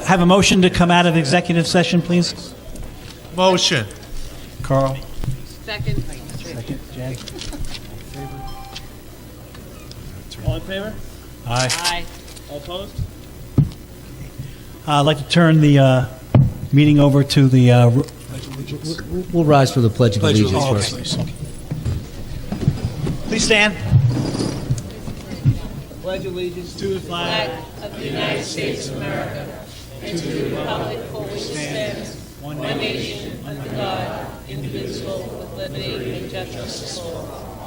Have a motion to come out of executive session, please. Motion. Carl. Second. Second. Jen. All in favor? Aye. Aye. All opposed? I'd like to turn the meeting over to the... We'll rise for the Pledge of Allegiance Oh, first. okay. Please stand. Pledge allegiance To the flag Of the United States of America, and to the republic for which it stands, one nation, under God, indivisible, with liberty and justice for all.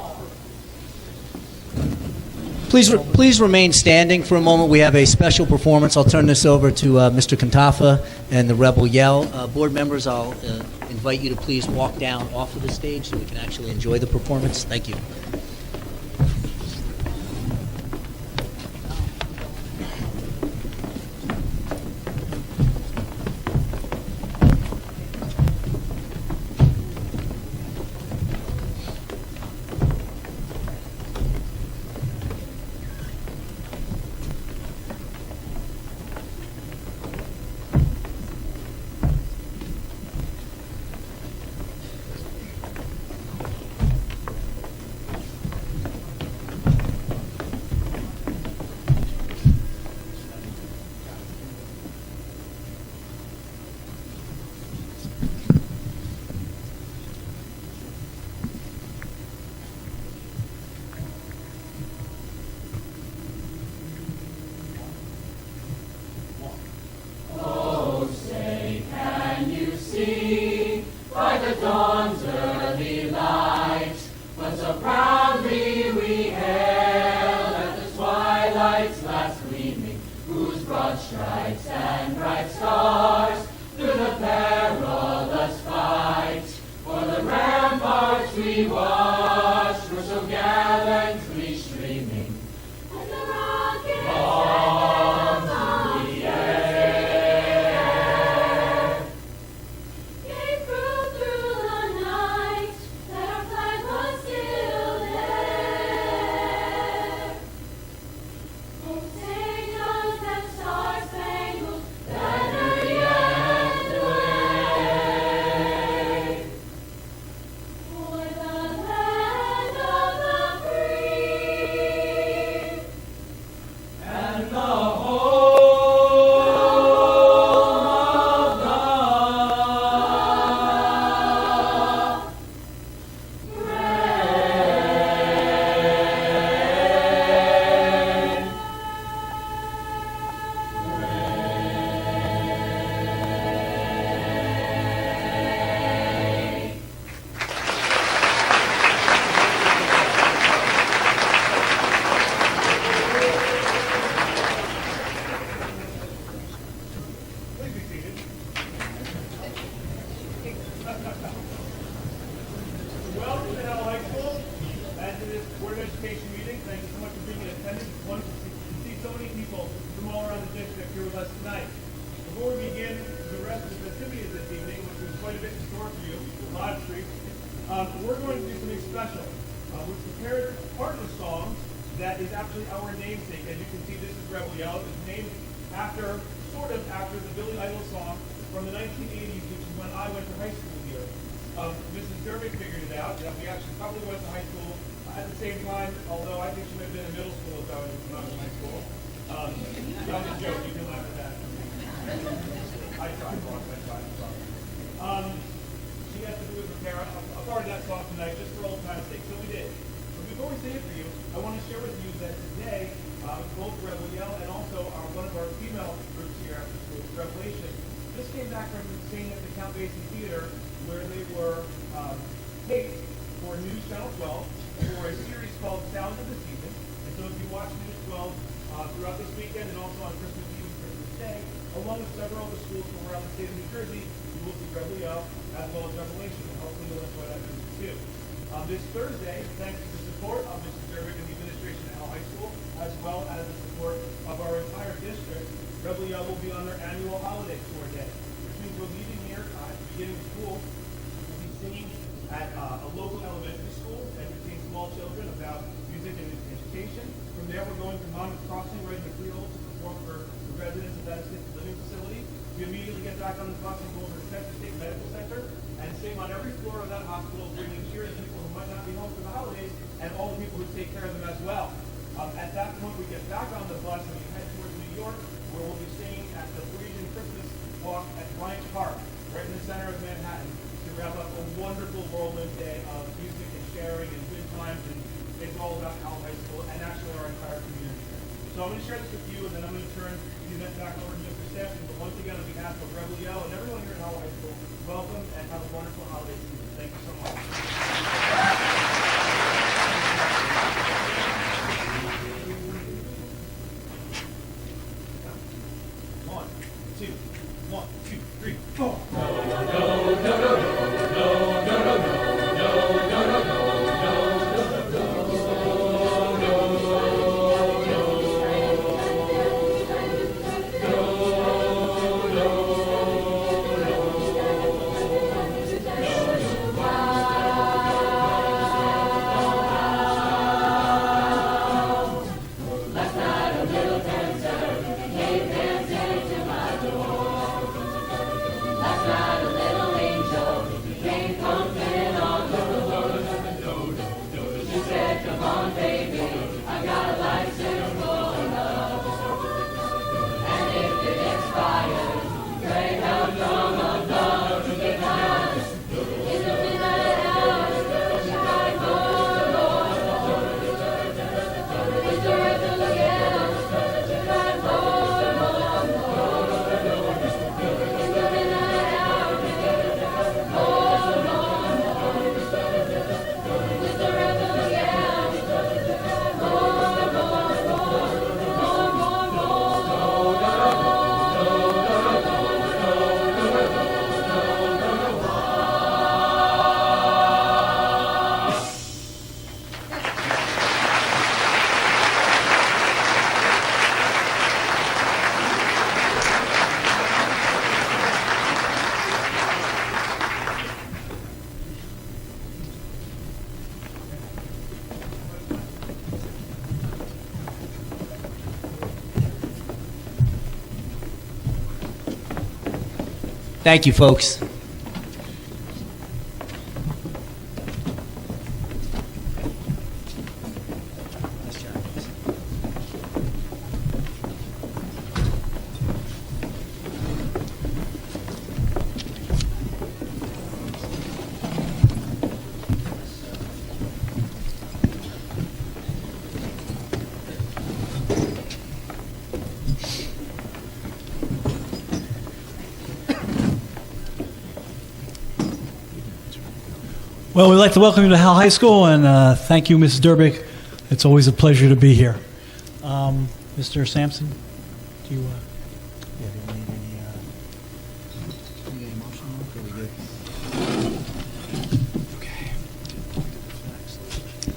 Please remain standing for a moment. We have a special performance. I'll turn this over to Mr. Kantafa and the Rebel Yell. Board members, I'll invite you to please walk down off of the stage so we can actually enjoy the performance. Thank you. This Thursday, thanks to the support of Mrs. Dervick and the administration at Howell High School, as well as the support of our entire district, Rebel Yell will be on their annual holiday tour day, which means we're leaving here at the beginning of school. We'll be singing local elementary school to entertain small children about music and education. From there, we're going to Monmouth Crossing right in the Creole to perform for the residents of that assisted living facility. We immediately get back on the bus and go over to Texas State Medical Center and sing on every floor of that hospital, bringing cheer to people who might not be home for the holidays and all the people who take care of them as well. At that point, we get back on the bus and we head towards New York, where we'll be singing at the Parisian Christmas Walk at Bryant Park, right in the center of Manhattan, to wrap up a wonderful whirlwind day of music and sharing and good times, and it's all about Howell High School and actually our entire community. So I'm going to share this with you, and then I'm going to turn the event back over to Mr. Sampson. But once again, on behalf of Rebel Yell and everyone here at Howell High School, welcome and have a wonderful holiday season. Thank you so much. 1, 2, 3, 4. Thank you, folks. Well, we'd like to welcome you to Howell High School, and thank you, Mrs. Durbick. It's always a pleasure to be here. Mr. Sampson, do you... Yeah, do we need any motion? Are we good? Okay.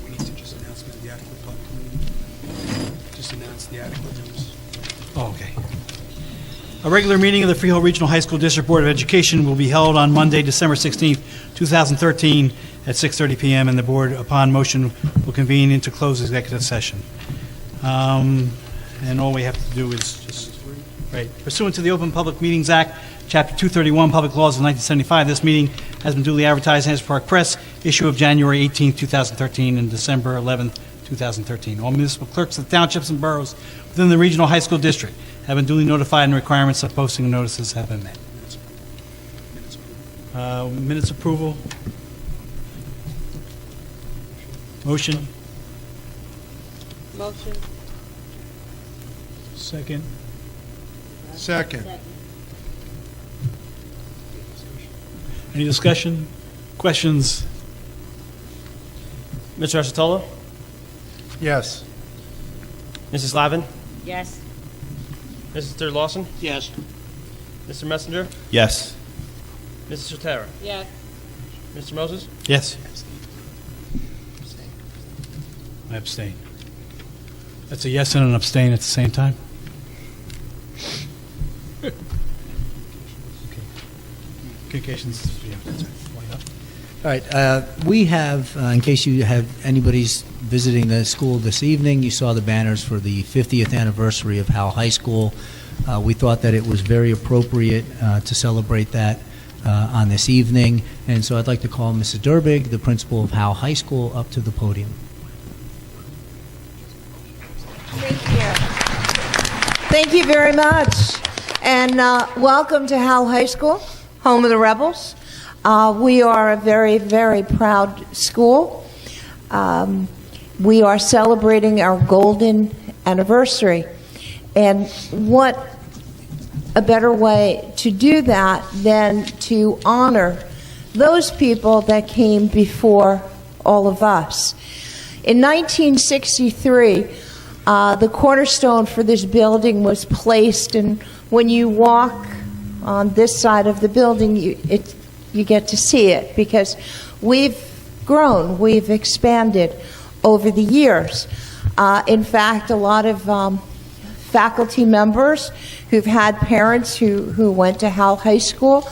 We need to just announce the adequate public meeting. Just announce the adequate notice. Oh, okay. A regular meeting of the Freehold Regional High School District Board of Education will be held on Monday, December 16th, 2013, at 6:30 p.m., and the board, upon motion, will convene into closed executive session. And all we have to do is just, right, pursuant to the Open Public Meetings Act, Chapter 231, Public Laws of 1975, this meeting has been duly advertised in Hampshire Park Press, issue of January 18th, 2013, and December 11th, 2013. All municipal clerks of the townships and boroughs within the Regional High School District have been duly notified, and requirements of posting notices have been met. Minutes approval. Motion. Motion. Second. Second. Any discussion? Questions? Mr. Ashatolo? Yes. Mrs. Lavin? Yes. Mr. Lawson? Yes. Mr. Messenger? Yes. Mrs. Sotera? Yes. Mr. Moses? Yes. I abstain. That's a yes and an abstain at the same time? Okay. Communications, yeah, that's right. All right. We have, in case you have anybody's visiting the school this evening, you saw the banners for the 50th anniversary of Howell High School. We thought that it was very appropriate to celebrate that on this evening. And so I'd like to call Mrs. Durbig, the principal of Howell High School, up to the podium. Thank you. Thank you very much. And welcome to Howell High School, home of the Rebels. We are a very, very proud school. We are celebrating our golden anniversary. And what a better way to do that than to honor those people that came before all of us. In 1963, the cornerstone for this building was placed, and when you walk on this side of the building, you get to see it, because we've grown, we've expanded over the years. In fact, a lot of faculty members who've had parents who went to Howell High School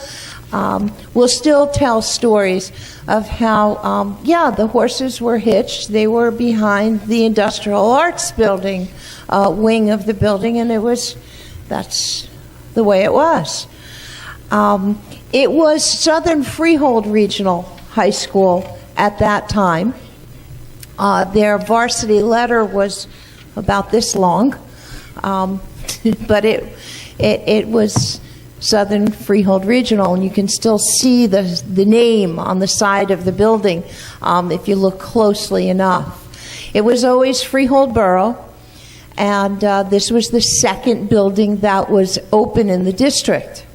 will still tell stories of how, the horses were hitched. They were behind the Industrial Arts building, wing of the building, and that's the way it was. It was Southern Freehold Regional High School at that time. Their varsity letter was about this long, but it was Southern Freehold Regional, and you can still see the name on the side of the building if you look closely enough. It was always Freehold Borough, and this was the second building that was open in the district.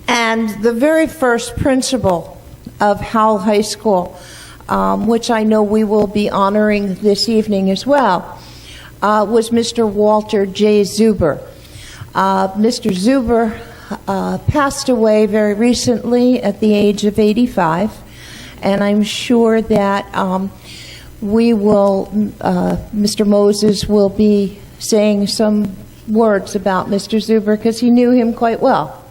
And the very first principal of Howell High School, which I know we will be honoring this evening as well, was Mr. Walter J. Zuber. Mr. Zuber passed away very recently at the age of 85, and I'm sure that Mr. Moses will be saying some words about Mr. Zuber, because he knew him quite well.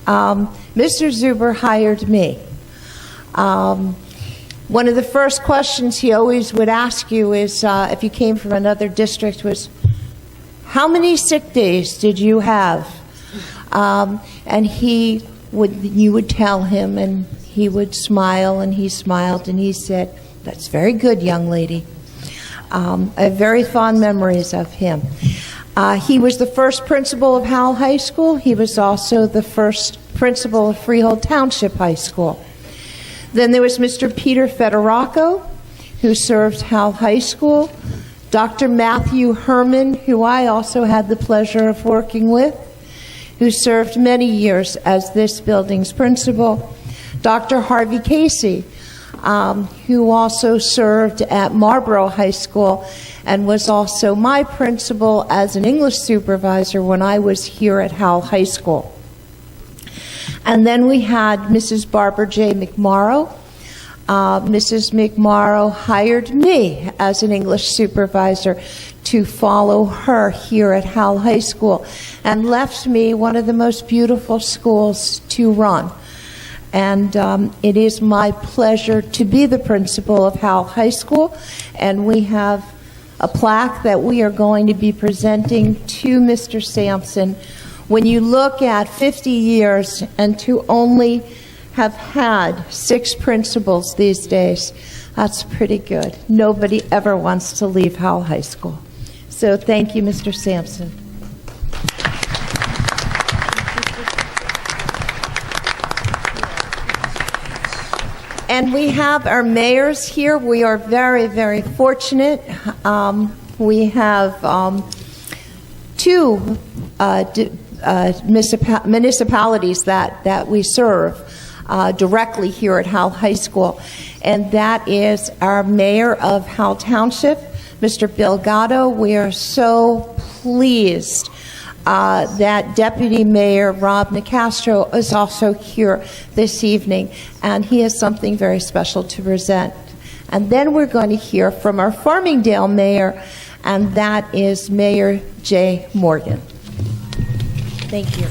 Mr. Zuber hired me. One of the first questions he always would ask you is, if you came from another district, was, how many sick days did you have? And you would tell him, and he would smile, and he smiled, and he said, "That's very good, young lady." I have very fond memories of him. He was the first principal of Howell High School. He was also the first principal of Freehold Township High School. Then there was Mr. Peter Federaco, who served Howell High School. Dr. Matthew Herman, who I also had the pleasure of working with, who served many years as this building's principal. Dr. Harvey Casey, who also served at Marlborough High School and was also my principal as an English supervisor when I was here at Howell High School. And then we had Mrs. Barbara J. McMorrow. Mrs. McMorrow hired me as an English supervisor to follow her here at Howell High School, and left me one of the most beautiful schools to run. And it is my pleasure to be the principal of Howell High School, and we have a plaque that we are going to be presenting to Mr. Sampson. When you look at 50 years and to only have had 6 principals these days, that's pretty good. Nobody ever wants to leave Howell High School. So thank you, Mr. Sampson. And we have our mayors here. We are very, very fortunate. We have 2 municipalities that we serve directly here at Howell High School, and that is our mayor of Howell Township, Mr. Bill Gatto. We are so pleased that Deputy Mayor Rob Nicastro is also here this evening, and he has something very special to present. And then we're going to hear from our Farmingdale mayor, and that is Mayor Jay Morgan. Thank you.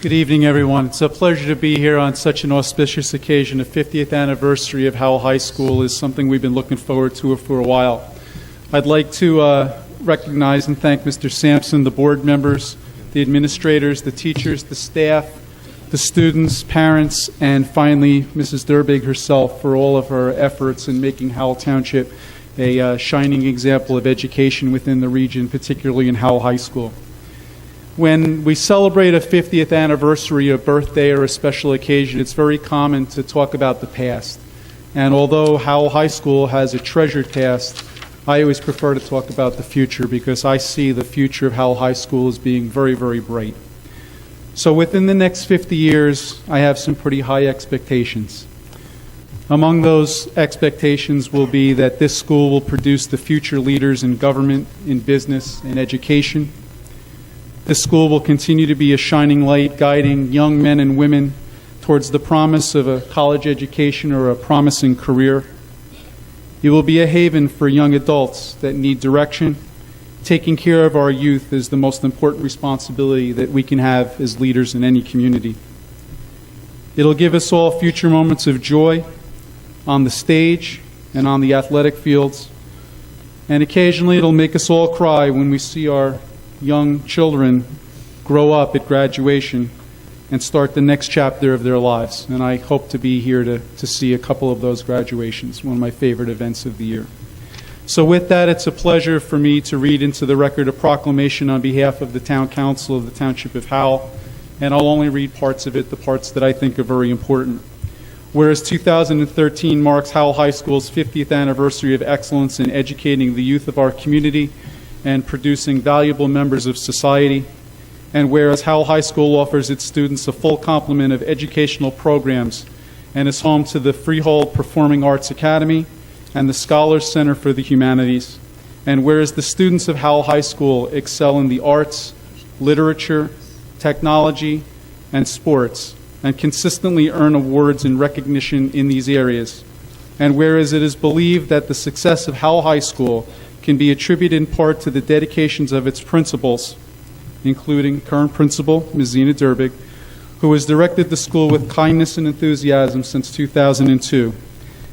Good evening, everyone. It's a pleasure to be here on such an auspicious occasion. The 50th anniversary of Howell High School is something we've been looking forward to for a while. I'd like to recognize and thank Mr. Sampson, the board members, the administrators, the teachers, the staff, the students, parents, and finally Mrs. Durbig herself for all of her efforts in making Howell Township a shining example of education within the region, particularly in Howell High School. When we celebrate a 50th anniversary, a birthday, or a special occasion, it's very common to talk about the past. And although Howell High School has a treasured past, I always prefer to talk about the future because I see the future of Howell High School as being very, very bright. So within the next 50 years, I have some pretty high expectations. Among those expectations will be that this school will produce the future leaders in government, in business, in education. This school will continue to be a shining light guiding young men and women towards the promise of a college education or a promising career. It will be a haven for young adults that need direction. Taking care of our youth is the most important responsibility that we can have as leaders in any community. It'll give us all future moments of joy on the stage and on the athletic fields. And occasionally it'll make us all cry when we see our young children grow up at graduation and start the next chapter of their lives. And I hope to be here to see a couple of those graduations, one of my favorite events of the year. So with that, it's a pleasure for me to read into the record a proclamation on behalf of the Town Council of the Township of Howell, and I'll only read parts of it, the parts that I think are very important. Whereas 2013 marks Howell High School's 50th anniversary of excellence in educating the youth of our community and producing valuable members of society. And whereas Howell High School offers its students a full complement of educational programs and is home to the Freehold Performing Arts Academy and the Scholars Center for the Humanities. And whereas the students of Howell High School excel in the arts, literature, technology, and sports, and consistently earn awards and recognition in these areas. And whereas it is believed that the success of Howell High School can be attributed in part to the dedications of its principals, including current principal, Ms. Zena Durbig, who has directed the school with kindness and enthusiasm since 2002.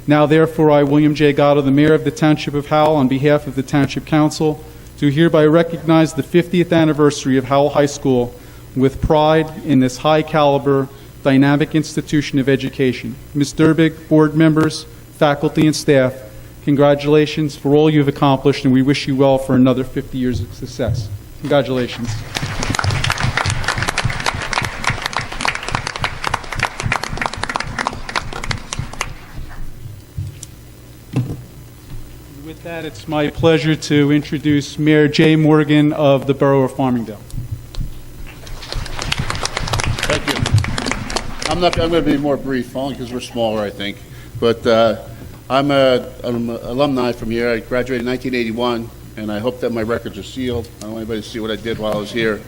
Now, therefore, I, William J. Gatto, the Mayor of the Township of Howell, on behalf of the Township Council, do hereby recognize the 50th anniversary of Howell High School with pride in this high-caliber, dynamic institution of education. Ms. Durbig, board members, faculty, and staff, congratulations for all you've accomplished, and we wish you well for another 50 years of success. Congratulations. With that, it's my pleasure to introduce Mayor Jay Morgan of the Borough of Farmingdale. Thank you. I'm going to be more brief, only because we're smaller, I think. But I'm an alumni from here. I graduated in 1981, and I hope that my records are sealed. I don't want anybody to see what I did while I was here.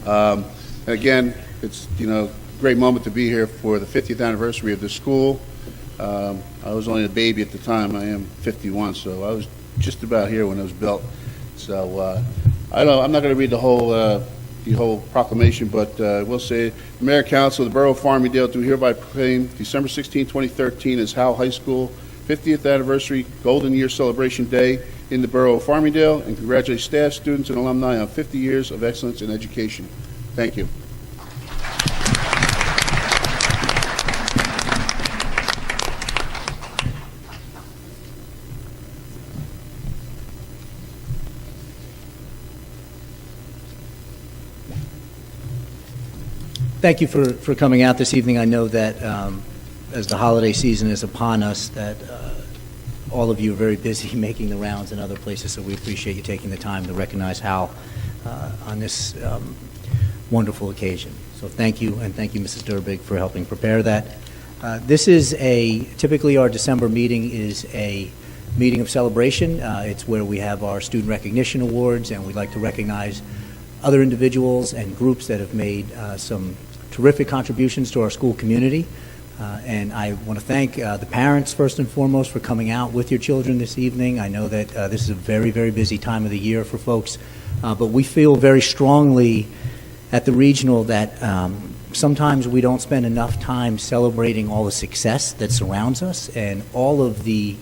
And again, it's a great moment to be here for the 50th anniversary of this school. I was only a baby at the time. I am 51, so I was just about here when it was built. So I'm not going to read the whole proclamation, but we'll say the Mayor Council of the Borough of Farmingdale do hereby proclaim December 16, 2013 as Howell High School 50th Anniversary Golden Year Celebration Day in the Borough of Farmingdale, and congratulate staff, students, and alumni on 50 years of excellence in education. Thank you. Thank you for coming out this evening. I know that as the holiday season is upon us, that all of you are very busy making the rounds in other places, so we appreciate you taking the time to recognize Hal on this wonderful occasion. So thank you, and thank you, Mrs. Durbig, for helping prepare that. This is typically our December meeting is a meeting of celebration. It's where we have our student recognition awards, and we'd like to recognize other individuals and groups that have made some terrific contributions to our school community. And I want to thank the parents, first and foremost, for coming out with your children this evening. I know that this is a very, very busy time of the year for folks, but we feel very strongly at the regional that sometimes we don't spend enough time celebrating all the success that surrounds us and all of the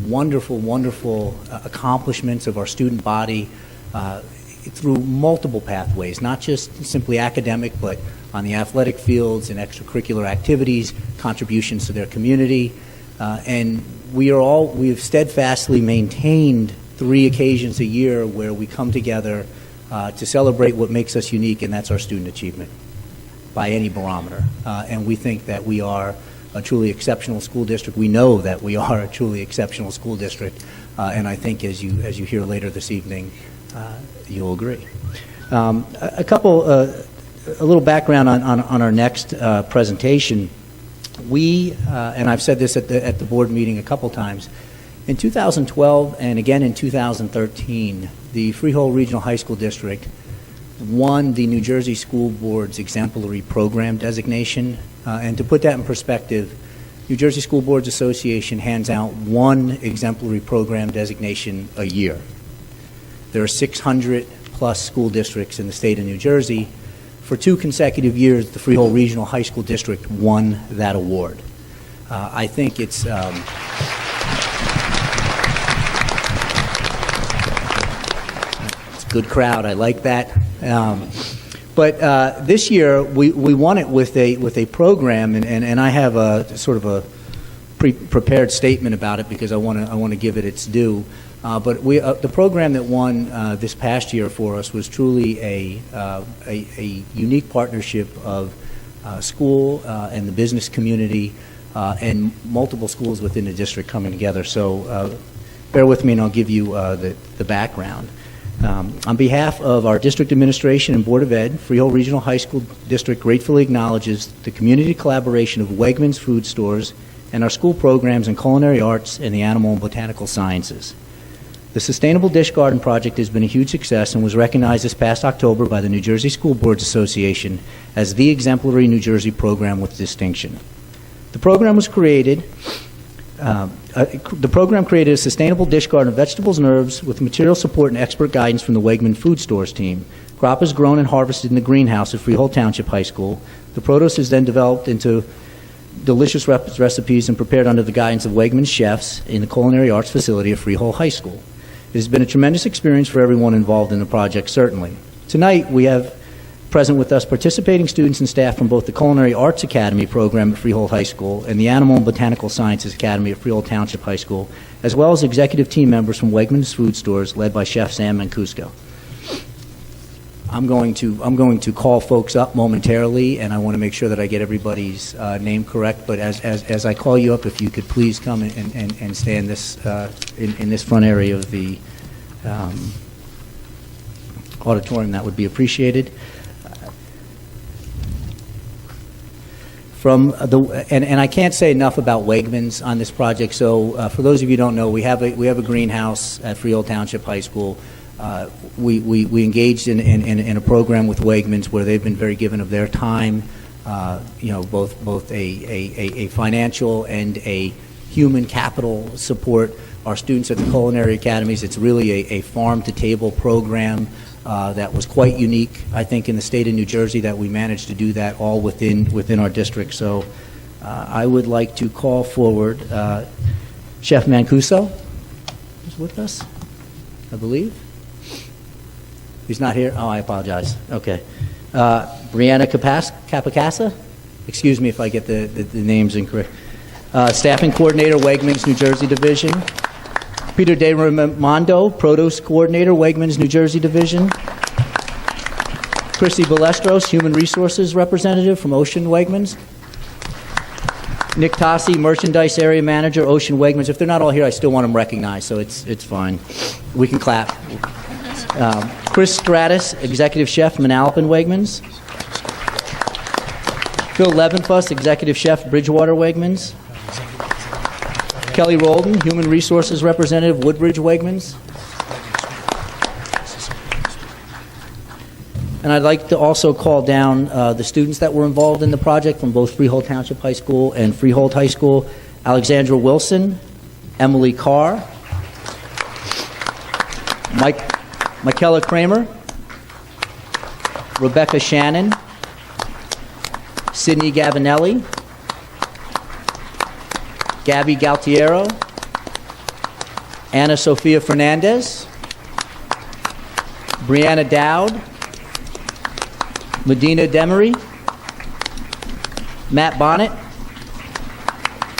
wonderful, wonderful accomplishments of our student body through multiple pathways, not just simply academic, but on the athletic fields and extracurricular activities, contributions to their community. And we have steadfastly maintained 3 occasions a year where we come together to celebrate what makes us unique, and that's our student achievement by any barometer. And we think that we are a truly exceptional school district. We know that we are a truly exceptional school district, and I think as you hear later this evening, you'll agree. A little background on our next presentation. We, and I've said this at the board meeting a couple times, in 2012 and again in 2013, the Freehold Regional High School District won the New Jersey School Board's exemplary program designation. And to put that in perspective, New Jersey School Boards Association hands out 1 exemplary program designation a year. There are 600 plus school districts in the state of New Jersey. For 2 consecutive years, the Freehold Regional High School District won that award. I think it's a good crowd. I like that. But this year we won it with a program, and I have a sort of a prepared statement about it because I want to give it its due. But the program that won this past year for us was truly a unique partnership of school and the business community and multiple schools within the district coming together. So bear with me and I'll give you the background. On behalf of our district administration and Board of Ed, Freehold Regional High School District gratefully acknowledges the community collaboration of Wegmans Food Stores and our school programs in culinary arts and the animal and botanical sciences. The Sustainable Dish Garden project has been a huge success and was recognized this past October by the New Jersey School Boards Association as the exemplary New Jersey program with distinction. The program was created created a sustainable dish garden of vegetables and herbs with material support and expert guidance from the Wegman Food Stores team. Crop is grown and harvested in the greenhouse at Freehold Township High School. The produce is then developed into delicious recipes and prepared under the guidance of Wegman chefs in the culinary arts facility at Freehold High School. It has been a tremendous experience for everyone involved in the project, certainly. Tonight, we have present with us participating students and staff from both the Culinary Arts Academy program at Freehold High School and the Animal and Botanical Sciences Academy at Freehold Township High School, as well as executive team members from Wegmans Food Stores led by Chef Sam Mancuso. I'm going to call folks up momentarily, and I want to make sure that I get everybody's name correct. But as I call you up, if you could please come and stay in this front area of the auditorium, that would be appreciated. And I can't say enough about Wegmans on this project. So for those of you who don't know, we have a greenhouse at Freehold Township High School. We engaged in a program with Wegmans where they've been very given of their time, both a financial and a human capital support. Our students at the culinary academies, it's really a farm-to-table program that was quite unique, I think, in the state of New Jersey, that we managed to do that all within our district. So I would like to call forward Chef Mancuso, who's with us, I believe. He's not here? Oh, I apologize. Okay. Brianna Capacasa? Excuse me if I get the names incorrect. Staffing Coordinator, Wegmans, New Jersey Division. Peter De Raimondo, Produce Coordinator, Wegmans, New Jersey Division. Chrissy Balestros, Human Resources Representative from Ocean Wegmans. Nick Tassi, Merchandise Area Manager, Ocean Wegmans. If they're not all here, I still want them recognized, so it's fine. We can clap. Chris Stratus, Executive Chef, Manalapan Wegmans. Phil Levenfuss, Executive Chef, Bridgewater Wegmans. Kelly Rolden, Human Resources Representative, Woodbridge Wegmans. And I'd like to also call down the students that were involved in the project from both Freehold Township High School and Freehold High School. Alexandra Wilson, Emily Carr, Michaela Kramer, Rebecca Shannon, Sydney Gavinelli, Gabby Galtiero, Anna Sofia Fernandez, Brianna Dowd, Medina Demery, Matt Bonnet,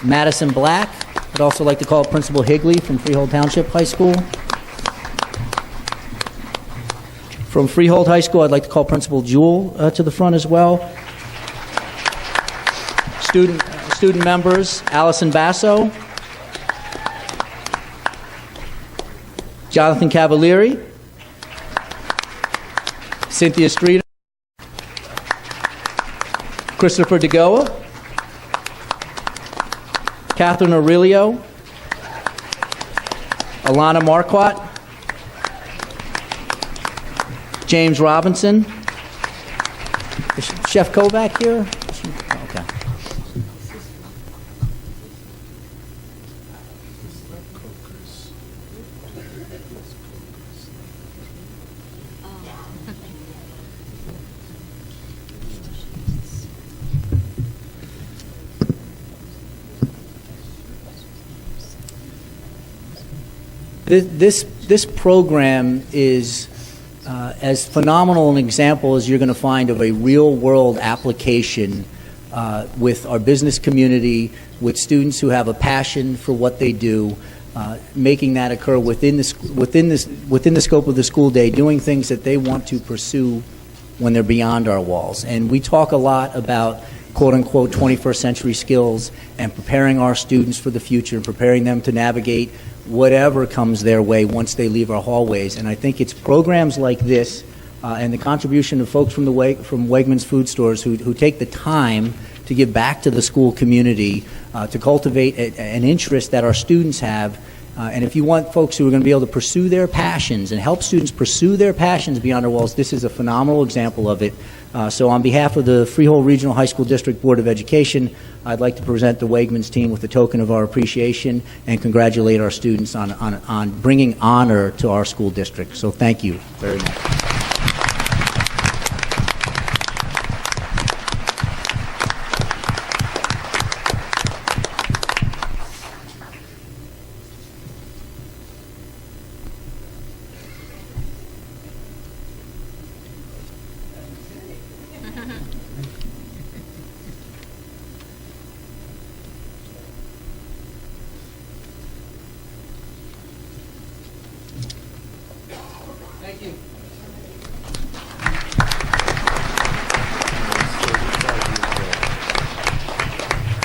Madison Black. I'd also like to call Principal Higley from Freehold Township High School. From Freehold High School, I'd like to call Principal Jewell to the front as well. Student members, Allison Basso, Jonathan Cavalieri, Cynthia Streeter, Christopher DeGoa, Catherine Aurelio, Alana Marquardt, James Robinson. Is Chef Kovac here? Okay. This program is as phenomenal an example as you're going to find of a real-world application with our business community, with students who have a passion for what they do, making that occur within the scope of the school day, doing things that they want to pursue when they're beyond our walls. And we talk a lot about quote-unquote 21st century skills and preparing our students for the future and preparing them to navigate whatever comes their way once they leave our hallways. And I think it's programs like this and the contribution of folks from Wegmans Food Stores who take the time to give back to the school community, to cultivate an interest that our students have. And if you want folks who are going to be able to pursue their passions and help students pursue their passions beyond our walls, this is a phenomenal example of it. So on behalf of the Freehold Regional High School District Board of Education, I'd like to present the Wegmans team with a token of our appreciation and congratulate our students on bringing honor to our school district. So thank you very much.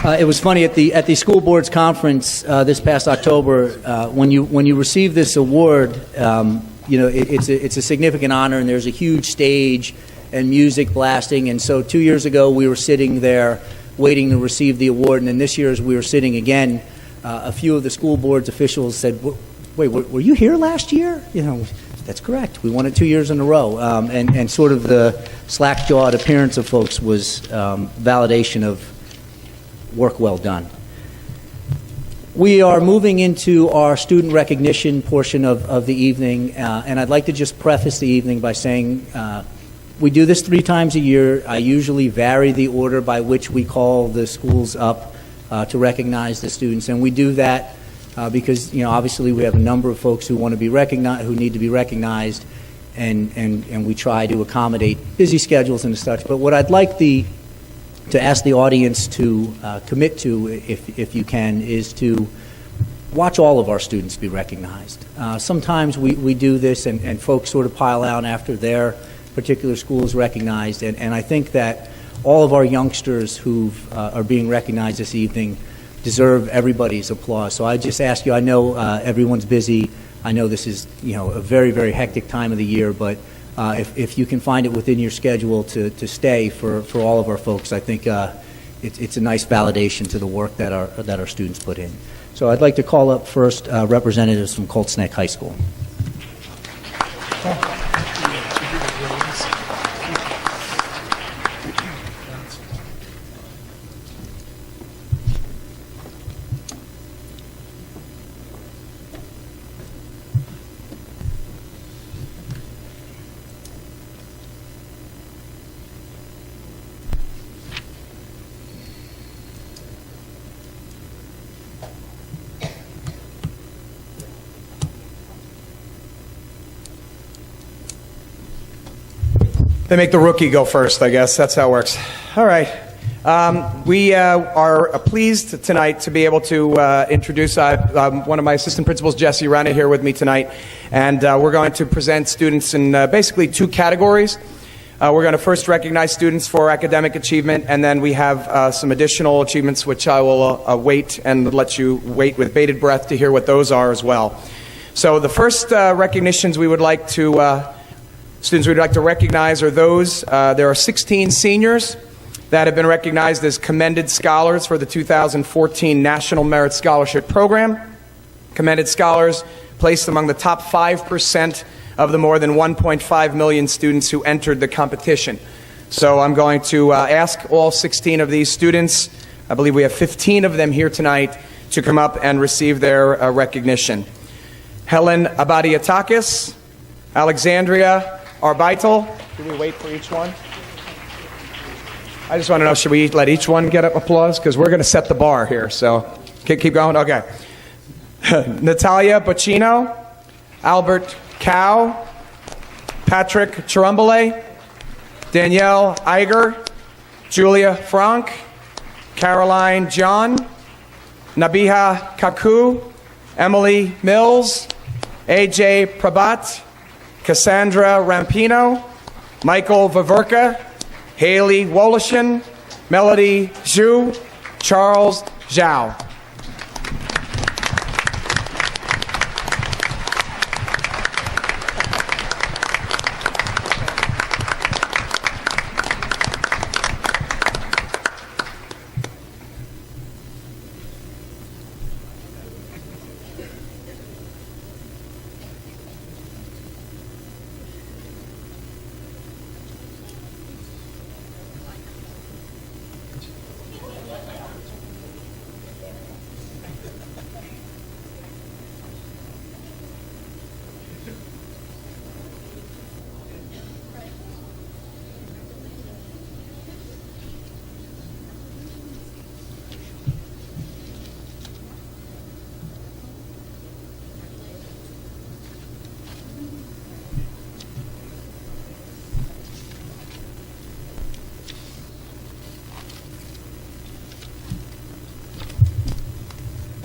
It was funny at the school board's conference this past October when you receive this award. It's a significant honor, and there's a huge stage and music blasting. And so 2 years ago, we were sitting there waiting to receive the award, and then this year, as we were sitting again, a few of the school board's officials said, "Wait, were you here last year?" That's correct. We won it 2 years in a row, and sort of the slack-jawed appearance of folks was validation of work well done. We are moving into our student recognition portion of the evening, and I'd like to just preface the evening by saying we do this 3 times a year. I usually vary the order by which we call the schools up to recognize the students, and we do that because obviously we have a number of folks who want to be recognized, who need to be recognized, and we try to accommodate busy schedules and such. But what I'd like to ask the audience to commit to, if you can, is to watch all of our students be recognized. Sometimes we do this and folks sort of pile out after their particular school is recognized, and I think that all of our youngsters who are being recognized this evening deserve everybody's applause. So I just ask you, I know everyone's busy, I know this is a very, very hectic time of the year, but if you can find it within your schedule to stay for all of our folks, I think it's a nice validation to the work that our students put in. So I'd like to call up first representatives from Colts Neck High School. They make the rookie go first, I guess. That's how it works. All right. We are pleased tonight to be able to introduce one of my assistant principals, Jesse Rana, here with me tonight. And we're going to present students in basically two categories. We're going to first recognize students for academic achievement, and then we have some additional achievements which I will wait and let you wait with bated breath to hear what those are as well. So the first recognitions we would like to, students we'd like to recognize are those, there are 16 seniors that have been recognized as commended scholars for the 2014 National Merit Scholarship Program. Commended scholars placed among the top 5% of the more than 1.5 million students who entered the competition. So I'm going to ask all 16 of these students, I believe we have 15 of them here tonight, to come up and receive their recognition. Helen Abadiatakis, Alexandria Arbeitel. Do we wait for each one? I just want to know, should we let each one get applause? Because we're going to set the bar here, so keep going. Okay. Natalia Bocchino, Albert Cow, Patrick Chirumbole, Danielle Iger, Julia Frank, Caroline John, Nabiha Kaku, Emily Mills, AJ Prabat, Cassandra Rampino, Michael Vaverka, Haley Wolishin, Melody Zhu, Charles Zhao.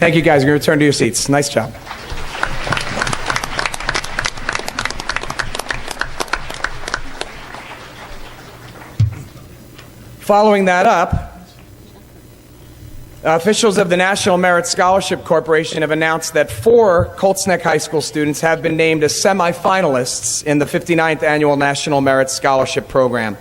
Thank you, guys. You're going to return to your seats. Nice job. Following that up, officials of the National Merit Scholarship Corporation have announced that 4 Colts Neck High School students have been named as semifinalists in the 59th Annual National Merit Scholarship Program.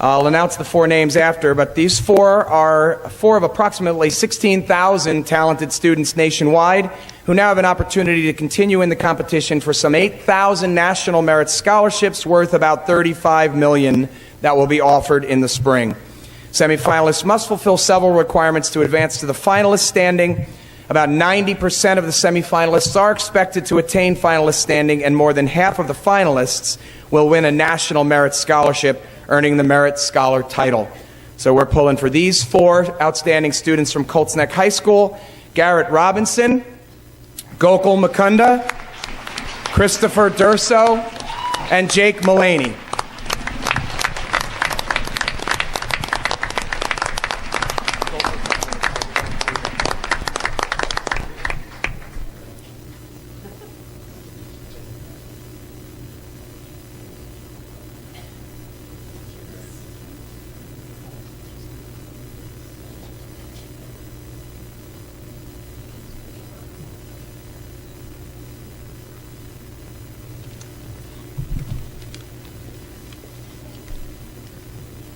I'll announce the 4 names after, but these 4 are 4 of approximately 16,000 talented students nationwide who now have an opportunity to continue in the competition for some 8,000 National Merit Scholarships worth about $35 million that will be offered in the spring. Semifinalists must fulfill several requirements to advance to the finalist standing. About 90% of the semifinalists are expected to attain finalist standing, and more than half of the finalists will win a National Merit Scholarship, earning the Merit Scholar title. So we're pulling for these 4 outstanding students from Colts Neck High School: Garrett Robinson, Gokul Mukunda, Christopher Durso, and Jake Mullaney.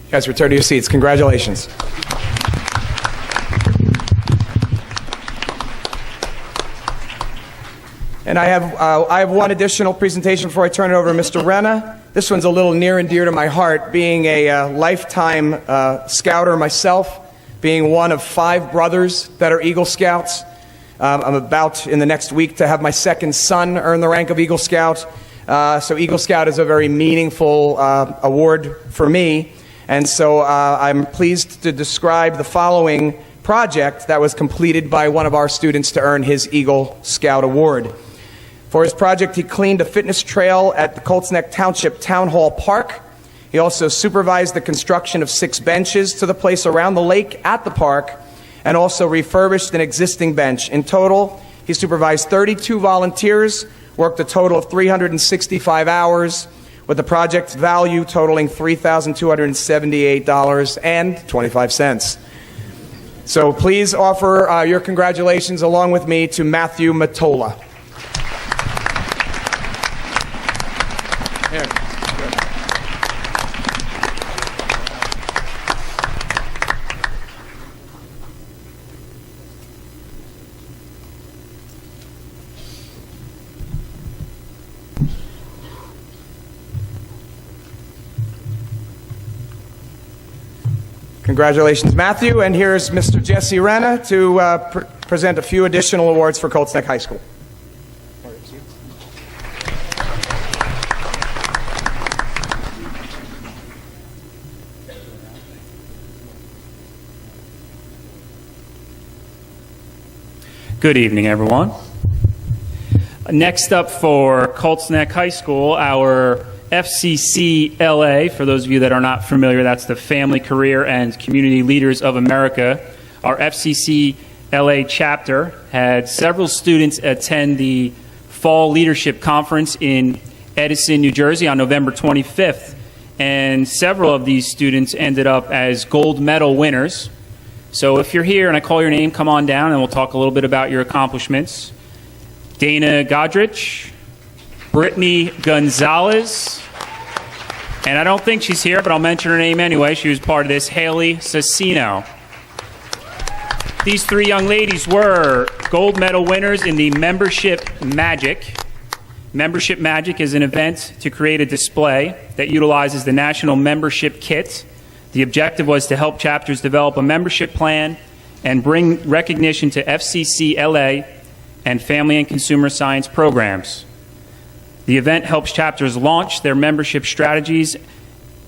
Guys, return to your seats. Congratulations. And I have one additional presentation before I turn it over to Mr. Renna. This one's a little near and dear to my heart, being a lifetime scouter myself, being one of 5 brothers that are Eagle Scouts. I'm about, in the next week, to have my second son earn the rank of Eagle Scout. So Eagle Scout is a very meaningful award for me. And so I'm pleased to describe the following project that was completed by one of our students to earn his Eagle Scout Award. For his project, he cleaned a fitness trail at the Colts Neck Township Town Hall Park. He also supervised the construction of 6 benches to the place around the lake at the park and also refurbished an existing bench. In total, he supervised 32 volunteers, worked a total of 365 hours, with the project value totaling $3,278.25. So please offer your congratulations along with me to Matthew Matola. Congratulations, Matthew. And here's Mr. Jesse Renna to present a few additional awards for Colts Neck High School. Good evening, everyone. Next up for Colts Neck High School, our FCCLA, for those of you that are not familiar, that's the Family, Career, and Community Leaders of America. Our FCCLA chapter had several students attend the Fall Leadership Conference in Edison, New Jersey on November 25th, and several of these students ended up as gold medal winners. So if you're here and I call your name, come on down and we'll talk a little bit about your accomplishments. Dana Godrich, Brittany Gonzalez, and I don't think she's here, but I'll mention her name anyway. She was part of this, Haley Cecino. These 3 young ladies were gold medal winners in the Membership Magic. Membership Magic is an event to create a display that utilizes the National Membership Kit. The objective was to help chapters develop a membership plan and bring recognition to FCCLA and Family and Consumer Science programs. The event helps chapters launch their membership strategies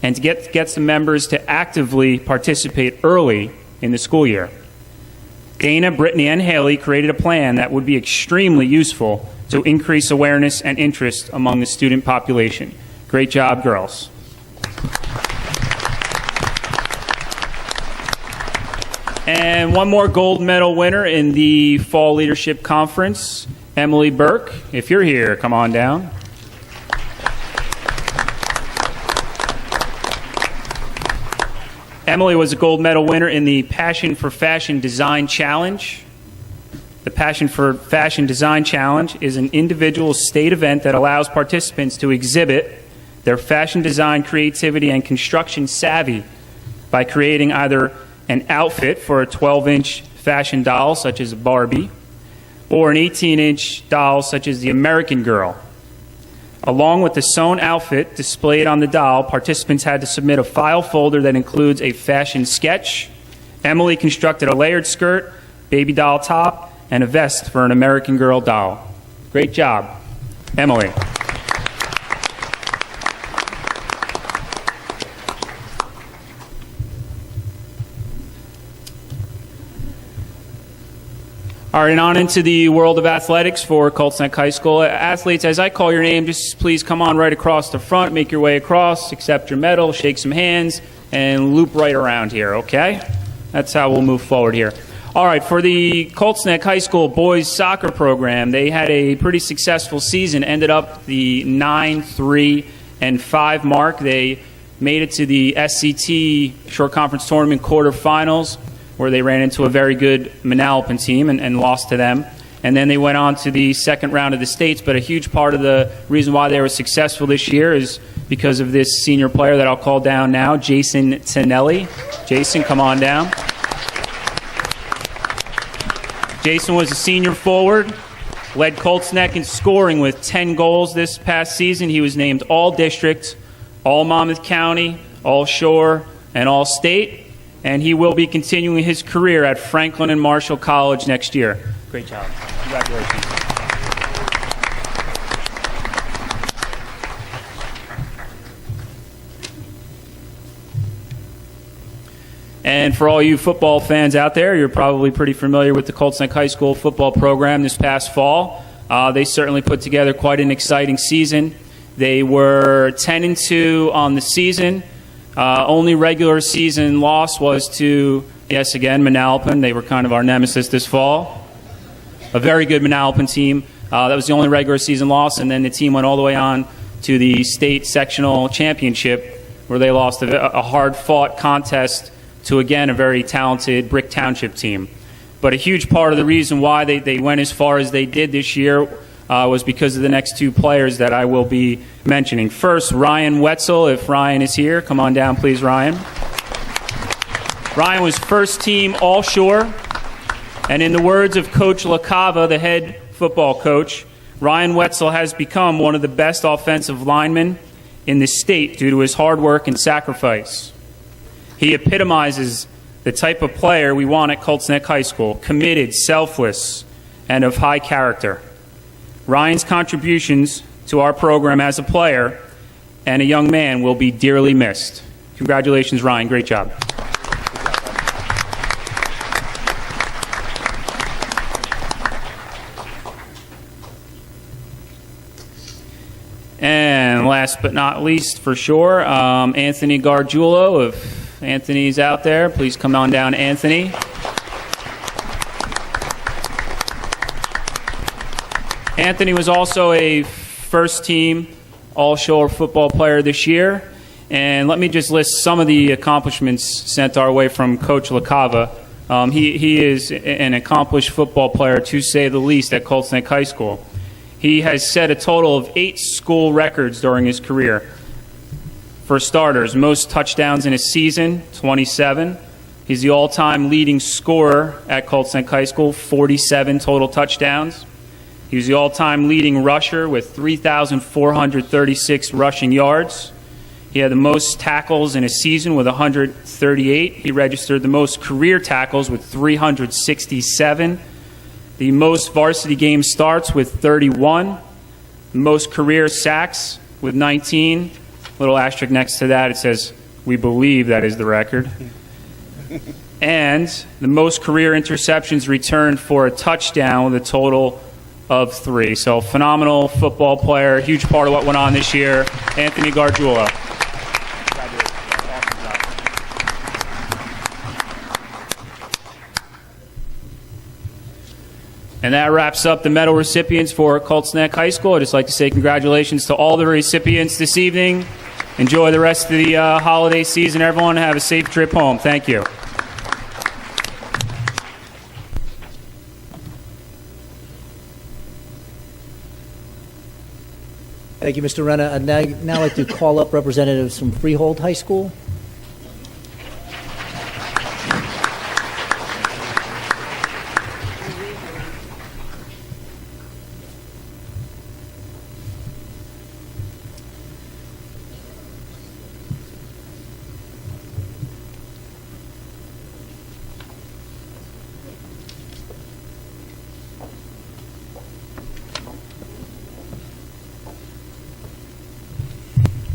and gets the members to actively participate early in the school year. Dana, Brittany, and Haley created a plan that would be extremely useful to increase awareness and interest among the student population. Great job, girls. And one more gold medal winner in the Fall Leadership Conference, Emily Burke. If you're here, come on down. Emily was a gold medal winner in the Passion for Fashion Design Challenge. The Passion for Fashion Design Challenge is an individual state event that allows participants to exhibit their fashion design creativity and construction savvy by creating either an outfit for a 12-inch fashion doll, such as Barbie, or an 18-inch doll, such as the American Girl. Along with the sewn outfit displayed on the doll, participants had to submit a file folder that includes a fashion sketch. Emily constructed a layered skirt, baby doll top, and a vest for an American Girl doll. Great job, Emily. All right, and on into the world of athletics for Colts Neck High School. Athletes, as I call your name, just please come on right across the front, make your way across, accept your medal, shake some hands, and loop right around here, okay? That's how we'll move forward here. All right, for the Colts Neck High School boys soccer program, they had a pretty successful season, ended up the 9-3-5 mark. They made it to the SCT Short Conference Tournament quarterfinals, where they ran into a very good Manalapan team and lost to them. And then they went on to the second round of the States, but a huge part of the reason why they were successful this year is because of this senior player that I'll call down now, Jason Tinelli. Jason, come on down. Jason was a senior forward, led Colts Neck in scoring with 10 goals this past season. He was named All-District, All-Monmouth County, All-Shore, and All-State. And he will be continuing his career at Franklin and Marshall College next year. Great job. Congratulations. And for all you football fans out there, you're probably pretty familiar with the Colts Neck High School football program this past fall. They certainly put together quite an exciting season. They were 10-2 on the season. Only regular season loss was to, yes, again, Manalapan. They were kind of our nemesis this fall. A very good Manalapan team. That was the only regular season loss, and then the team went all the way on to the state sectional championship, where they lost a hard-fought contest to, again, a very talented Brick Township team. But a huge part of the reason why they went as far as they did this year was because of the next two players that I will be mentioning. First, Ryan Wetzel, if Ryan is here. Come on down, please, Ryan. Ryan was first team All-Shore, and in the words of Coach LaCava, the head football coach, Ryan Wetzel has become one of the best offensive linemen in the state due to his hard work and sacrifice. He epitomizes the type of player we want at Colts Neck High School: committed, selfless, and of high character. Ryan's contributions to our program as a player and a young man will be dearly missed. Congratulations, Ryan. Great job. And last but not least, for sure, Anthony Gargiulo. If Anthony's out there, please come on down, Anthony. Anthony was also a first-team All-Shore football player this year. And let me just list some of the accomplishments sent our way from Coach LaCava. He is an accomplished football player, to say the least, at Colts Neck High School. He has set a total of 8 school records during his career. For starters, most touchdowns in a season, 27. He's the all-time leading scorer at Colts Neck High School, 47 total touchdowns. He was the all-time leading rusher with 3,436 rushing yards. He had the most tackles in a season with 138. He registered the most career tackles with 367. The most varsity game starts with 31. The most career sacks with 19. Little asterisk next to that, it says, we believe that is the record. And the most career interceptions returned for a touchdown with a total of 3. So phenomenal football player, huge part of what went on this year, Anthony Gargiulo. And that wraps up the medal recipients for Colts Neck High School. I'd just like to say congratulations to all the recipients this evening. Enjoy the rest of the holiday season, everyone. Have a safe trip home. Thank you. Thank you, Mr. Renna. I'd now like to call up representatives from Freehold High School.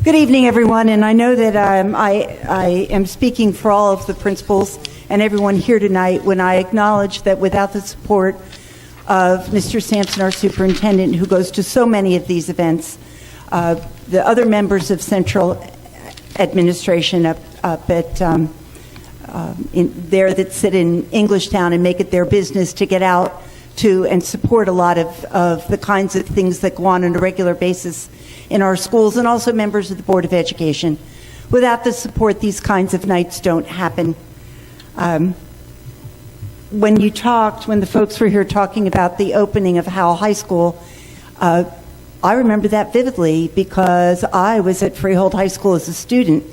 Good evening, everyone, and I know that I am speaking for all of the principals and everyone here tonight when I acknowledge that without the support of Mr. Sampson, our superintendent, who goes to so many of these events, the other members of central administration up at there that sit in Englishtown and make it their business to get out to and support a lot of the kinds of things that go on a regular basis in our schools, and also members of the Board of Education. Without the support, these kinds of nights don't happen. When the folks were here talking about the opening of Howell High School, I remember that vividly because I was at Freehold High School as a student,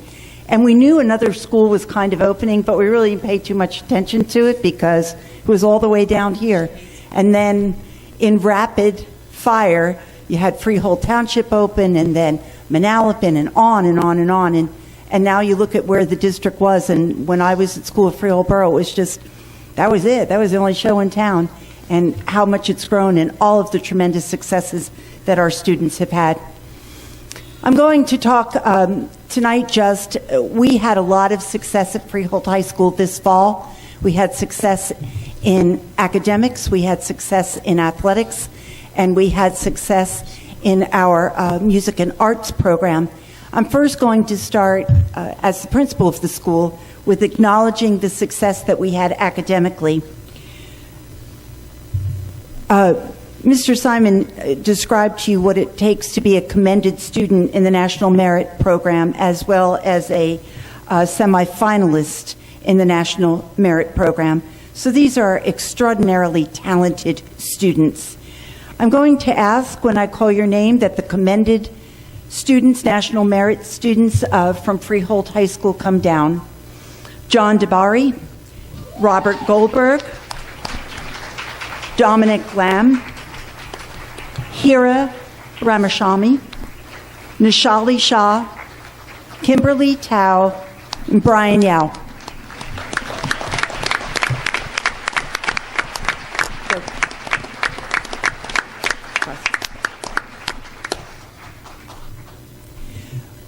and we knew another school was kind of opening, but we really didn't pay too much attention to it because it was all the way down here. And then in rapid fire, you had Freehold Township open, and then Manalapan, and on and on and on. And now you look at where the district was, and when I was at school at Freehold Borough, it was just, that was it. That was the only show in town, and how much it's grown and all of the tremendous successes that our students have had. I'm going to talk tonight we had a lot of success at Freehold High School this fall. We had success in academics, we had success in athletics, and we had success in our music and arts program. I'm first going to start, as the principal of the school, with acknowledging the success that we had academically. Mr. Simon described to you what it takes to be a commended student in the National Merit Program, as well as a semifinalist in the National Merit Program. So these are extraordinarily talented students. I'm going to ask, when I call your name, that the commended students, National Merit students from Freehold High School come down. John DeBari, Robert Goldberg, Dominic Lamb, Hira Ramashami, Nishali Shah, Kimberly Tao, and Brian Yao.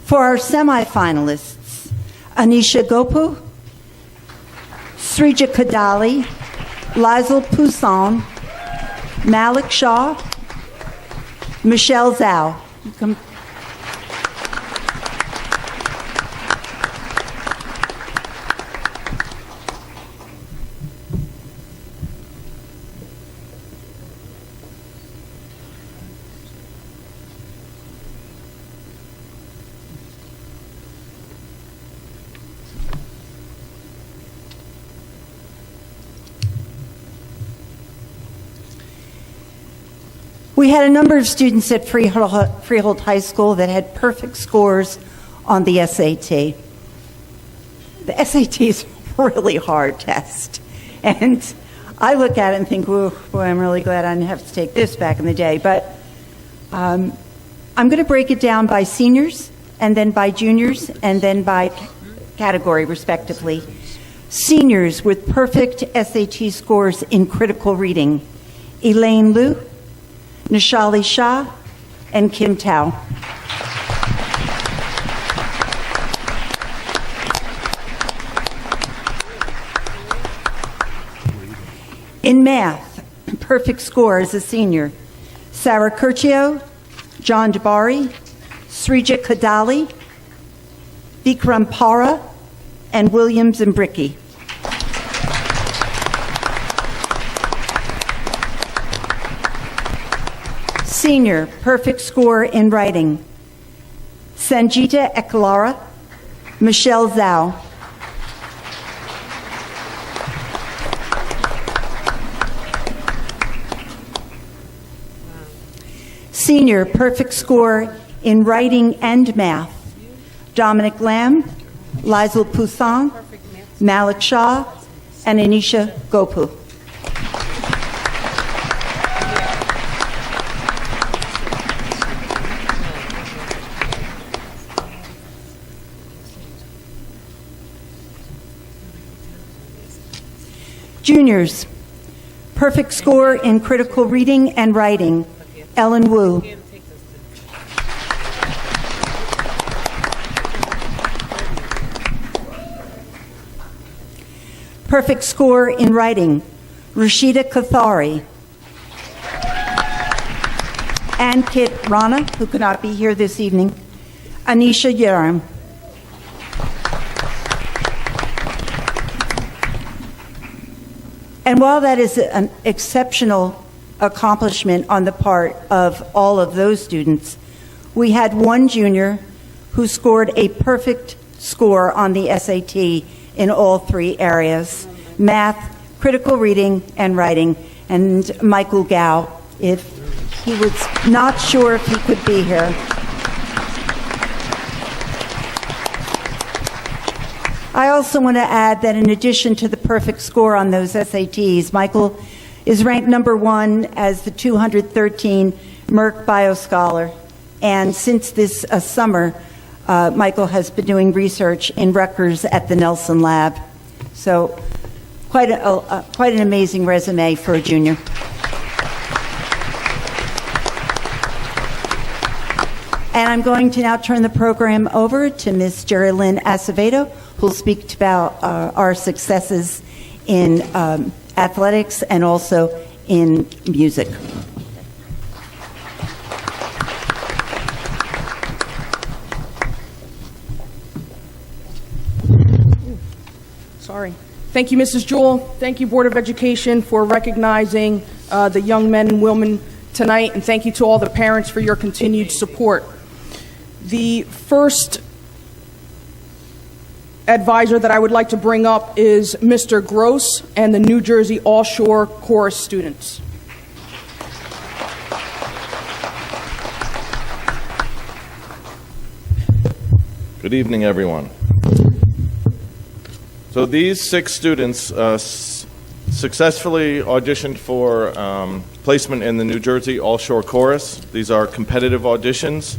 For our semifinalists, Anisha Gopu, Srija Kadali, Lizel Poussin, Malik Shah, Michelle Zhao. We had a number of students at Freehold High School that had perfect scores on the SAT. The SAT is a really hard test. And I look at it and think, boy, I'm really glad I didn't have to take this back in the day. But I'm going to break it down by seniors, and then by juniors, and then by category, respectively. Seniors with perfect SAT scores in critical reading: Elaine Liu, Nishali Shah, and Kim Tao. In math, perfect score as a senior: Sarah Curcio, John DeBari, Srija Kadali, Vikram Para, and William Zimbricki. Senior, perfect score in writing: Sanjita Eklara, Michelle Zhao. Senior, perfect score in writing and math: Dominic Lamb, Lizel Poussin, Malik Shah, and Anisha Gopu. Juniors, perfect score in critical reading and writing: Ellen Wu. Perfect score in writing: Rashida Kathari. And Kit Rana, who could not be here this evening, Anisha Yeram. And while that is an exceptional accomplishment on the part of all of those students, we had one junior who scored a perfect score on the SAT in all three areas: math, critical reading, and writing. And Michael Gao, if he was not sure if he could be here. I also want to add that in addition to the perfect score on those SATs, Michael is ranked number one as the 213 Merck Bio Scholar. And since this summer, Michael has been doing research in Rutgers at the Nelson Lab. So quite an amazing resume for a junior. And I'm going to now turn the program over to Ms. Jerry Lynn Acevedo, who will speak about our successes in athletics and also in music. Sorry. Thank you, Mrs. Jewell. Thank you, Board of Education, for recognizing the young men and women tonight, and thank you to all the parents for your continued support. The first advisor that I would like to bring up is Mr. Gross and the New Jersey All Shore Chorus students. Good evening, everyone. So these 6 students successfully auditioned for placement in the New Jersey All Shore Chorus. These are competitive auditions.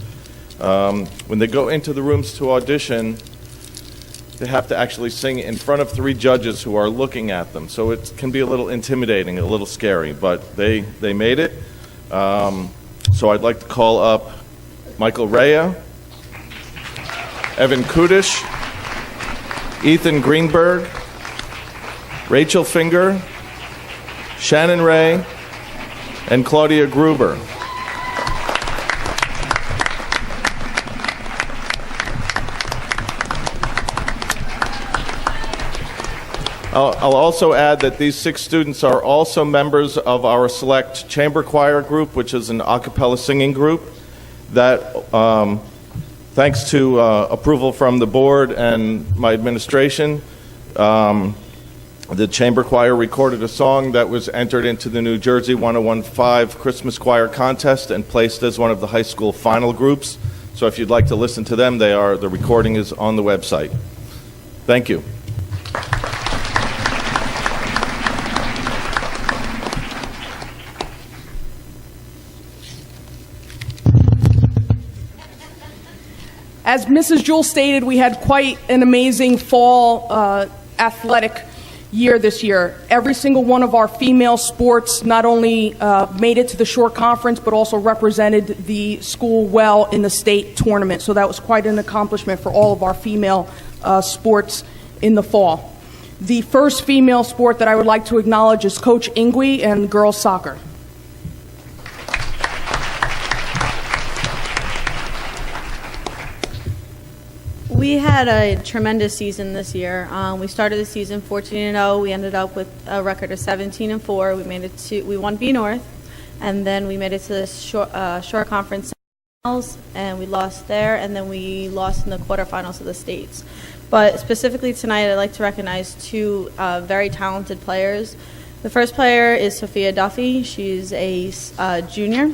When they go into the rooms to audition, they have to actually sing in front of 3 judges who are looking at them. So it can be a little intimidating, a little scary, but they made it. So I'd like to call up Michael Rea, Evan Kudish, Ethan Greenberg, Rachel Finger, Shannon Ray, and Claudia Gruber. I'll also add that these 6 students are also members of our select chamber choir group, which is an a cappella singing group that, thanks to approval from the board and my administration, the chamber choir recorded a song that was entered into the New Jersey 1015 Christmas Choir Contest and placed as one of the high school final groups. So if you'd like to listen to them, the recording is on the website. Thank you. As Mrs. Jewell stated, we had quite an amazing fall athletic year this year. Every single one of our female sports not only made it to the short conference, but also represented the school well in the state tournament. So that was quite an accomplishment for all of our female sports in the fall. The first female sport that I would like to acknowledge is Coach Ingui and girls soccer. We had a tremendous season this year. We started the season 14-0. We ended up with a record of 17-4. We won B North, and then we made it to the short conference finals, and we lost there, and then we lost in the quarterfinals of the states. But specifically tonight, I'd like to recognize 2 very talented players. The first player is Sophia Duffy. She's a junior.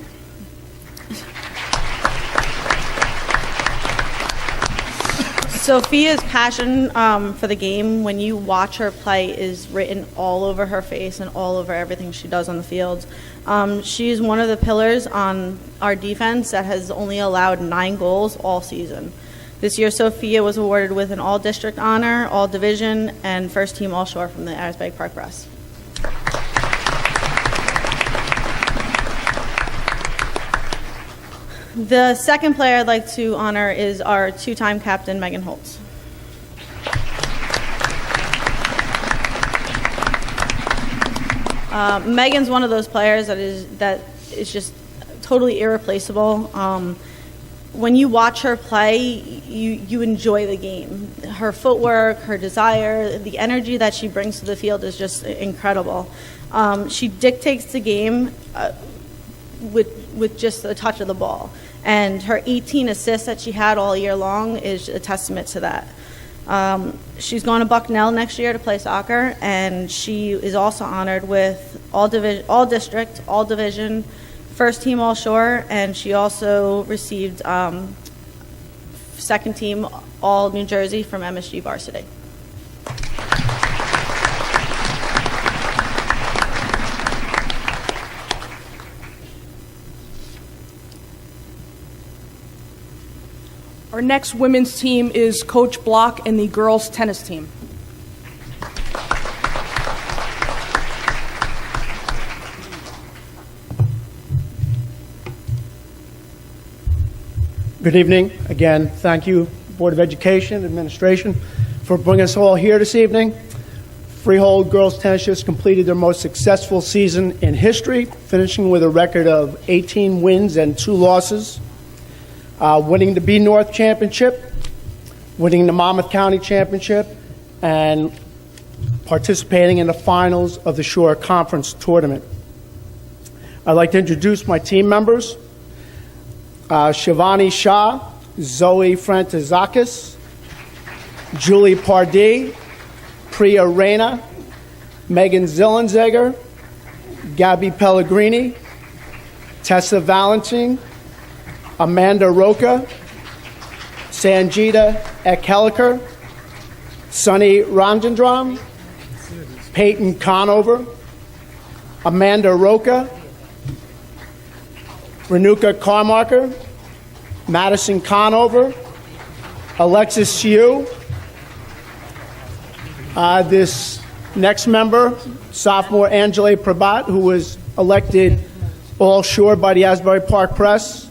Sophia's passion for the game, when you watch her play, is written all over her face and all over everything she does on the field. She's one of the pillars on our defense that has only allowed 9 goals all season. This year, Sophia was awarded with an all-district honor, all-division, and first-team all-shore from the Arizberg Park Press. The second player I'd like to honor is our 2-time captain, Megan Holtz. Megan's one of those players that is just totally irreplaceable. When you watch her play, you enjoy the game. Her footwork, her desire, the energy that she brings to the field is just incredible. She dictates the game with just a touch of the ball. And her 18 assists that she had all year long is a testament to that. She's going to Bucknell next year to play soccer, and she is also honored with all district, all division, first team all shore, and she also received second team all New Jersey from MSG varsity. Our next women's team is Coach Block and the girls tennis team. Good evening. Again, thank you, Board of Education, Administration, for bringing us all here this evening. Freehold girls tennis just completed their most successful season in history, finishing with a record of 18 wins and 2 losses. Winning the B North Championship, winning the Monmouth County Championship, and participating in the finals of the Shore Conference Tournament. I'd like to introduce my team members. Shivani Shah, Zoe Frantizakis, Julie Pardee, Priya Reyna, Megan Zillenzager, Gabby Pellegrini, Tessa Valentin, Amanda Roca, Sanjita Ekeliker, Sunny Ramchandram, Peyton Conover, Amanda Roca, Renuka Carmarker, Madison Conover, Alexis Hugh. This next member, sophomore Angela Prabat, who was elected All Shore by the Asbury Park Press.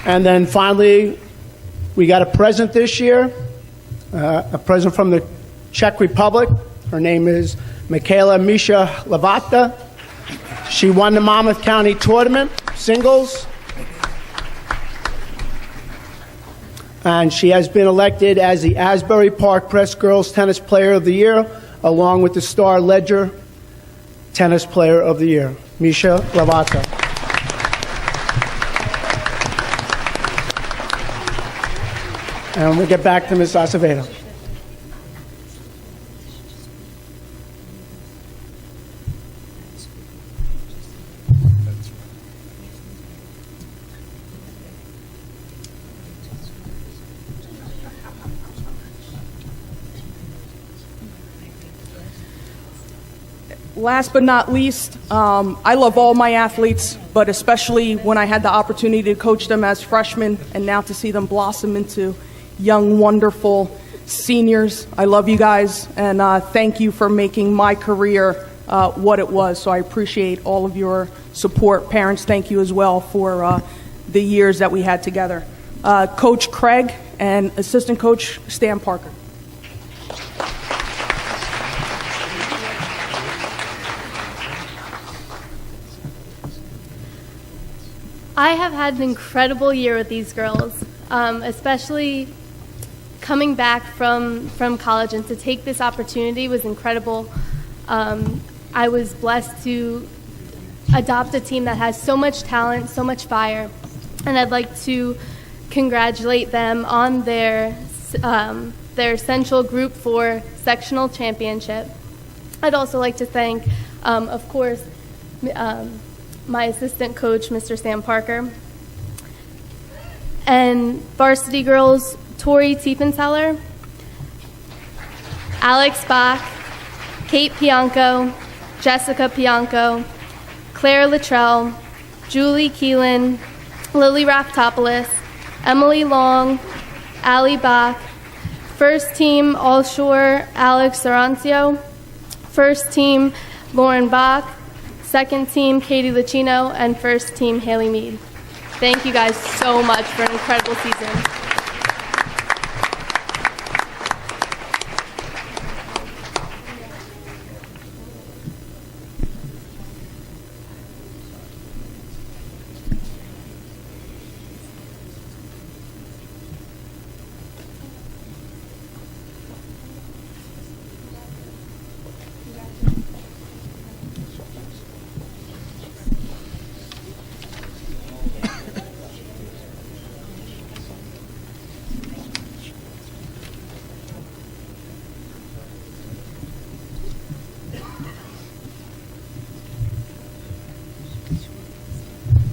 And then finally, we got a present this year, a present from the Czech Republic. Her name is Michaela Misha Lavata. She won the Monmouth County Tournament, singles. And she has been elected as the Asbury Park Press Girls Tennis Player of the Year, along with the Star Ledger Tennis Player of the Year, Misha Lavata. And we'll get back to Ms. Acevedo. Last but not least, I love all my athletes, but especially when I had the opportunity to coach them as freshmen and now to see them blossom into young, wonderful seniors. I love you guys, and thank you for making my career what it was. So I appreciate all of your support. Parents, thank you as well for the years that we had together. Coach Craig and assistant coach Stan Parker. I have had an incredible year with these girls, especially coming back from college, and to take this opportunity was incredible. I was blessed to adopt a team that has so much talent, so much fire, and I'd like to congratulate them on their Central Group 4 sectional championship. I'd also like to thank, of course, my assistant coach, Mr. Sam Parker, and varsity girls, Tori Tiefenseller, Alex Bach, Kate Pianco, Jessica Pianco, Claire Luttrell, Julie Keelan, Lily Raftopoulos, Emily Long, Allie Bach, first team All Shore Alex Sarancio, first team Lauren Bach, second team Katie Lucchino, and first team Haley Mead. Thank you guys so much for an incredible season.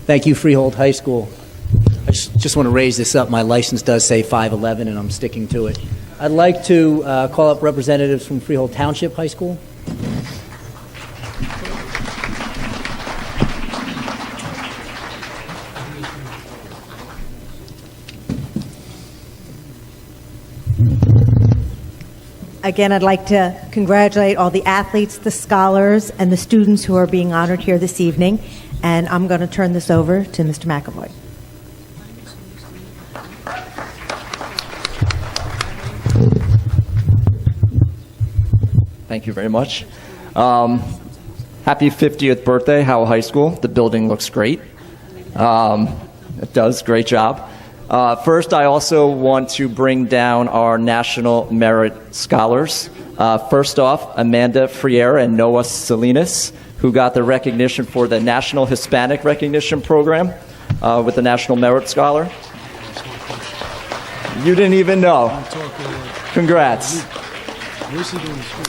Thank you, Freehold High School. I just want to raise this up. My license does say 5'11", and I'm sticking to it. I'd like to call up representatives from Freehold Township High School. Again, I'd like to congratulate all the athletes, the scholars, and the students who are being honored here this evening. And I'm going to turn this over to Mr. McAvoy. Thank you very much. Happy 50th birthday, Howell High School. The building looks great. It does, great job. First, I also want to bring down our National Merit Scholars. First off, Amanda Friere and Noah Salinas, who got the recognition for the National Hispanic Recognition Program with the National Merit Scholar. You didn't even know. Congrats. Where's he doing school?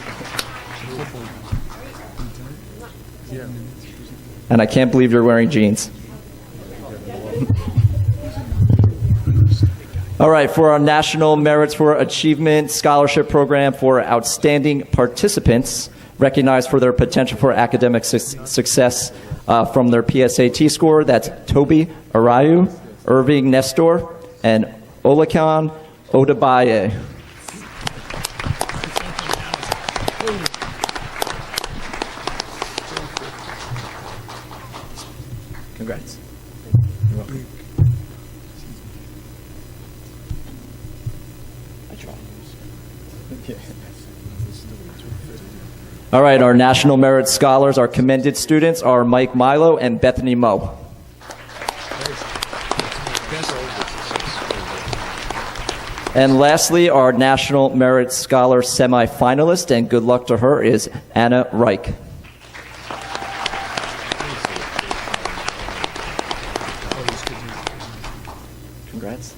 And I can't believe you're wearing jeans. All right, for our National Merits for Achievement Scholarship Program for outstanding participants, recognized for their potential for academic success from their PSAT score, that's Toby Arayu, Irving Nestor, and Olakan Odabaye. Congrats. You're welcome. All right, our National Merit Scholars, our commended students are Mike Milo and Bethany Moe. And lastly, our National Merit Scholar semifinalist, and good luck to her, is Anna Reich. Congrats.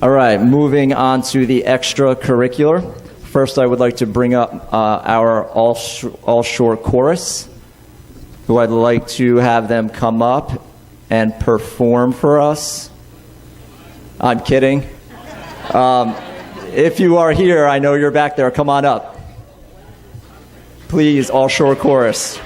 All right, moving on to the extracurricular. First, I would like to bring up our All-Shore Chorus, who I'd like to have them come up and perform for us. I'm kidding. If you are here, I know you're back there. Come on up. Please, All-Shore Chorus.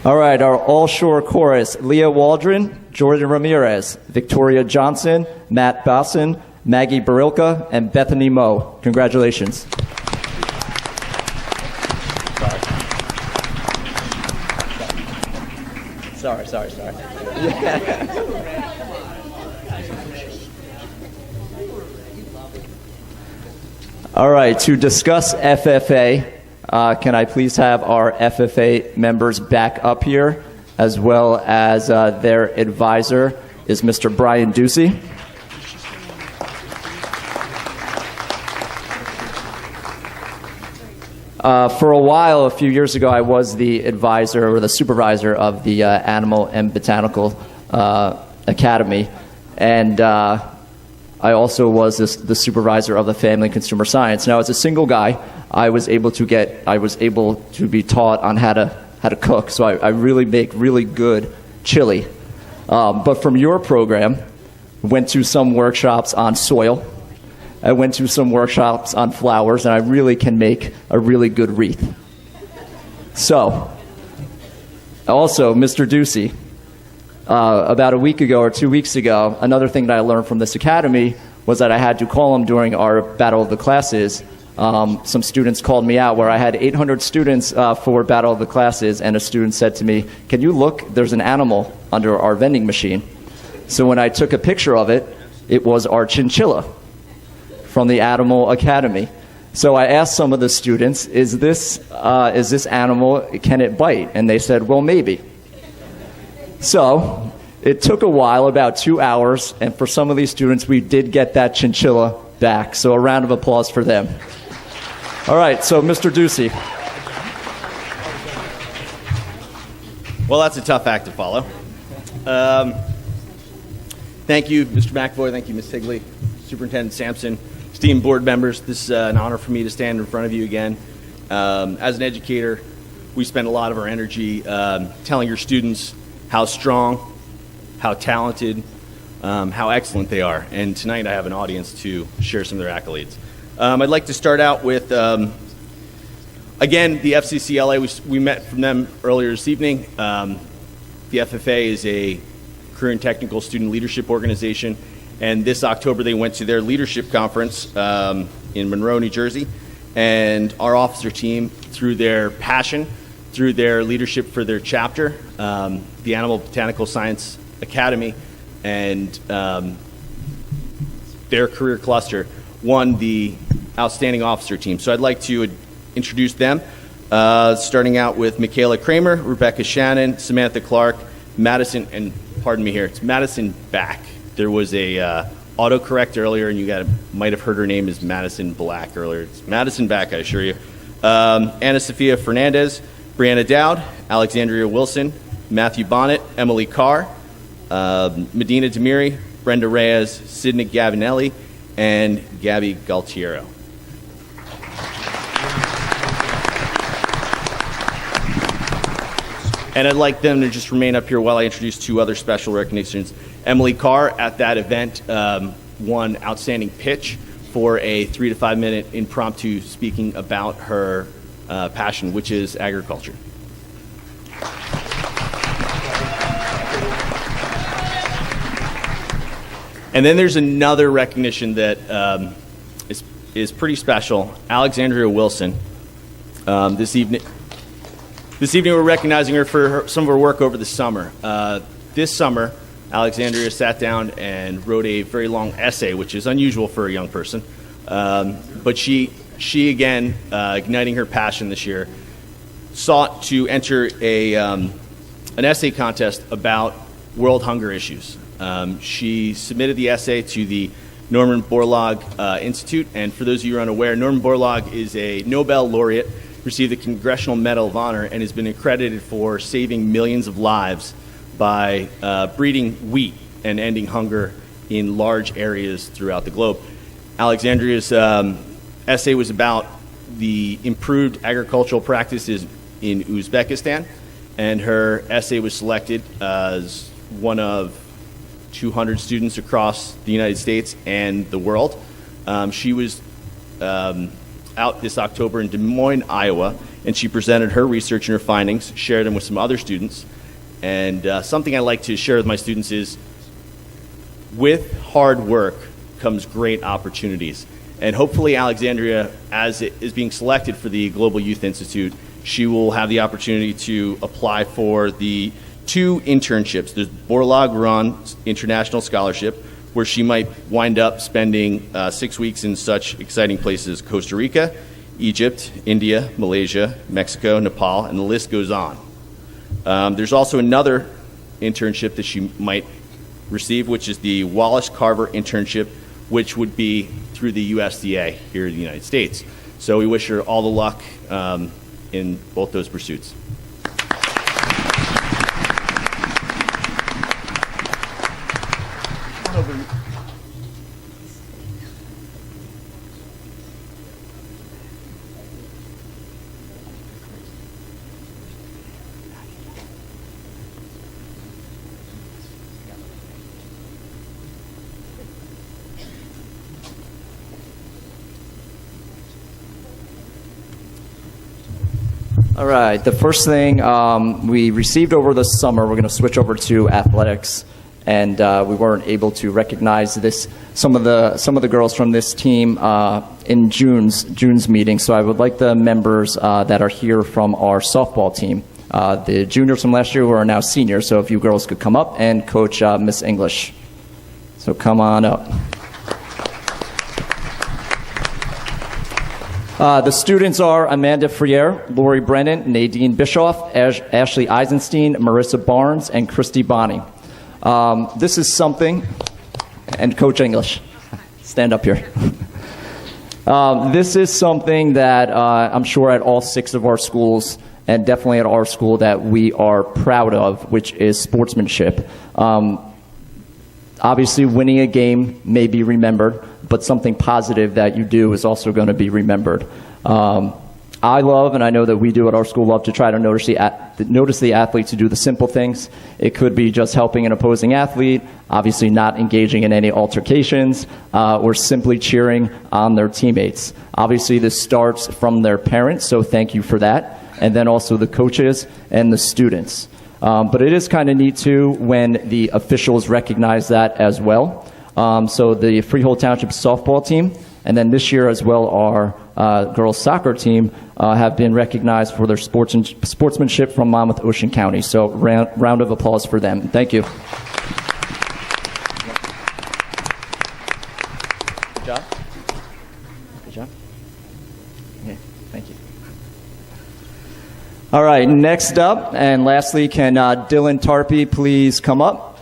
All right, our All-Shore Chorus, Leah Waldron, Jordan Ramirez, Victoria Johnson, Matt Basson, Maggie Barilka, and Bethany Moe. Congratulations. Sorry. All right, to discuss FFA, can I please have our FFA members back up here, as well as their advisor is Mr. Brian Ducey. For a while, a few years ago, I was the advisor or the supervisor of the Animal and Botanical Academy, and I also was the supervisor of the Family and Consumer Science. Now, as a single guy, I was able to be taught on how to cook. So I really make really good chili. But from your program, went to some workshops on soil. I went to some workshops on flowers, and I really can make a really good wreath. So, also, Mr. Ducey, about a week ago or 2 weeks ago, another thing that I learned from this academy was that I had to call them during our Battle of the Classes. Some students called me out where I had 800 students for Battle of the Classes, and a student said to me, "Can you look? There's an animal under our vending machine." So when I took a picture of it, it was our chinchilla from the Animal Academy. So I asked some of the students, is this animal, can it bite? And they said, well, maybe. So it took a while, about 2 hours, and for some of these students, we did get that chinchilla back. So a round of applause for them. All right, so Mr. Ducey. Well, that's a tough act to follow. Thank you, Mr. McAvoy. Thank you, Ms. Higley, Superintendent Sampson, esteemed board members. This is an honor for me to stand in front of you again. As an educator, we spend a lot of our energy telling your students how strong, how talented, how excellent they are. And tonight I have an audience to share some of their accolades. I'd like to start out with, again, the FCCLA. We met from them earlier this evening. The FFA is a career and technical student leadership organization. And this October, they went to their leadership conference in Monroe, New Jersey. And our officer team, through their passion, through their leadership for their chapter, the Animal Botanical Science Academy, and their career cluster, won the Outstanding Officer Team. So I'd like to introduce them. starting out with Michaela Kramer, Rebecca Shannon, Samantha Clark, Madison, and pardon me here, it's Madison Back. There was a autocorrect earlier, and you might have heard her name as Madison Black earlier. It's Madison Back, I assure you. Anna Sophia Fernandez, Brianna Dowd, Alexandria Wilson, Matthew Bonnet, Emily Carr, Medina Demiri, Brenda Reyes, Sidney Gavinelli, and Gabby Galtiero. And I'd like them to just remain up here while I introduce two other special recognitions. Emily Carr at that event won Outstanding Pitch for a 3 to 5 minute impromptu speaking about her passion, which is agriculture. And then there's another recognition that is pretty special. Alexandria Wilson. This evening we're recognizing her for some of her work over the summer. This summer, Alexandria sat down and wrote a very long essay, which is unusual for a young person. But she again, igniting her passion this year, sought to enter an essay contest about world hunger issues. She submitted the essay to the Norman Borlaug Institute, and for those of you who are unaware, Norman Borlaug is a Nobel laureate, received the Congressional Medal of Honor, and has been accredited for saving millions of lives by breeding wheat and ending hunger in large areas throughout the globe. Alexandria's essay was about the improved agricultural practices in Uzbekistan, and her essay was selected as one of 200 students across the United States and the world. She was out this October in Des Moines, Iowa, and she presented her research and her findings, shared them with some other students. And something I like to share with my students is, with hard work comes great opportunities. And hopefully Alexandria, as it is being selected for the Global Youth Institute, she will have the opportunity to apply for the 2 internships. There's Borlaug-Run International Scholarship, where she might wind up spending 6 weeks in such exciting places as Costa Rica, Egypt, India, Malaysia, Mexico, Nepal, and the list goes on. There's also another internship that she might receive, which is the Wallace Carver internship, which would be through the USDA here in the United States. So we wish her all the luck in both those pursuits. All right, the first thing we received over the summer, we're going to switch over to athletics, and we weren't able to recognize some of the girls from this team in June's meeting. So I would like the members that are here from our softball team, the juniors from last year who are now seniors. So if you girls could come up and coach Miss English. So come on up. The students are Amanda Friere, Lori Brennan, Nadine Bischoff, Ashley Eisenstein, Marissa Barnes, and Christy Bonnie. This is something, and Coach English, stand up here. This is something that I'm sure at all 6 of our schools, and definitely at our school, that we are proud of, which is sportsmanship. Obviously, winning a game may be remembered, but something positive that you do is also going to be remembered. I love, and I know that we do at our school, love to try to notice the athletes who do the simple things. It could be just helping an opposing athlete, obviously not engaging in any altercations, or simply cheering on their teammates. Obviously, this starts from their parents, so thank you for that, and then also the coaches and the students. But it is kind of neat, too, when the officials recognize that as well. So the Freehold Township softball team, and then this year as well our girls soccer team have been recognized for their sportsmanship from Monmouth Ocean County. So round of applause for them. Thank you. Good job. Good job. Okay, thank you. All right, next up, and lastly, can Dylan Tarpey please come up?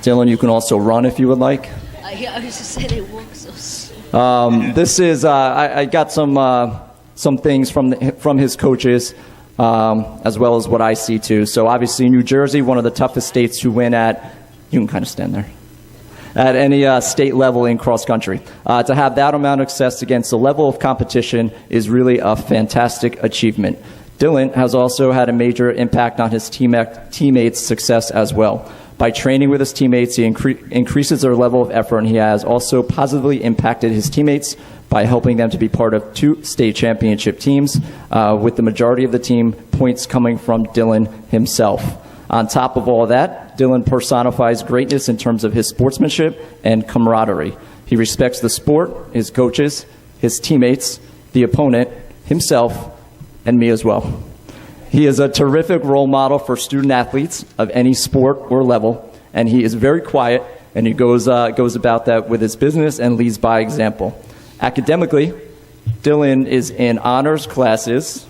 Dylan, you can also run if you would like. I was just saying they walk so slow. This is, I got some things from his coaches, as well as what I see too. So obviously New Jersey, one of the toughest states to win at, you can kind of stand there, at any state level in cross country. To have that amount of success against the level of competition is really a fantastic achievement. Dylan has also had a major impact on his teammates' success as well. By training with his teammates, he increases their level of effort, and he has also positively impacted his teammates by helping them to be part of 2 state championship teams, with the majority of the team points coming from Dylan himself. On top of all that, Dylan personifies greatness in terms of his sportsmanship and camaraderie. He respects the sport, his coaches, his teammates, the opponent, himself, and me as well. He is a terrific role model for student athletes of any sport or level, and he is very quiet, and he goes about that with his business and leads by example. Academically, Dylan is in honors classes,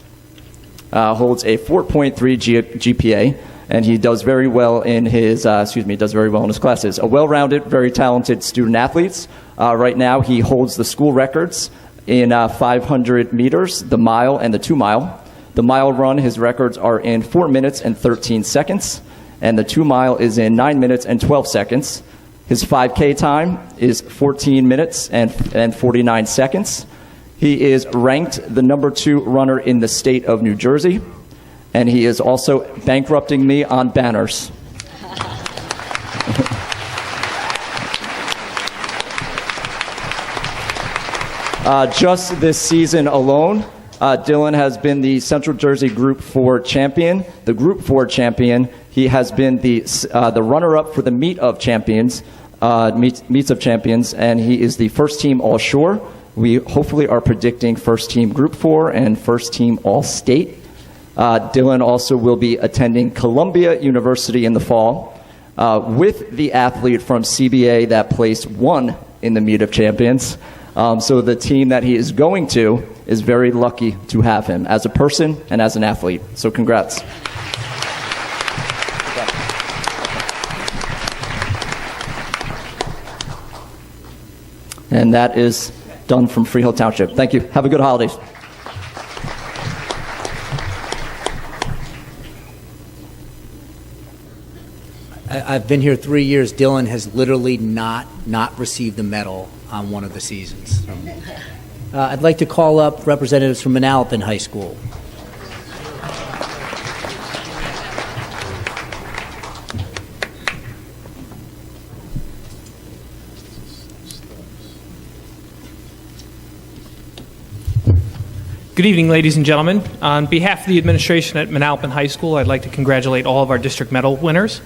holds a 4.3 GPA, and he does very well in his classes. A well-rounded, very talented student athlete. Right now, he holds the school records in 500 meters, the mile, and the 2 mile. The mile run, his records are in 4 minutes and 13 seconds, and the 2 mile is in 9 minutes and 12 seconds. His 5K time is 14 minutes and 49 seconds. He is ranked the number 2 runner in the state of New Jersey, and he is also bankrupting me on banners. Just this season alone, Dylan has been the Central Jersey Group 4 champion, the Group 4 champion. He has been the runner-up for the Meet of Champions, Meets of Champions, and he is the first team All-Shore. We hopefully are predicting first team Group 4 and first team All-State. Dylan also will be attending Columbia University in the fall with the athlete from CBA that placed 1 in the Meet of Champions. So the team that he is going to is very lucky to have him as a person and as an athlete. So congrats. And that is done from Freehold Township. Thank you. Have a good holidays. I've been here 3 years. Dylan has literally not received a medal on one of the seasons. I'd like to call up representatives from Manalapan High School. Good evening, ladies and gentlemen. On behalf of the administration at Manalapan High School, I'd like to congratulate all of our district medal winners.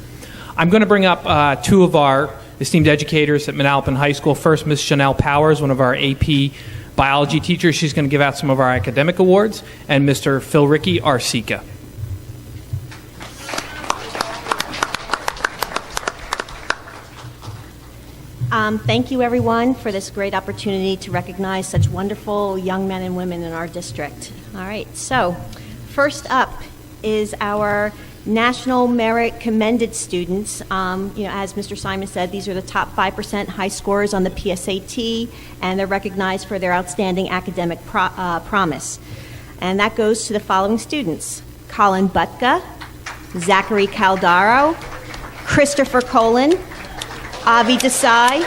I'm going to bring up 2 of our esteemed educators at Manalapan High School. First, Ms. Chanel Powers, one of our AP biology teachers. She's going to give out some of our academic awards. And Mr. Phil Ricky, our SECA. Thank you, everyone, for this great opportunity to recognize such wonderful young men and women in our district. All right, so first up is our National Merit Commended students. As Mr. Simon said, these are the top 5% high scorers on the PSAT, and they're recognized for their outstanding academic promise. And that goes to the following students: Colin Butka, Zachary Caldaro, Christopher Colin, Avi Desai,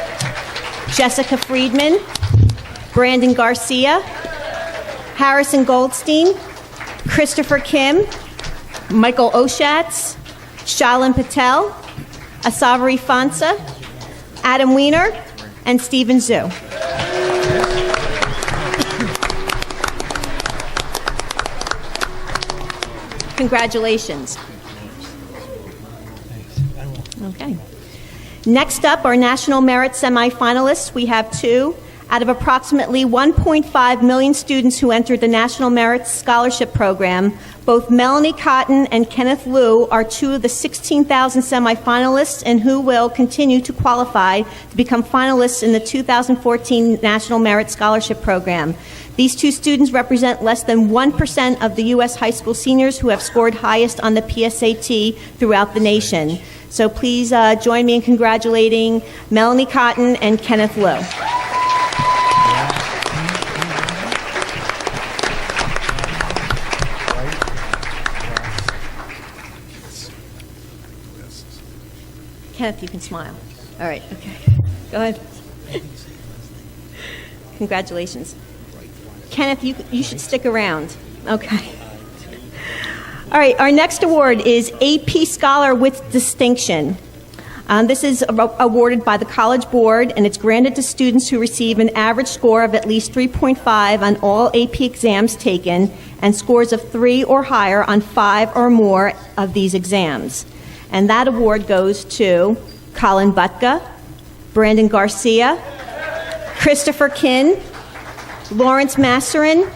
Jessica Friedman, Brandon Garcia, Harrison Goldstein, Christopher Kim, Michael Oshatz, Shalin Patel, Asavari Fansa, Adam Weiner, and Stephen Zhu. Congratulations. Okay. Next up, our National Merit semifinalists. We have 2. Out of approximately 1.5 million students who entered the National Merit Scholarship Program, both Melanie Cotton and Kenneth Liu are two of the 16,000 semifinalists and who will continue to qualify to become finalists in the 2014 National Merit Scholarship Program. These two students represent less than 1% of the U.S. high school seniors who have scored highest on the PSAT throughout the nation. So please join me in congratulating Melanie Cotton and Kenneth Liu. Kenneth, you can smile. All right, okay. Go ahead. Congratulations. Kenneth, you should stick around. Okay. All right, our next award is AP Scholar with Distinction. This is awarded by the College Board, and it's granted to students who receive an average score of at least 3.5 on all AP exams taken and scores of 3 or higher on 5 or more of these exams. And that award goes to Colin Butka, Brandon Garcia, Christopher Kinn, Lawrence Masserin,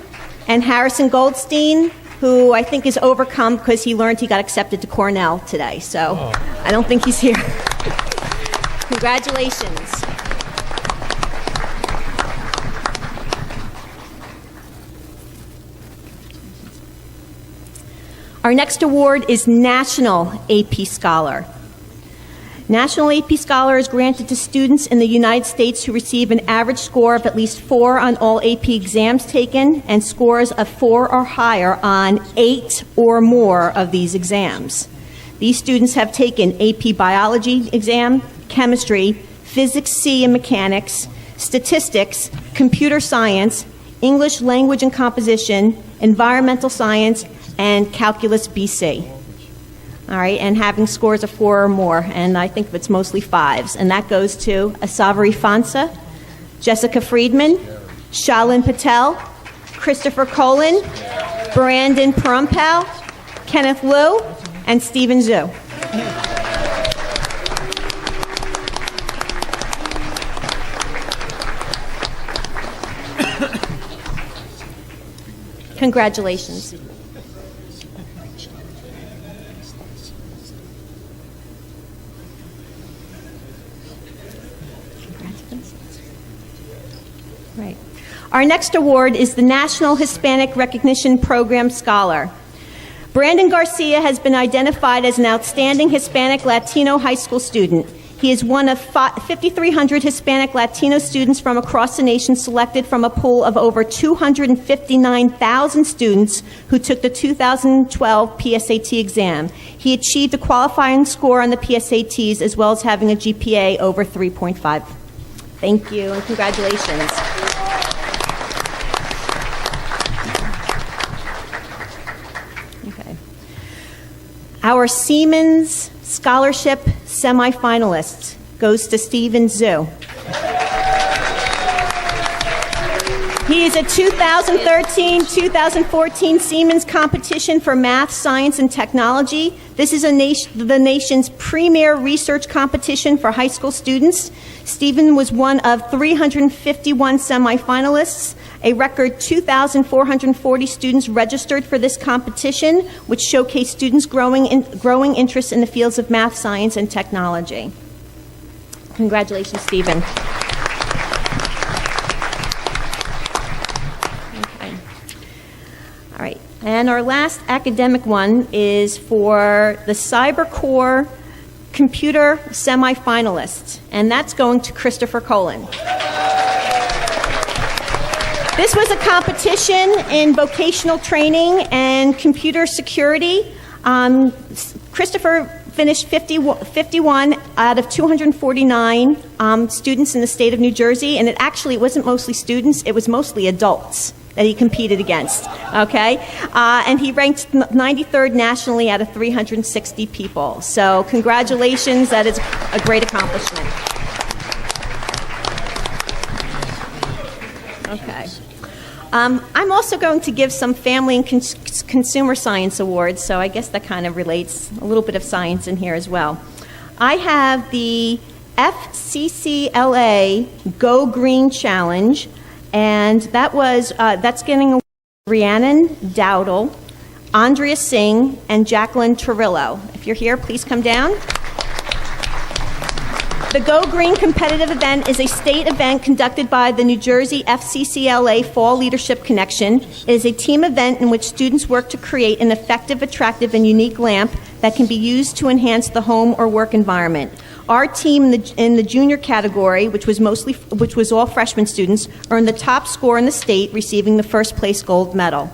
and Harrison Goldstein, who I think is overcome because he learned he got accepted to Cornell today. So I don't think he's here. Congratulations. Our next award is National AP Scholar. National AP Scholar is granted to students in the United States who receive an average score of at least 4 on all AP exams taken and scores of 4 or higher on 8 or more of these exams. These students have taken AP Biology exam, Chemistry, Physics C and Mechanics, Statistics, Computer Science, English Language and Composition, Environmental Science, and Calculus BC. All right, and having scores of 4 or more, and I think it's mostly 5s. And that goes to Asavari Fansa, Jessica Friedman, Shalin Patel, Christopher Colin, Brandon Perumpal, Kenneth Liu, and Stephen Zhu. Congratulations. Right. Our next award is the National Hispanic Recognition Program Scholar. Brandon Garcia has been identified as an outstanding Hispanic Latino high school student. He is one of 5,300 Hispanic Latino students from across the nation selected from a pool of over 259,000 students who took the 2012 PSAT exam. He achieved a qualifying score on the PSATs as well as having a GPA over 3.5. Thank you and congratulations. Okay. Our Siemens Scholarship semifinalist goes to Stephen Zhu. He is a 2013-2014 Siemens competition for math, science, and technology. This is the nation's premier research competition for high school students. Stephen was one of 351 semifinalists. A record 2,440 students registered for this competition, which showcased students' growing interest in the fields of math, science, and technology. Congratulations, Stephen. All right, and our last academic one is for the CyberCore Computer semifinalist, and that's going to Christopher Colin. This was a competition in vocational training and computer security. Christopher finished 51 out of 249 students in the state of New Jersey, and it wasn't mostly students, it was mostly adults that he competed against, okay? And he ranked 93rd nationally out of 360 people. So congratulations, that is a great accomplishment. Okay. I'm also going to give some family and consumer science awards, so I guess that kind of relates a little bit of science in here as well. I have the FCCLA Go Green Challenge, and that's getting Rhiannon Dowdle, Andrea Singh, and Jacqueline Torillo. If you're here, please come down. The Go Green competitive event is a state event conducted by the New Jersey FCCLA Fall Leadership Connection. It is a team event in which students work to create an effective, attractive, and unique lamp that can be used to enhance the home or work environment. Our team in the junior category, which was all freshman students, earned the top score in the state, receiving the first place gold medal.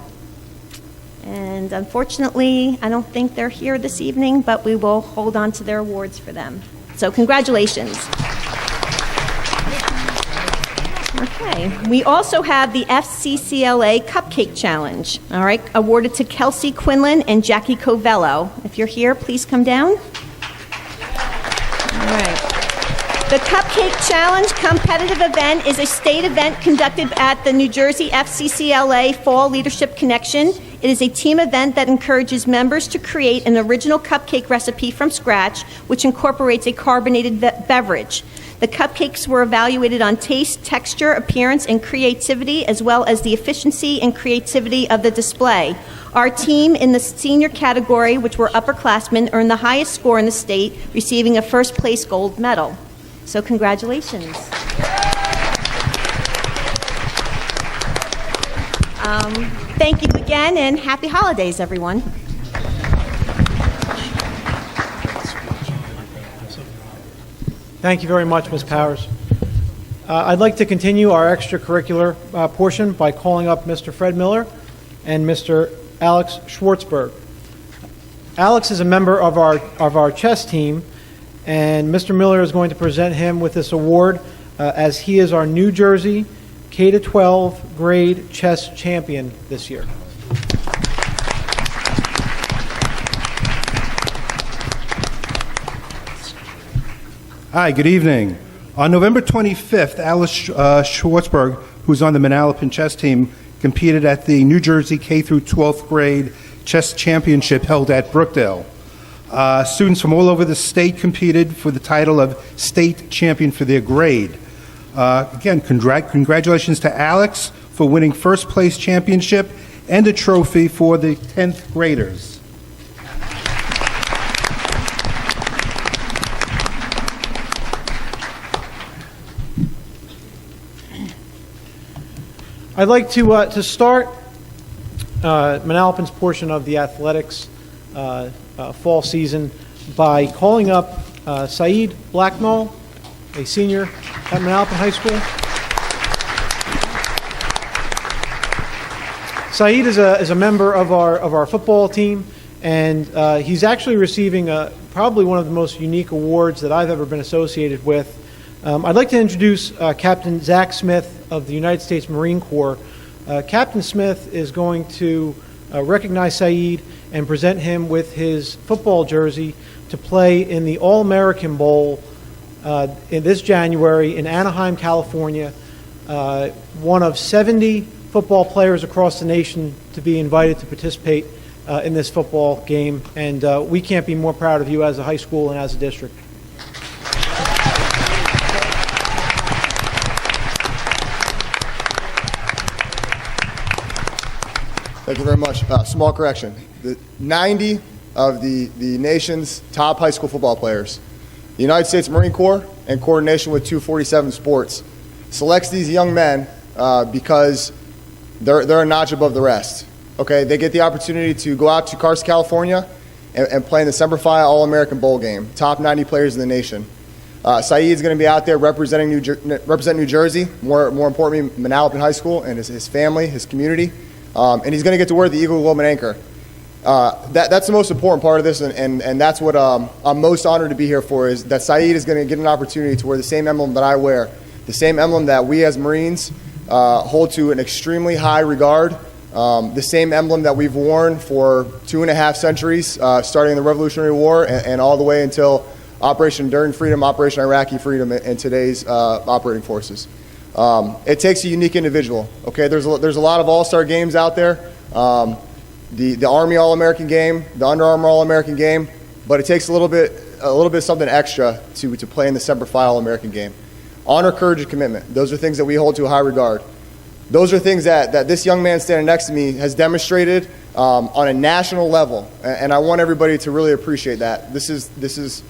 And unfortunately, I don't think they're here this evening, but we will hold on to their awards for them. So congratulations. Okay. We also have the FCCLA Cupcake Challenge, all right, awarded to Kelsey Quinlan and Jackie Covello. If you're here, please come down. All right. The Cupcake Challenge competitive event is a state event conducted at the New Jersey FCCLA Fall Leadership Connection. It is a team event that encourages members to create an original cupcake recipe from scratch, which incorporates a carbonated beverage. The cupcakes were evaluated on taste, texture, appearance, and creativity, as well as the efficiency and creativity of the display. Our team in the senior category, which were upperclassmen, earned the highest score in the state, receiving a first place gold medal. So congratulations. Thank you again, and happy holidays, everyone. Thank you very much, Ms. Powers. I'd like to continue our extracurricular portion by calling up Mr. Fred Miller and Mr. Alex Schwartzberg. Alex is a member of our chess team, and Mr. Miller is going to present him with this award as he is our New Jersey K-12 grade chess champion this year. Hi, good evening. On November 25th, Alice Schwartzberg, who's on the Manalapan chess team, competed at the New Jersey K through 12th grade chess championship held at Brookdale. Students from all over the state competed for the title of state champion for their grade. Again, congratulations to Alex for winning first place championship and a trophy for the 10th graders. I'd like to start Manalapan's portion of the athletics fall season by calling up Saeed Blacknall, a senior at Manalapan High School. Saeed is a member of our football team, and he's actually receiving probably one of the most unique awards that I've ever been associated with. I'd like to introduce Captain Zach Smith of the United States Marine Corps. Captain Smith is going to recognize Saeed and present him with his football jersey to play in the All-American Bowl in this January in Anaheim, California. One of 70 football players across the nation to be invited to participate in this football game, and we can't be more proud of you as a high school and as a district. Thank you very much. Small correction. 90 of the nation's top high school football players, the United States Marine Corps, in coordination with 247 Sports, selects these young men because they're a notch above the rest. Okay, they get the opportunity to go out to Carson, California, and play in the Semper Fi All-American Bowl game. Top 90 players in the nation. Saeed is going to be out there representing New Jersey, more importantly, Manalapan High School and his family, his community. And he's going to get to wear the Eagle Globe and Anchor. That's the most important part of this, and that's what I'm most honored to be here for, is that Saeed is going to get an opportunity to wear the same emblem that I wear, the same emblem that we as Marines hold to an extremely high regard, the same emblem that we've worn for 2.5 centuries, starting in the Revolutionary War and all the way until Operation Enduring Freedom, Operation Iraqi Freedom, and today's operating forces. It takes a unique individual. Okay, there's a lot of all-star games out there, the Army All-American game, the Under Armour All-American game, but it takes a little bit a little bit something extra to play in the Semper Fi All-American game. Honor, courage, and commitment. Those are things that we hold to a high regard. Those are things that this young man standing next to me has demonstrated on a national level, and I want everybody to really appreciate that. This is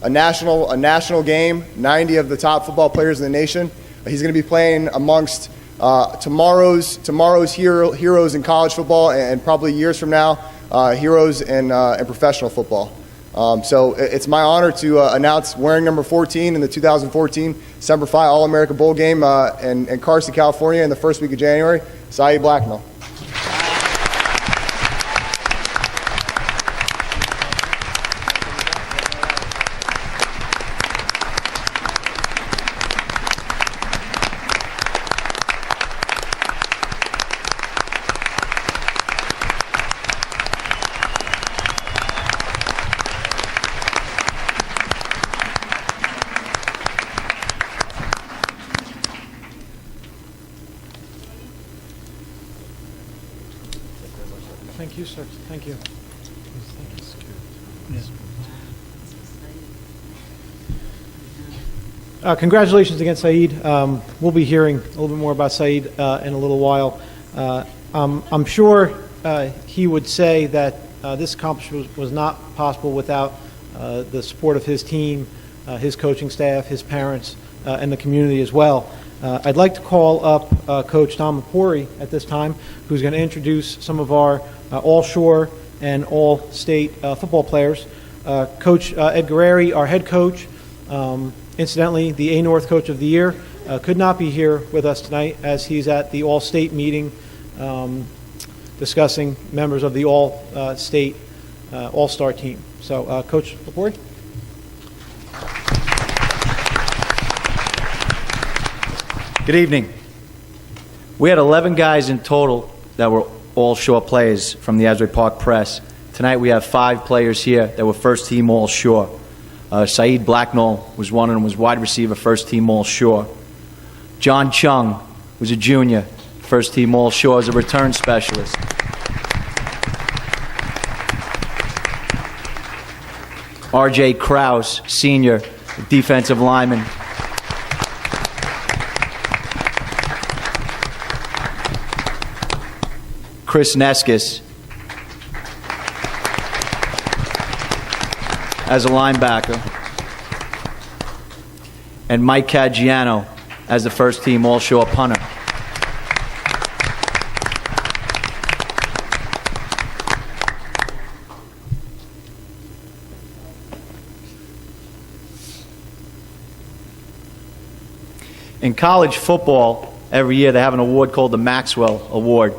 a national game. 90 of the top football players in the nation. He's going to be playing amongst tomorrow's heroes in college football, and probably years from now, heroes in professional football. So it's my honor to announce wearing number 14 in the 2014 Semper Fi All-America Bowl game in Carson, California in the first week of January, Saeed Blacknell. Thank you, sir. Thank you. Congratulations again, Saeed. We'll be hearing a little bit more about Saeed in a little while. I'm sure he would say that this accomplishment was not possible without the support of his team, his coaching staff, his parents, and the community as well. I'd like to call up Coach Tom Lepori at this time, who's going to introduce some of our all-shore and all-state football players. Coach Ed Guerreri, our head coach, incidentally, the A-North Coach of the Year, could not be here with us tonight as he's at the all-state meeting discussing members of the all-state all-star team. So, Coach Lepori. Good evening. We had 11 guys in total that were all-shore players from the Asbury Park Press. Tonight we have 5 players here that were first-team all-shore. Saeed Blacknell was one of them, was wide receiver, first-team all-shore. John Chung was a junior, first-team all-shore as a return specialist. R.J. Krause, senior, defensive lineman. Chris Neskis as a linebacker, and Mike Caggiano as the first-team all-shore punter. In college football, every year they have an award called the Maxwell Award.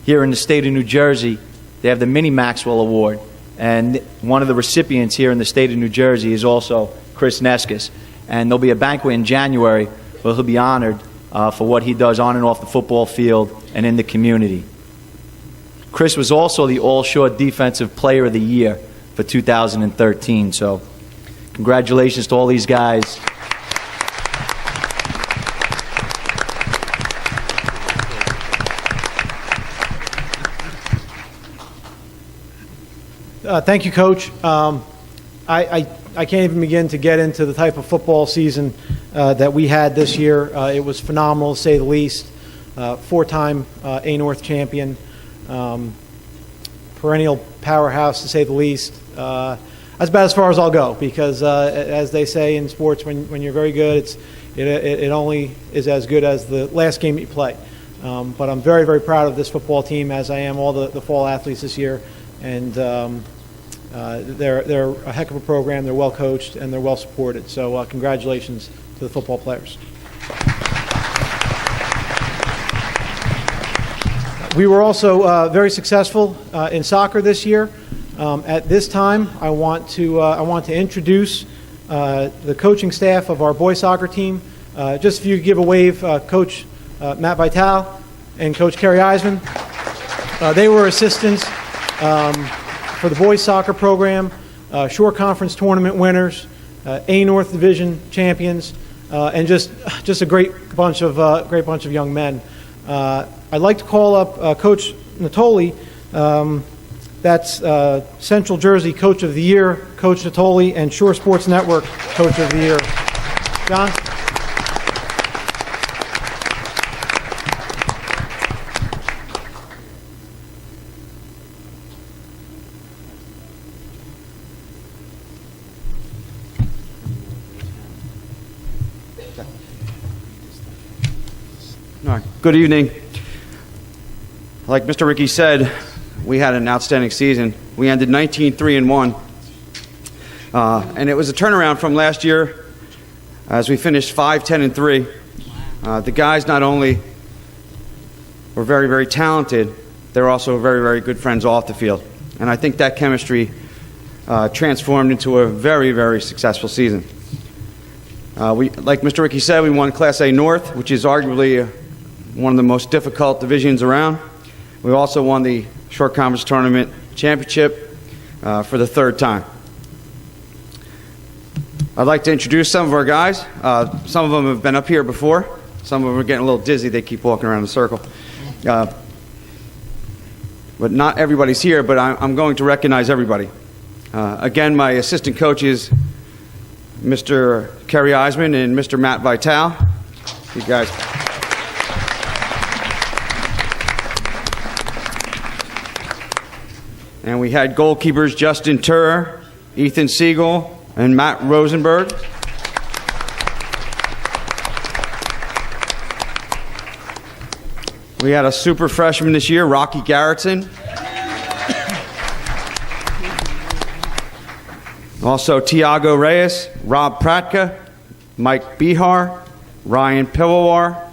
Here in the state of New Jersey, they have the Mini Maxwell Award. And one of the recipients here in the state of New Jersey is also Chris Neskis. And there'll be a banquet in January where he'll be honored for what he does on and off the football field and in the community. Chris was also the All-Shore Defensive Player of the Year for 2013. So congratulations to all these guys. Thank you, Coach. I can't even begin to get into the type of football season that we had this year. It was phenomenal, to say the least. 4-time A-North champion, perennial powerhouse, to say the least. That's about as far as I'll go because, as they say in sports, when you're very good, it only is as good as the last game you play. But I'm very, very proud of this football team, as I am all the fall athletes this year. And they're a heck of a program. They're well coached and they're well supported. So congratulations to the football players. We were also very successful in soccer this year. At this time, I want to introduce the coaching staff of our boys soccer team. Just if you could give a wave, Coach Matt Vitale and Coach Kerry Eisman. They were assistants for the boys soccer program, Shore Conference tournament winners, A-North Division champions, and just a great bunch of young men. I'd like to call up Coach Natoli, That's Central Jersey Coach of the Year, Coach Natoli, and Shore Sports Network Coach of the Year. John? All right. Good evening. Like Mr. Ricky said, we had an outstanding season. We ended 19-3-1, and it was a turnaround from last year, as we finished 5-10-3. The guys not only were very, very talented, they were also very, very good friends off the field, and I think that chemistry transformed into a very, very successful season. Like Mr. Ricky said, we won Class A North, which is arguably one of the most difficult divisions around. We also won the Short Conference Tournament Championship for the third time. I'd like to introduce some of our guys. Some of them have been up here before. Some of them are getting a little dizzy. They keep walking around in a circle. But not everybody's here, but I'm going to recognize everybody. Again, my assistant coaches, Mr. Kerry Eisman and Mr. Matt Vitale. You guys. And we had goalkeepers Justin Turr, Ethan Siegel, and Matt Rosenberg. We had a super freshman this year, Rocky Garrettson. Also Tiago Reyes, Rob Pratka, Mike Bihar, Ryan Pillawar,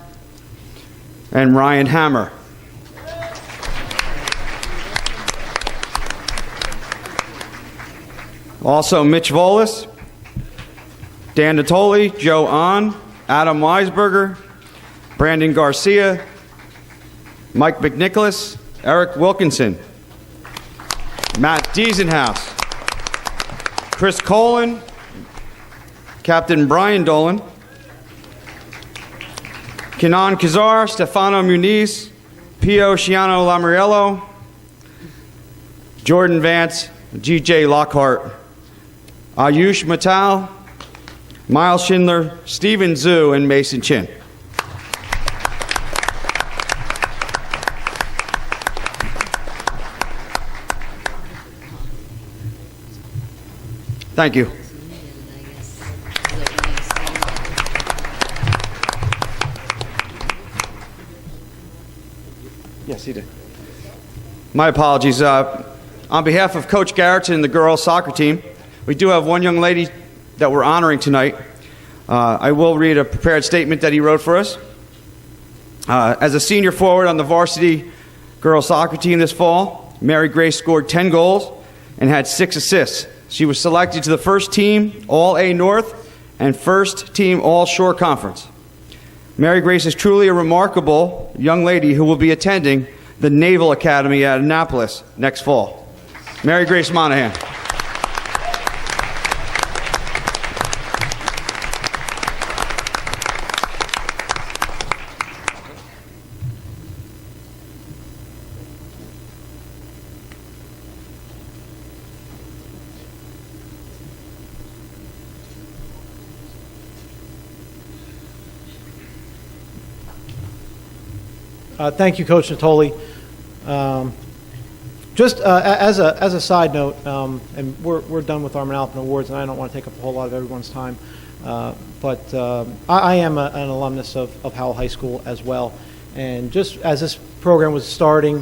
and Ryan Hammer. Also Mitch Volas, Dan Natoli, Joe Ahn, Adam Weisberger, Brandon Garcia, Mike McNicholas, Eric Wilkinson, Matt Diesenhaus, Chris Colin, Captain Brian Dolan, Kenan Kazar, Stefano Muniz, Pio Shiano Lamariello, Jordan Vance, G.J. Lockhart, Ayush Matal, Miles Schindler, Steven Zhu, and Mason Chin. Thank you. Yes, he did. My apologies. On behalf of Coach Garrettson and the girls' soccer team, we do have one young lady that we're honoring tonight. I will read a prepared statement that he wrote for us. As a senior forward on the varsity girls' soccer team this fall, Mary Grace scored 10 goals and had 6 assists. She was selected to the first team All-A North and first team All-Shore Conference. Mary Grace is truly a remarkable young lady who will be attending the Naval Academy at Annapolis next fall. Mary Grace Monahan. Thank you, Coach Natoli. Just as a side note, and we're done with our Manalapan Awards, and I don't want to take up a whole lot of everyone's time, but I am an alumnus of Howell High School as well. And just as this program was starting,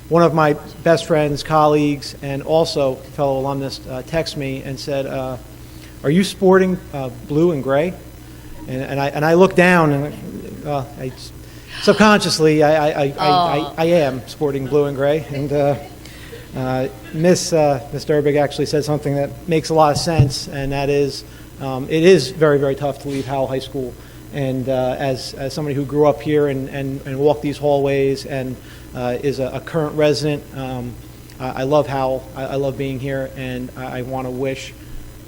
one of my best friends, colleagues, and also fellow alumnus texted me and said, "Are you sporting blue and gray?" And I looked down and subconsciously, I am sporting blue and gray, and Miss Durbig actually said something that makes a lot of sense, and that is, it is very, very tough to leave Howell High School. And as somebody who grew up here and walked these hallways and is a current resident, I love Howell. I love being here, and I want to wish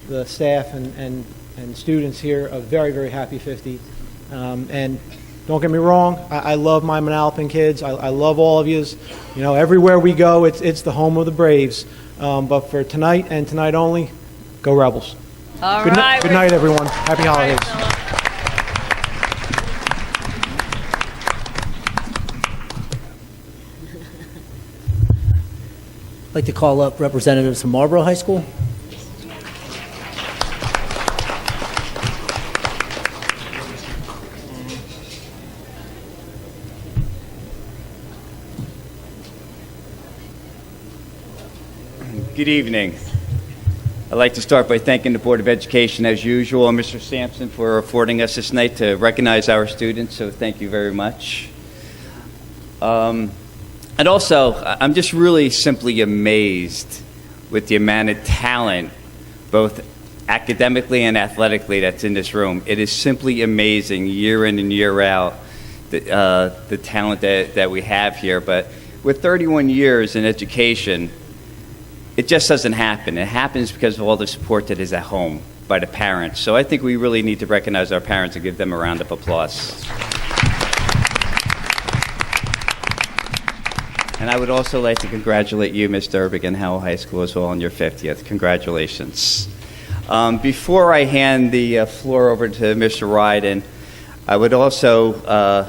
the staff and students here a very, very happy 50. And Don't get me wrong. I love my Manalapan kids. I love all of yous. You know, everywhere we go, it's the home of the Braves. But for tonight and tonight only, go Rebels. All Good right. Good night, everyone. Happy holidays. I'd like to call up representatives from Marlboro High School. Good evening. I'd like to start by thanking the Board of Education, as usual, and Mr. Sampson for affording us this night to recognize our students, so thank you very much. And also, I'm just really simply amazed with the amount of talent, both academically and athletically, that's in this room. It is simply amazing, year in and year out, the talent that we have here. But with 31 years in education, it just doesn't happen. It happens because of all the support that is at home by the parents. So I think we really need to recognize our parents and give them a round of applause. And I would also like to congratulate you, Ms. Durbig, and Howell High School as well on your 50th. Congratulations. Before I hand the floor over to Mr. Ryden, I would also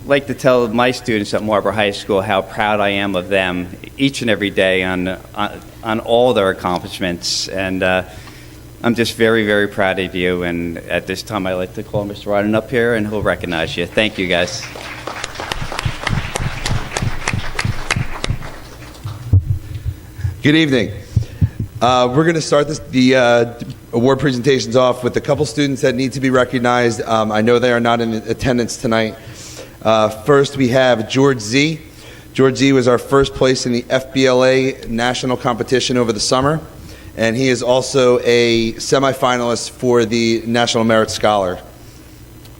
like to tell my students at Marlboro High School how proud I am of them each and every day on all their accomplishments. And I'm just very, very proud of you. And at this time, I'd like to call Mr. Ryden up here, and he'll recognize you. Thank you, guys. Good evening. We're going to start the award presentations off with a couple students that need to be recognized. I know they are not in attendance tonight. First, we have George Z. George Z was our first place in the FBLA national competition over the summer, and he is also a semifinalist for the National Merit Scholar.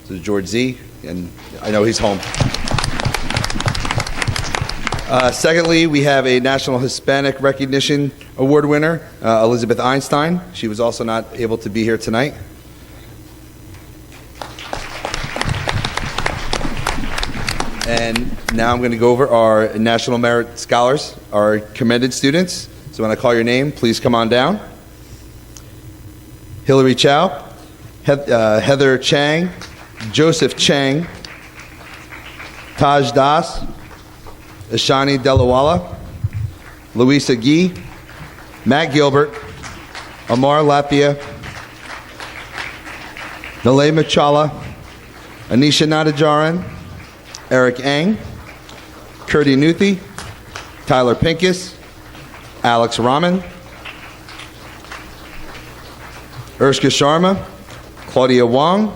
So George Z, and I know he's home. Secondly, we have a National Hispanic Recognition Award winner, Elizabeth Einstein. She was also not able to be here tonight. And now I'm going to go over our National Merit Scholars, our commended students. So when I call your name, please come on down. Hillary Chow, Heather Chang, Joseph Chang, Taj Das, Ashani Delawala, Louisa Gee, Matt Gilbert, Amar Lapia, Nalay Machala, Anisha Nadajaran, Eric Ang, Kurti Nuthi, Tyler Pincus, Alex Rahman, Urshka Sharma, Claudia Wong,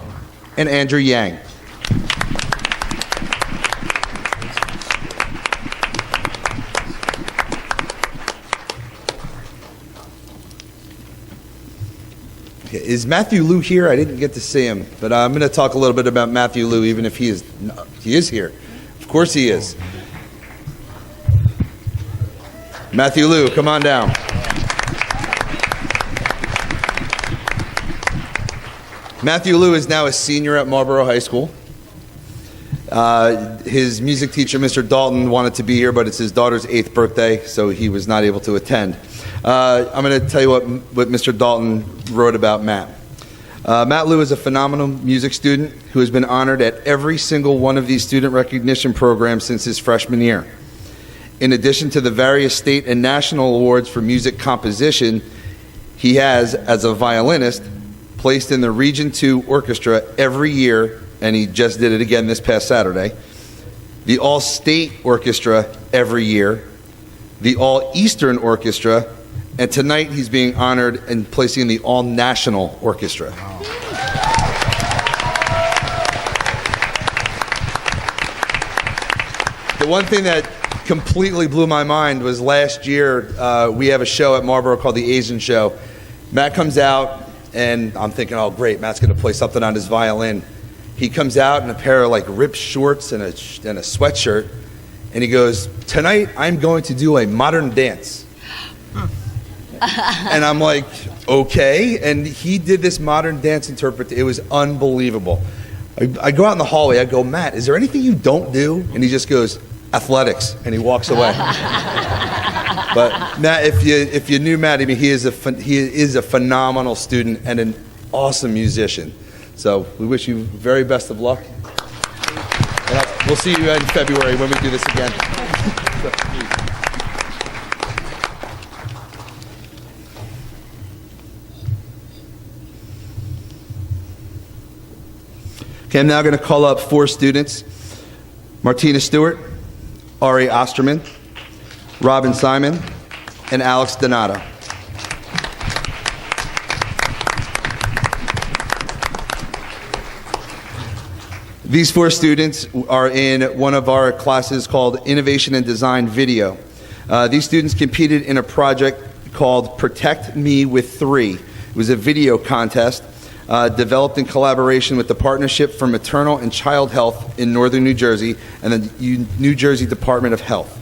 and Andrew Yang. Is Matthew Liu here? I didn't get to see him, but I'm going to talk a little bit about Matthew Liu, even if he is here. Of course he is. Matthew Liu, come on down. Matthew Liu is now a senior at Marlboro High School. His music teacher, Mr. Dalton, wanted to be here, but it's his daughter's 8th birthday, so he was not able to attend. I'm going to tell you what Mr. Dalton wrote about Matt. Matt Liu is a phenomenal music student who has been honored at every single one of these student recognition programs since his freshman year. In addition to the various state and national awards for music composition, he has, as a violinist, placed in the Region 2 Orchestra every year, and he just did it again this past Saturday, the All-State Orchestra every year, the All-Eastern Orchestra, and tonight he's being honored and placing in the All-National Orchestra. The one thing that completely blew my mind was last year, we have a show at Marlboro called the Asian Show. Matt comes out, and I'm thinking, oh great, Matt's going to play something on his violin. He comes out in a pair of like ripped shorts and a sweatshirt, and he goes, tonight I'm going to do a modern dance. And I'm like, okay. And he did this modern dance interpret. It was unbelievable. I go out in the hallway. I go, Matt, is there anything you don't do? And he just goes, athletics, and he walks away. But Matt, if you knew Matt, I mean, he is a phenomenal student and an awesome musician. So we wish you very best of luck. And we'll see you in February when we do this again. Okay, I'm now going to call up 4 students: Martina Stewart, Ari Osterman, Robin Simon, and Alex Donato. These 4 students are in one of our classes called Innovation and Design Video. These students competed in a project called Protect Me with 3. It was a video contest developed in collaboration with the Partnership for Maternal and Child Health in Northern New Jersey and the New Jersey Department of Health.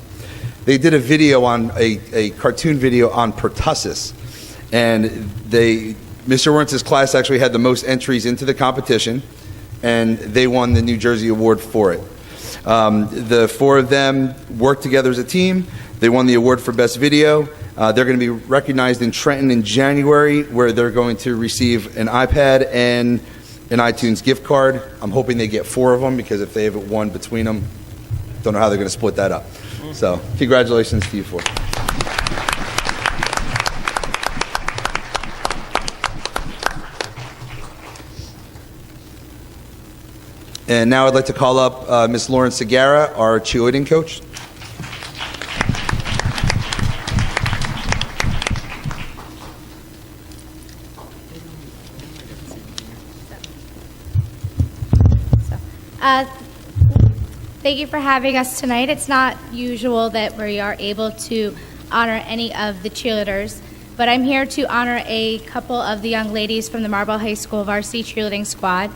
They did a video on a cartoon video on pertussis, and Mr. Lawrence's class actually had the most entries into the competition, and they won the New Jersey Award for it. The 4 of them worked together as a team. They won the award for Best Video. They're going to be recognized in Trenton in January, where they're going to receive an iPad and an iTunes gift card. I'm hoping they get 4 of them, because if they have one between them, don't know how they're going to split that up. So congratulations to you 4. And now I'd like to call up Ms. Lauren Segara, our cheerleading coach. Thank you for having us tonight. It's not usual that we are able to honor any of the cheerleaders, but I'm here to honor a couple of the young ladies from the Marlboro High School varsity cheerleading squad.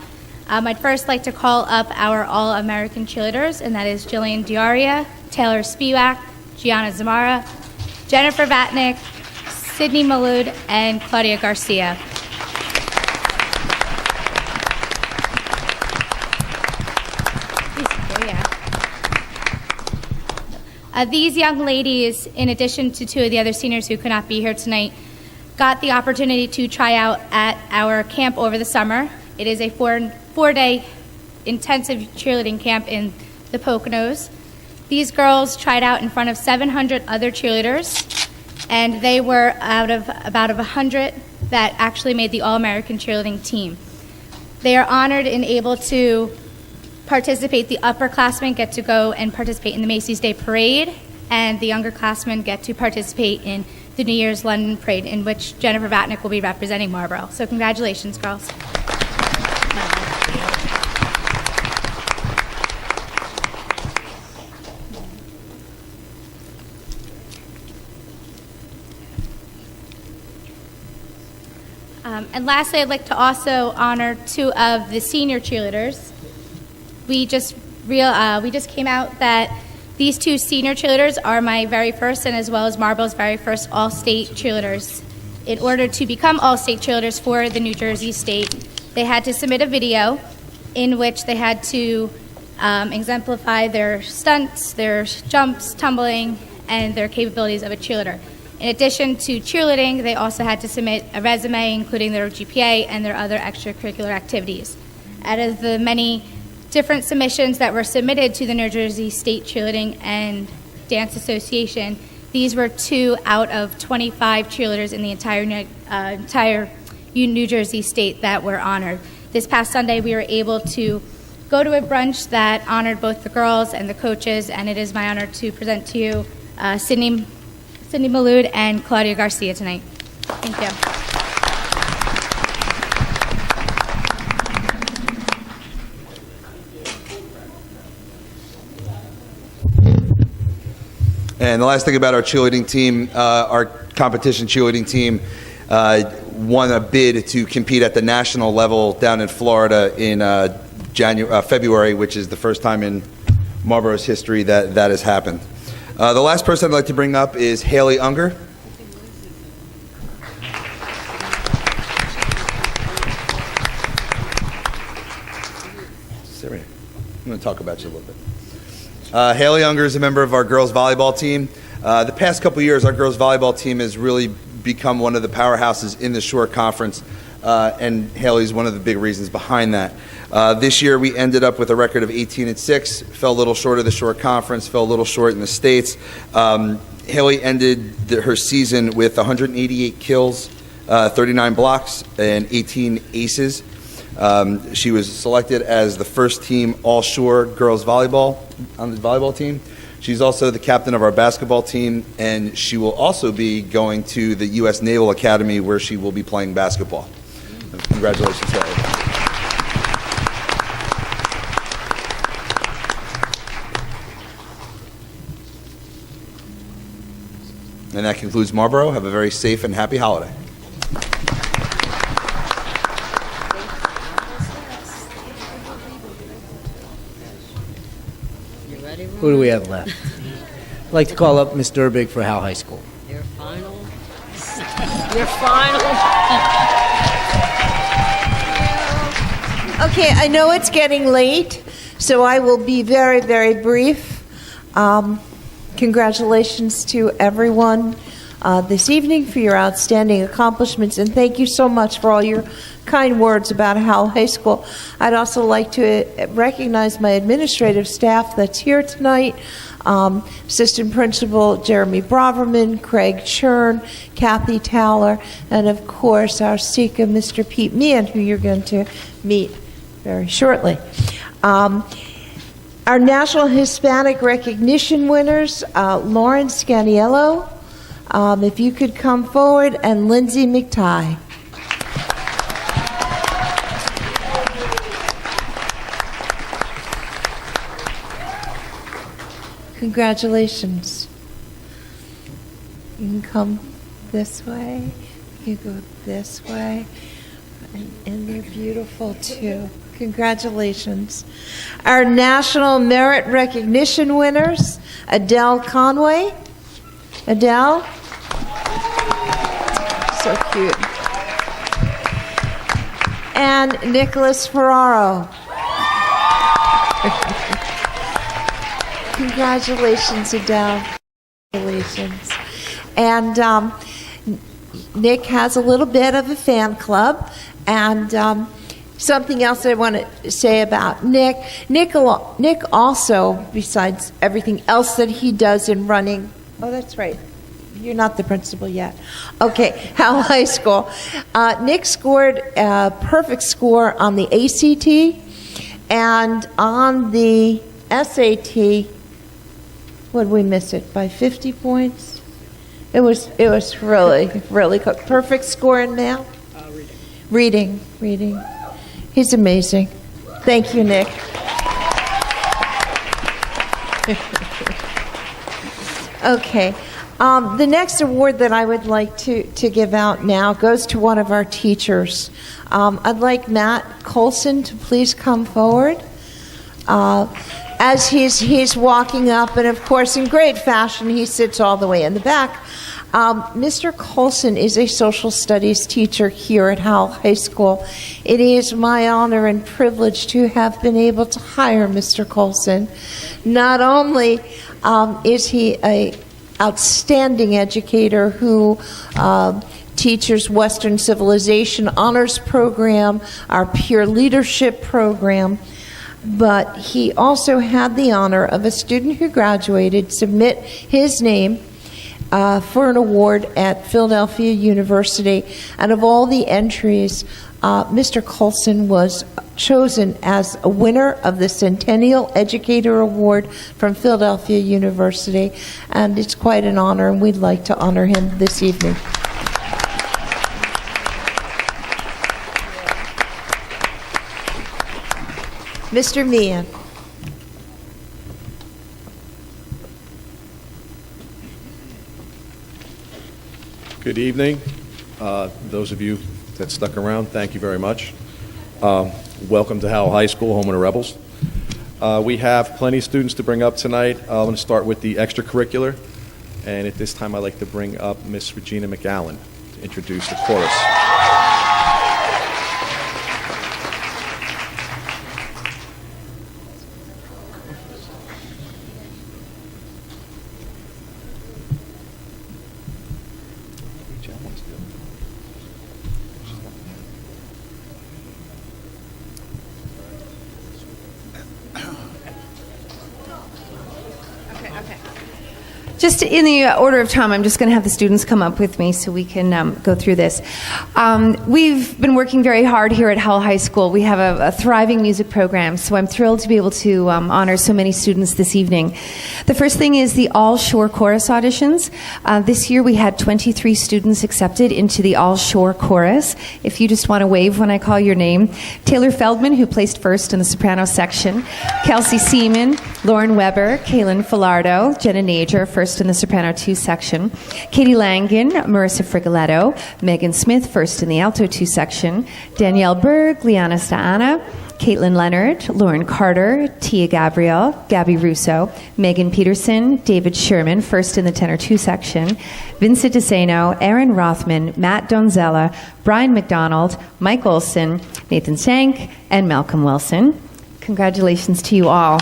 I'd first like to call up our All-American cheerleaders, and that is Jillian Diaria, Taylor Spiewak, Gianna Zamara, Jennifer Vatnick, Sydney Malud, and Claudia Garcia. These young ladies, in addition to 2 of the other seniors who could not be here tonight, got the opportunity to try out at our camp over the summer. It is a 4-day intensive cheerleading camp in the Poconos. These girls tried out in front of 700 other cheerleaders, and they were out of about 100 that actually made the All-American cheerleading team. They are honored and able to participate. The upperclassmen get to go and participate in the Macy's Day Parade, and the younger-classmen get to participate in the New Year's London Parade, in which Jennifer Vatnick will be representing Marlboro. So congratulations, girls. And lastly, I'd like to also honor 2 of the senior cheerleaders. We just came out that these 2 senior cheerleaders are my very first, and as well as Marlboro's very first all-state cheerleaders. In order to become all-state cheerleaders for the New Jersey State, they had to submit a video in which they had to exemplify their stunts, their jumps, tumbling, and their capabilities of a cheerleader. In addition to cheerleading, they also had to submit a resume, including their GPA and their other extracurricular activities. Out of the many different submissions that were submitted to the New Jersey State Cheerleading and Dance Association, these were 2 out of 25 cheerleaders in the entire New Jersey State that were honored. This past Sunday, we were able to go to a brunch that honored both the girls and the coaches, and it is my honor to present to you Sydney Malud and Claudia Garcia tonight. Thank you. And the last thing about our cheerleading team, our competition cheerleading team won a bid to compete at the national level down in Florida in February, which is the first time in Marlboro's history that has happened. The last person I'd like to bring up is Haley Unger. to talk about you a little bit. Haley Unger is a member of our girls volleyball team. The past couple years, our girls volleyball team has really become one of the powerhouses in the Shore Conference, and Haley's one of the big reasons behind that. This year, we ended up with a record of 18-6, fell a little short of the Shore Conference, fell a little short in the States. Haley ended her season with 188 kills, 39 blocks, and 18 aces. She was selected as the first team All-Shore girls volleyball on the volleyball team. She's also the captain of our basketball team, and she will also be going to the U.S. Naval Academy where she will be playing basketball. Congratulations, Haley. And that concludes Marlboro. Have a very safe and happy holiday. Who do we have left? I'd like to call up Ms. Durbig for Howell High School. Your final. Your final. Okay, I know it's getting late, so I will be very, very brief. Congratulations to everyone this evening for your outstanding accomplishments, and thank you so much for all your kind words about Howell High School. I'd also like to recognize my administrative staff that's here tonight. Assistant Principal Jeremy Braverman, Craig Churn, Kathy Towler, and of course our SECA, Mr. Pete Meehan, who you're going to meet very shortly. Our National Hispanic Recognition winners, Lauren Scaniello, if you could come forward, and Lindsay McTighe. Congratulations. You can come this way, you go this way, and they're beautiful too. Congratulations. Our National Merit Recognition winners, Adele Conway. Adele? So cute. And Nicholas Ferraro. Congratulations, Adele. Congratulations. And Nick has a little bit of a fan club, and something else I want to say about Nick. Nick also, besides everything else that he does in running, oh, that's right. You're not the principal yet. Okay, Howell High School. Nick scored a perfect score on the ACT, and on the SAT, what did we miss it, by 50 points? It was really, really good. Perfect score in math? Reading. He's amazing. Thank you, Nick. Okay. The next award that I would like to give out now goes to one of our teachers. I'd like Matt Colson to please come forward. As he's walking up, and of course in great fashion, he sits all the way in the back. Mr. Colson is a social studies teacher here at Howell High School. It is my honor and privilege to have been able to hire Mr. Colson. Not only is he an outstanding educator who teaches Western Civilization Honors Program, our Peer Leadership Program, but he also had the honor of a student who graduated submit his name for an award at Philadelphia University. And of all the entries, Mr. Colson was chosen as a winner of the Centennial Educator Award from Philadelphia University. And it's quite an honor, and we'd like to honor him this evening. Mr. Meehan. Good evening. Those of you that stuck around, thank you very much. Welcome to Howell High School, home of the Rebels. We have plenty of students to bring up tonight. I'm going to start with the extracurricular, and at this time I'd like to bring up Miss Regina McAllen to introduce the chorus. Just in the order of time, I'm just going to have the students come up with me so we can go through this. We've been working very hard here at Howell High School. We have a thriving music program, so I'm thrilled to be able to honor so many students this evening. The first thing is the All Shore Chorus auditions. This year we had 23 students accepted into the All Shore Chorus. If you just want to wave when I call your name. Taylor Feldman, who placed first in the soprano section. Kelsey Seaman, Lauren Weber, Kaylin Filardo, Jenna Nager, first in the soprano 2 section. Katie Langen, Marissa Frigoletto, Megan Smith, first in the alto 2 section. Danielle Berg, Liana Staana, Caitlin Leonard, Lauren Carter, Tia Gabriel, Gabby Russo, Megan Peterson, David Sherman, first in the tenor 2 section. Vincent DeSeno, Aaron Rothman, Matt Donzella, Brian McDonald, Mike Olson, Nathan Shank, and Malcolm Wilson. Congratulations to you all.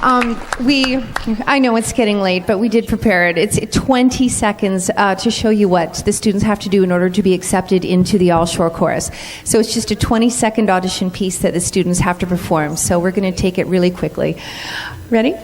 I know it's getting late, but we did prepare it. It's 20 seconds to show you what the students have to do in order to be accepted into the All Shore Chorus. So it's just a 20-second audition piece that the students have to perform. So we're going to take it really quickly. Ready?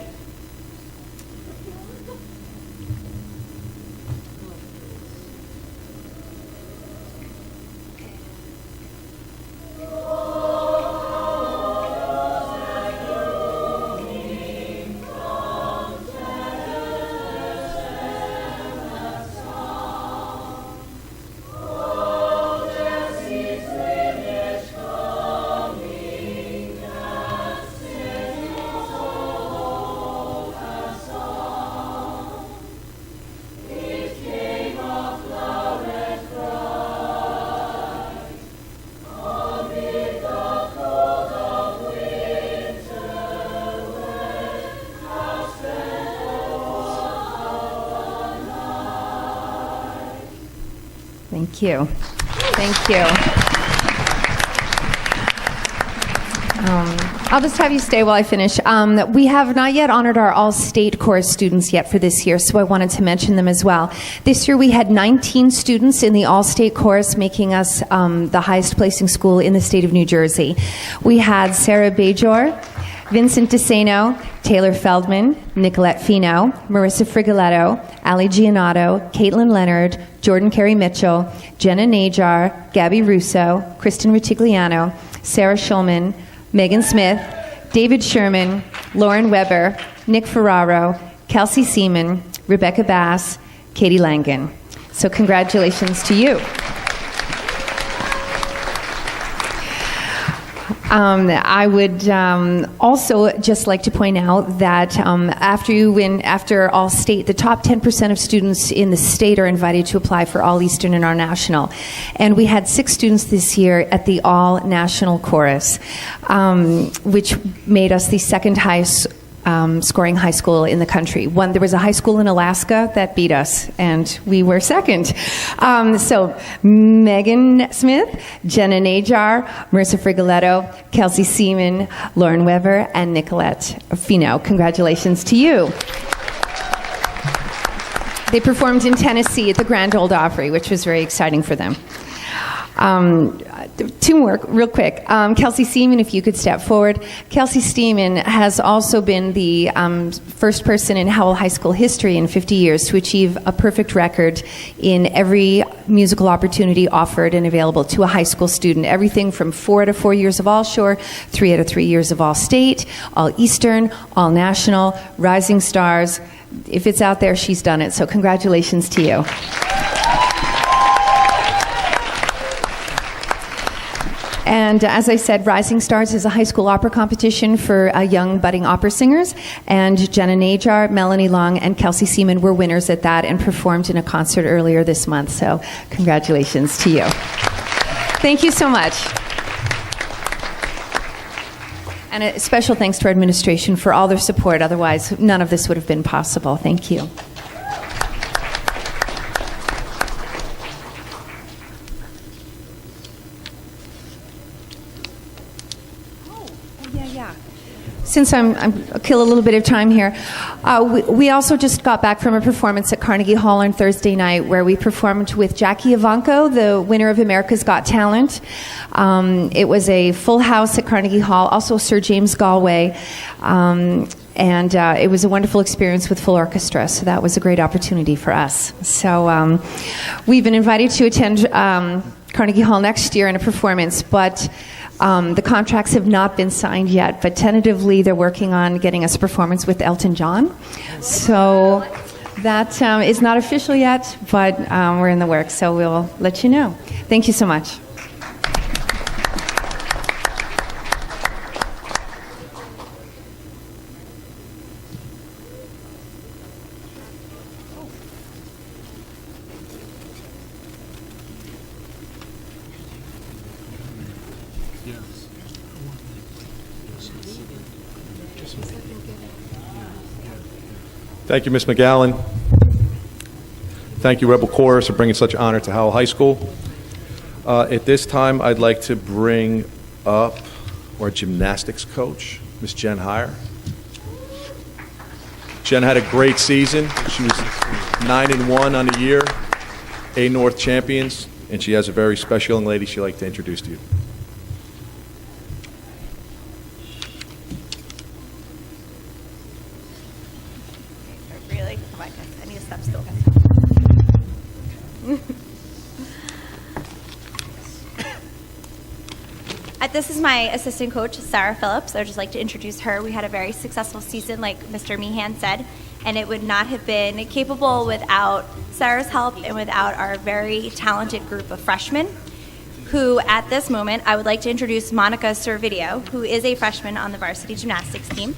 Thank you. Thank you. I'll just have you stay while I finish. We have not yet honored our all-state chorus students yet for this year, so I wanted to mention them as well. This year we had 19 students in the all-state chorus, making us the highest-placing school in the state of New Jersey. We had Sarah Bajor, Vincent DeSeno, Taylor Feldman, Nicolette Fino, Marissa Frigoletto, Ali Giannato, Caitlin Leonard, Jordan Carey Mitchell, Jenna Najar, Gabby Russo, Kristen Rutigliano, Sarah Schulman, Megan Smith, David Sherman, Lauren Weber, Nick Ferraro, Kelsey Seaman, Rebecca Bass, Katie Langen. So congratulations to you. I would also just like to point out that after all state, the top 10% of students in the state are invited to apply for All Eastern and All National. And we had 6 students this year at the All National Chorus, which made us the second highest scoring high school in the country. There was a high school in Alaska that beat us, and we were second. So Megan Smith, Jenna Najar, Marissa Frigoletto, Kelsey Seaman, Lauren Weber, and Nicolette Fino. Congratulations to you. They performed in Tennessee at the Grand Ole Opry, which was very exciting for them. 2 more, real quick. Kelsey Seaman, if you could step forward. Kelsey Seaman has also been the first person in Howell High School history in 50 years to achieve a perfect record in every musical opportunity offered and available to a high school student. Everything from 4 out of 4 years of All Shore, 3 out of 3 years of All State, All Eastern, All National, Rising Stars. If it's out there, she's done it. So congratulations to you. And as I said, Rising Stars is a high school opera competition for young budding opera singers. And Jenna Najar, Melanie Long, and Kelsey Seaman were winners at that and performed in a concert earlier this month. So congratulations to you. Thank you so much. And a special thanks to our administration for all their support. Otherwise, none of this would have been possible. Thank you. since I'll kill a little bit of time here, we also just got back from a performance at Carnegie Hall on Thursday night where we performed with Jackie Ivanko, the winner of America's Got Talent. It was a full house at Carnegie Hall, also Sir James Galway, and it was a wonderful experience with full orchestra, so that was a great opportunity for us. So we've been invited to attend Carnegie Hall next year in a performance, but the contracts have not been signed yet, but tentatively they're working on getting us a performance with Elton John. So that is not official yet, but we're in the works, so we'll let you know. Thank you so much. Thank you, Ms. McGowan. Thank you, Rebel Chorus, for bringing such honor to Howell High School. At this time, I'd like to bring up our gymnastics coach, Ms. Jen Heyer. Jen had a great season. She was 9-1 on the year, A North champions, and she has a very special young lady she'd like to introduce to you. Really? Oh my God, I need to stop still. This is my assistant coach, Sarah Phillips. I'd just like to introduce her. We had a very successful season, like Mr. Meehan said, and it would not have been capable without Sarah's help and without our very talented group of freshmen, who at this moment, I would like to introduce Monica Servideo, who is a freshman on the varsity gymnastics team.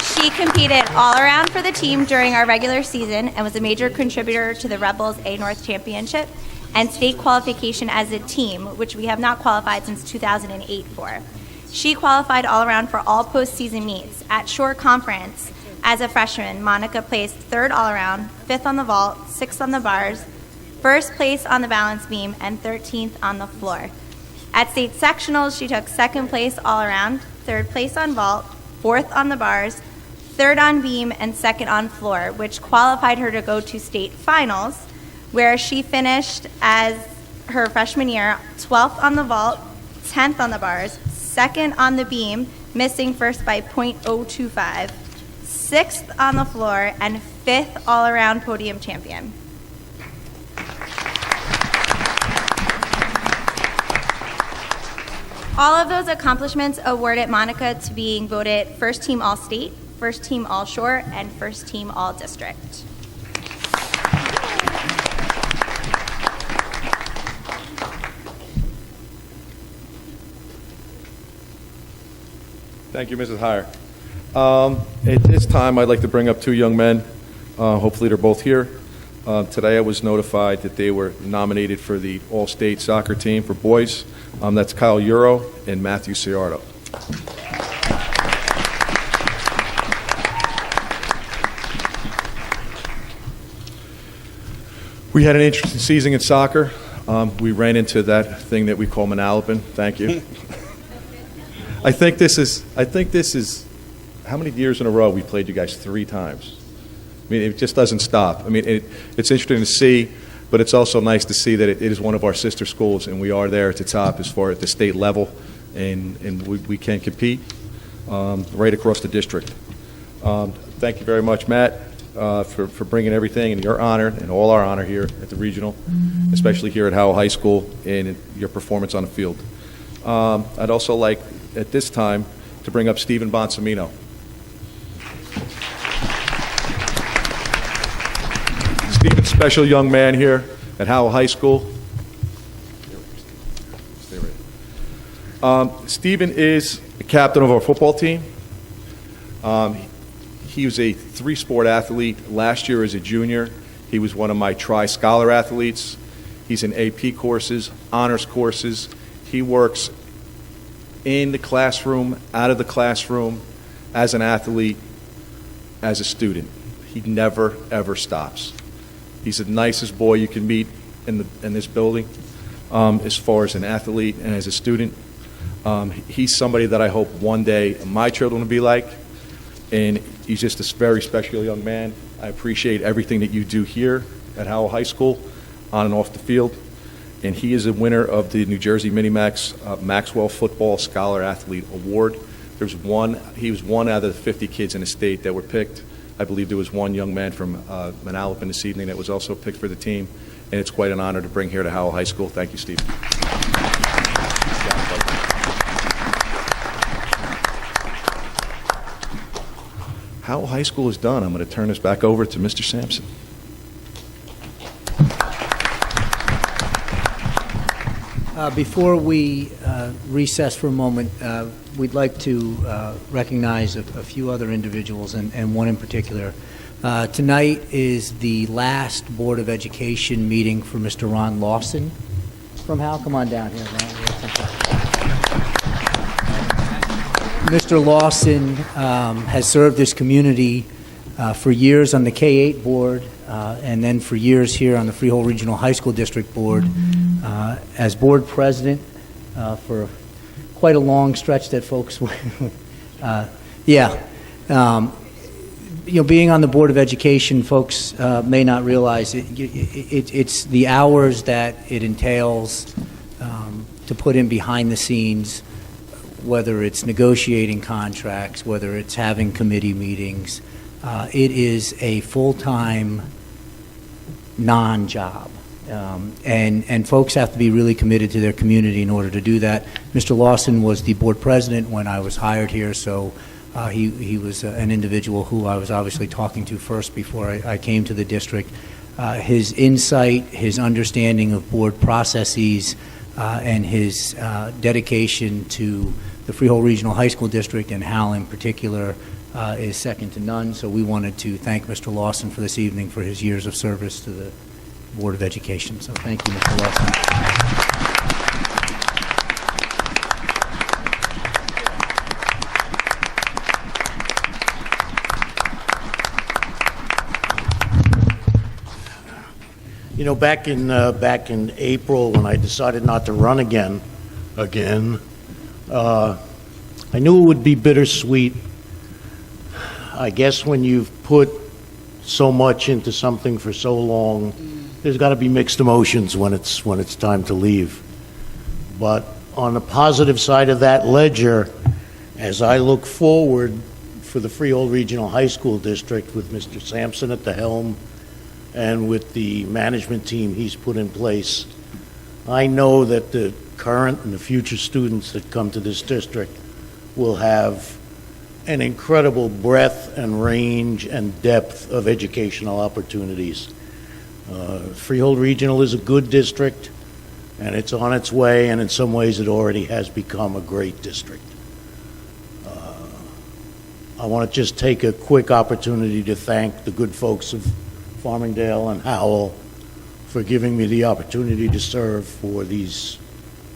She competed all around for the team during our regular season and was a major contributor to the Rebels A North Championship and state qualification as a team, which we have not qualified since 2008 for. She qualified all around for all postseason meets. At Shore Conference, as a freshman, Monica placed third all around, fifth on the vault, sixth on the bars, first place on the balance beam, and 13th on the floor. At state sectionals, she took second place all around, third place on vault, fourth on the bars, third on beam, and second on floor, which qualified her to go to state finals, where she finished as her freshman year 12th on the vault, 10th on the bars, second on the beam, missing first by .025, sixth on the floor, and fifth all-around podium champion. All of those accomplishments awarded Monica to being voted first team all-state, first team all-shore, and first team all-district. Thank you, Mrs. Heyer. At this time, I'd like to bring up two young men. Hopefully they're both here. Today I was notified that they were nominated for the All-State Soccer team for boys. That's Kyle Euro and Matthew Ciardo. We had an interesting season in soccer. We ran into that thing that we call Manalapan. Thank you. I think this is how many years in a row we played you guys 3 times. I mean, it just doesn't stop. I mean, it's interesting to see, but it's also nice to see that it is one of our sister schools, and we are there at the top as far as the state level, and we can compete right across the district. Thank you very much, Matt, for bringing everything in your honor and all our honor here at the regional, especially here at Howell High School, and your performance on the field. I'd also like, at this time, to bring up Stephen Bonsamino. Stephen's a special young man here at Howell High School. Stephen is the captain of our football team. He was a 3-sport athlete. Last year as a junior, he was one of my tri-scholar athletes. He's in AP courses, honors courses. He works in the classroom, out of the classroom, as an athlete, as a student. He never, ever stops. He's the nicest boy you can meet in this building, as far as an athlete and as a student. He's somebody that I hope one day my children will be like, and he's just a very special young man. I appreciate everything that you do here at Howell High School, on and off the field. And he is a winner of the New Jersey Minimax Maxwell Football Scholar Athlete Award. He was one out of the 50 kids in the state that were picked. I believe there was one young man from Manalapan this evening that was also picked for the team, and it's quite an honor to bring here to Howell High School. Thank you, Steve. Howell High School is done. I'm going to turn this back over to Mr. Sampson. Before we recess for a moment, we'd like to recognize a few other individuals, and one in particular. Tonight is the last Board of Education meeting for Mr. Ron Lawson from Howell. Come on down here, Ron. Mr. Lawson has served this community for years on the K-8 board, and then for years here on the Freehold Regional High School District Board as board president for quite a long stretch that folks being on the Board of Education, folks may not realize it's the hours that it entails to put in behind the scenes, whether it's negotiating contracts, whether it's having committee meetings. It is a full-time non-job. And folks have to be really committed to their community in order to do that. Mr. Lawson was the board president when I was hired here, so he was an individual who I was obviously talking to first before I came to the district. His insight, his understanding of board processes, and his dedication to the Freehold Regional High School District and Howell in particular is second to none. So we wanted to thank Mr. Lawson for this evening for his years of service to the Board of Education. So thank you, Mr. Lawson. You know, back in April when I decided not to run again, I knew it would be bittersweet. I guess when you've put so much into something for so long, there's got to be mixed emotions when it's time to leave. But on the positive side of that ledger, as I look forward for the Freehold Regional High School District with Mr. Sampson at the helm and with the management team he's put in place, I know that the current and the future students that come to this district will have an incredible breadth and range and depth of educational opportunities. Freehold Regional is a good district, and it's on its way, and in some ways it already has become a great district. I want to just take a quick opportunity to thank the good folks of Farmingdale and Howell for giving me the opportunity to serve for these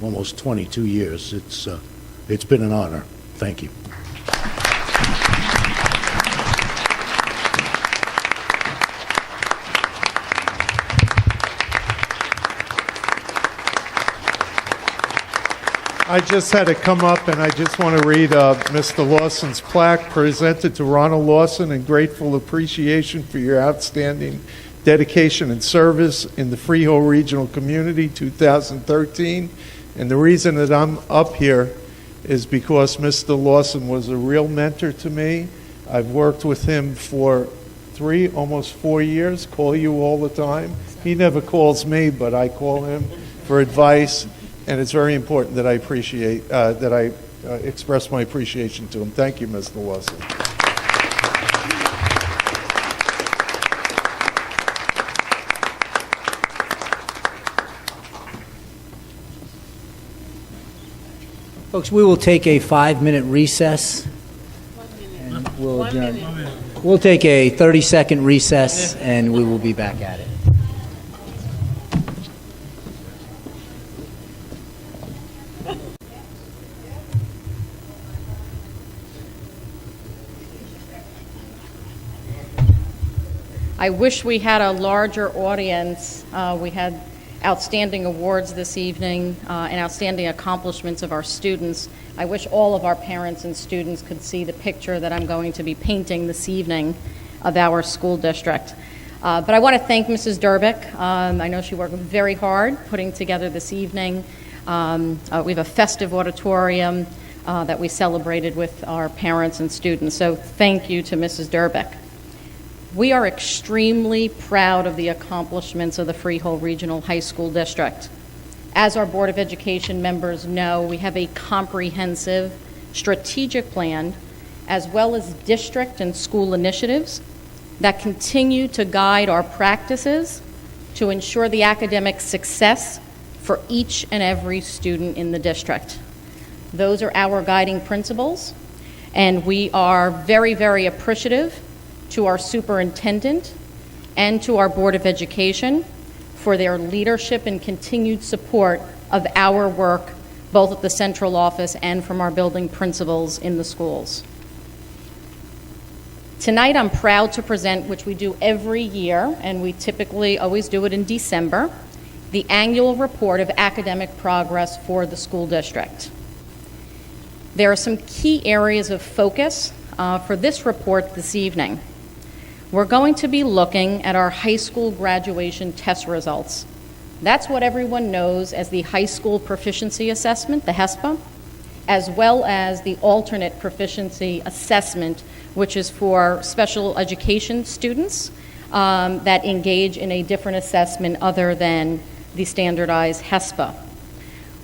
almost 22 years. It's been an honor. Thank you. I just had to come up and I just want to read Mr. Lawson's plaque presented to Ronald Lawson in grateful appreciation for your outstanding dedication and service in the Freehold Regional Community 2013. And the reason that I'm up here is because Mr. Lawson was a real mentor to me. I've worked with him for almost 4 years, call you all the time. He never calls me, but I call him for advice. And it's very important that I appreciate, that I express my appreciation to him. Thank you, Mr. Lawson. Folks, we will take a 5-minute recess. And we'll adjourn. We'll take a 30-second recess, and we will be back at it. I wish we had a larger audience. We had outstanding awards this evening and outstanding accomplishments of our students. I wish all of our parents and students could see the picture that I'm going to be painting this evening of our school district. But I want to thank Mrs. Durbick. I know she worked very hard putting together this evening. We have a festive auditorium that we celebrated with our parents and students. So thank you to Mrs. Durbick. We are extremely proud of the accomplishments of the Freehold Regional High School District. As our Board of Education members know, we have a comprehensive strategic plan as well as district and school initiatives that continue to guide our practices to ensure the academic success for each and every student in the district. Those are our guiding principles, and we are very, very appreciative to our superintendent and to our Board of Education for their leadership and continued support of our work, both at the central office and from our building principals in the schools. Tonight I'm proud to present, which we do every year, and we typically always do it in December, the annual report of academic progress for the school district. There are some key areas of focus for this report this evening. We're going to be looking at our high school graduation test results. That's what everyone knows as the High School Proficiency Assessment, the HESPA, as well as the Alternate Proficiency Assessment, which is for special education students that engage in a different assessment other than the standardized HESPA.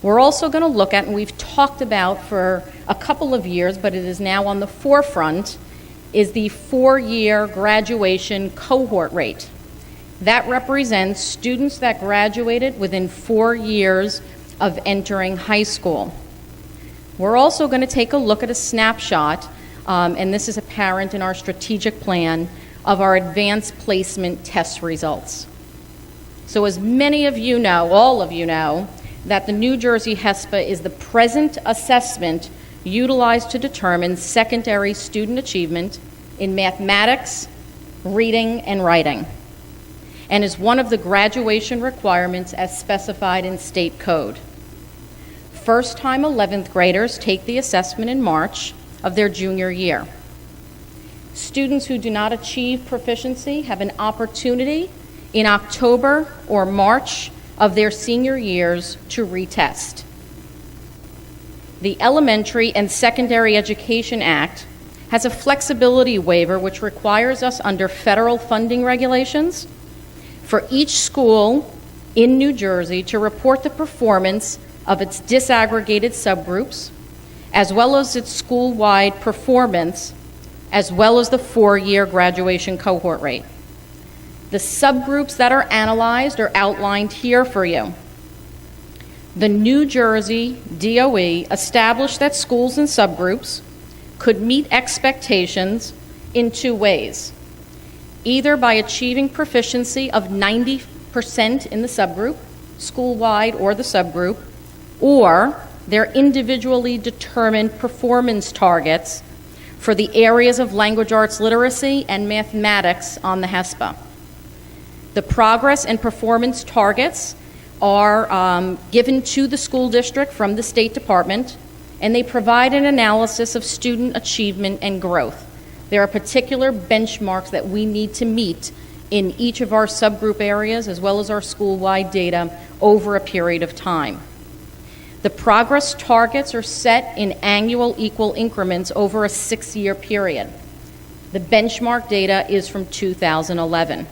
We're also going to look at, and we've talked about for a couple of years, but it is now on the forefront, is the 4-year graduation cohort rate. That represents students that graduated within 4 years of entering high school. We're also going to take a look at a snapshot, and this is apparent in our strategic plan, of our advanced placement test results. So as many of you know, all of you know, that the New Jersey HESPA is the present assessment utilized to determine secondary student achievement in mathematics, reading, and writing, and is one of the graduation requirements as specified in state code. First-time 11th graders take the assessment in March of their junior year. Students who do not achieve proficiency have an opportunity in October or March of their senior years to retest. The Elementary and Secondary Education Act has a flexibility waiver which requires us under federal funding regulations for each school in New Jersey to report the performance of its disaggregated subgroups, as well as its school-wide performance, as well as the 4-year graduation cohort rate. The subgroups that are analyzed are outlined here for you. The New Jersey DOE established that schools and subgroups could meet expectations in 2 ways, either by achieving proficiency of 90% in the subgroup, school-wide or the subgroup, or their individually determined performance targets for the areas of language arts literacy and mathematics on the HESPA. The progress and performance targets are given to the school district from the State Department, and they provide an analysis of student achievement and growth. There are particular benchmarks that we need to meet in each of our subgroup areas as well as our school-wide data over a period of time. The progress targets are set in annual equal increments over a 6-year period. The benchmark data is from 2011.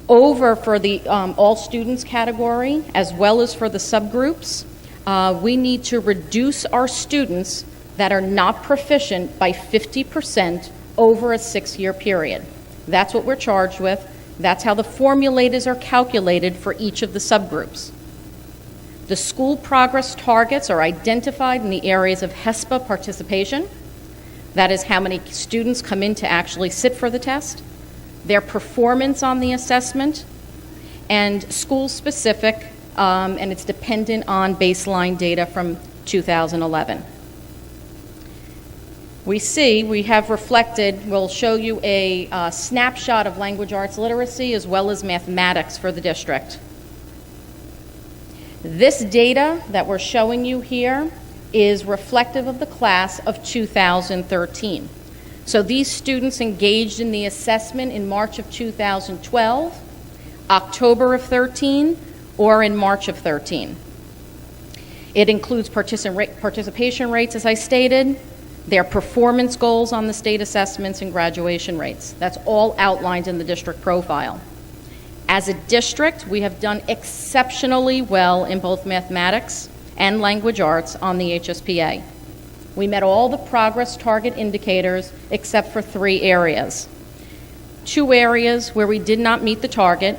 Over for the all students category, as well as for the subgroups, we need to reduce our students that are not proficient by 50% over a 6-year period. That's what we're charged with. That's how the formulators are calculated for each of the subgroups. The school progress targets are identified in the areas of HESPA participation. That is how many students come in to actually sit for the test, their performance on the assessment, and school-specific, and it's dependent on baseline data from 2011. We have reflected, we'll show you a snapshot of language arts literacy as well as mathematics for the district. This data that we're showing you here is reflective of the class of 2013. So these students engaged in the assessment in March of 2012, October of 13, or in March of 13. It includes participation rates, as I stated, their performance goals on the state assessments, and graduation rates. That's all outlined in the district profile. As a district, we have done exceptionally well in both mathematics and language arts on the HSPA. We met all the progress target indicators except for 3 areas. 2 areas where we did not meet the target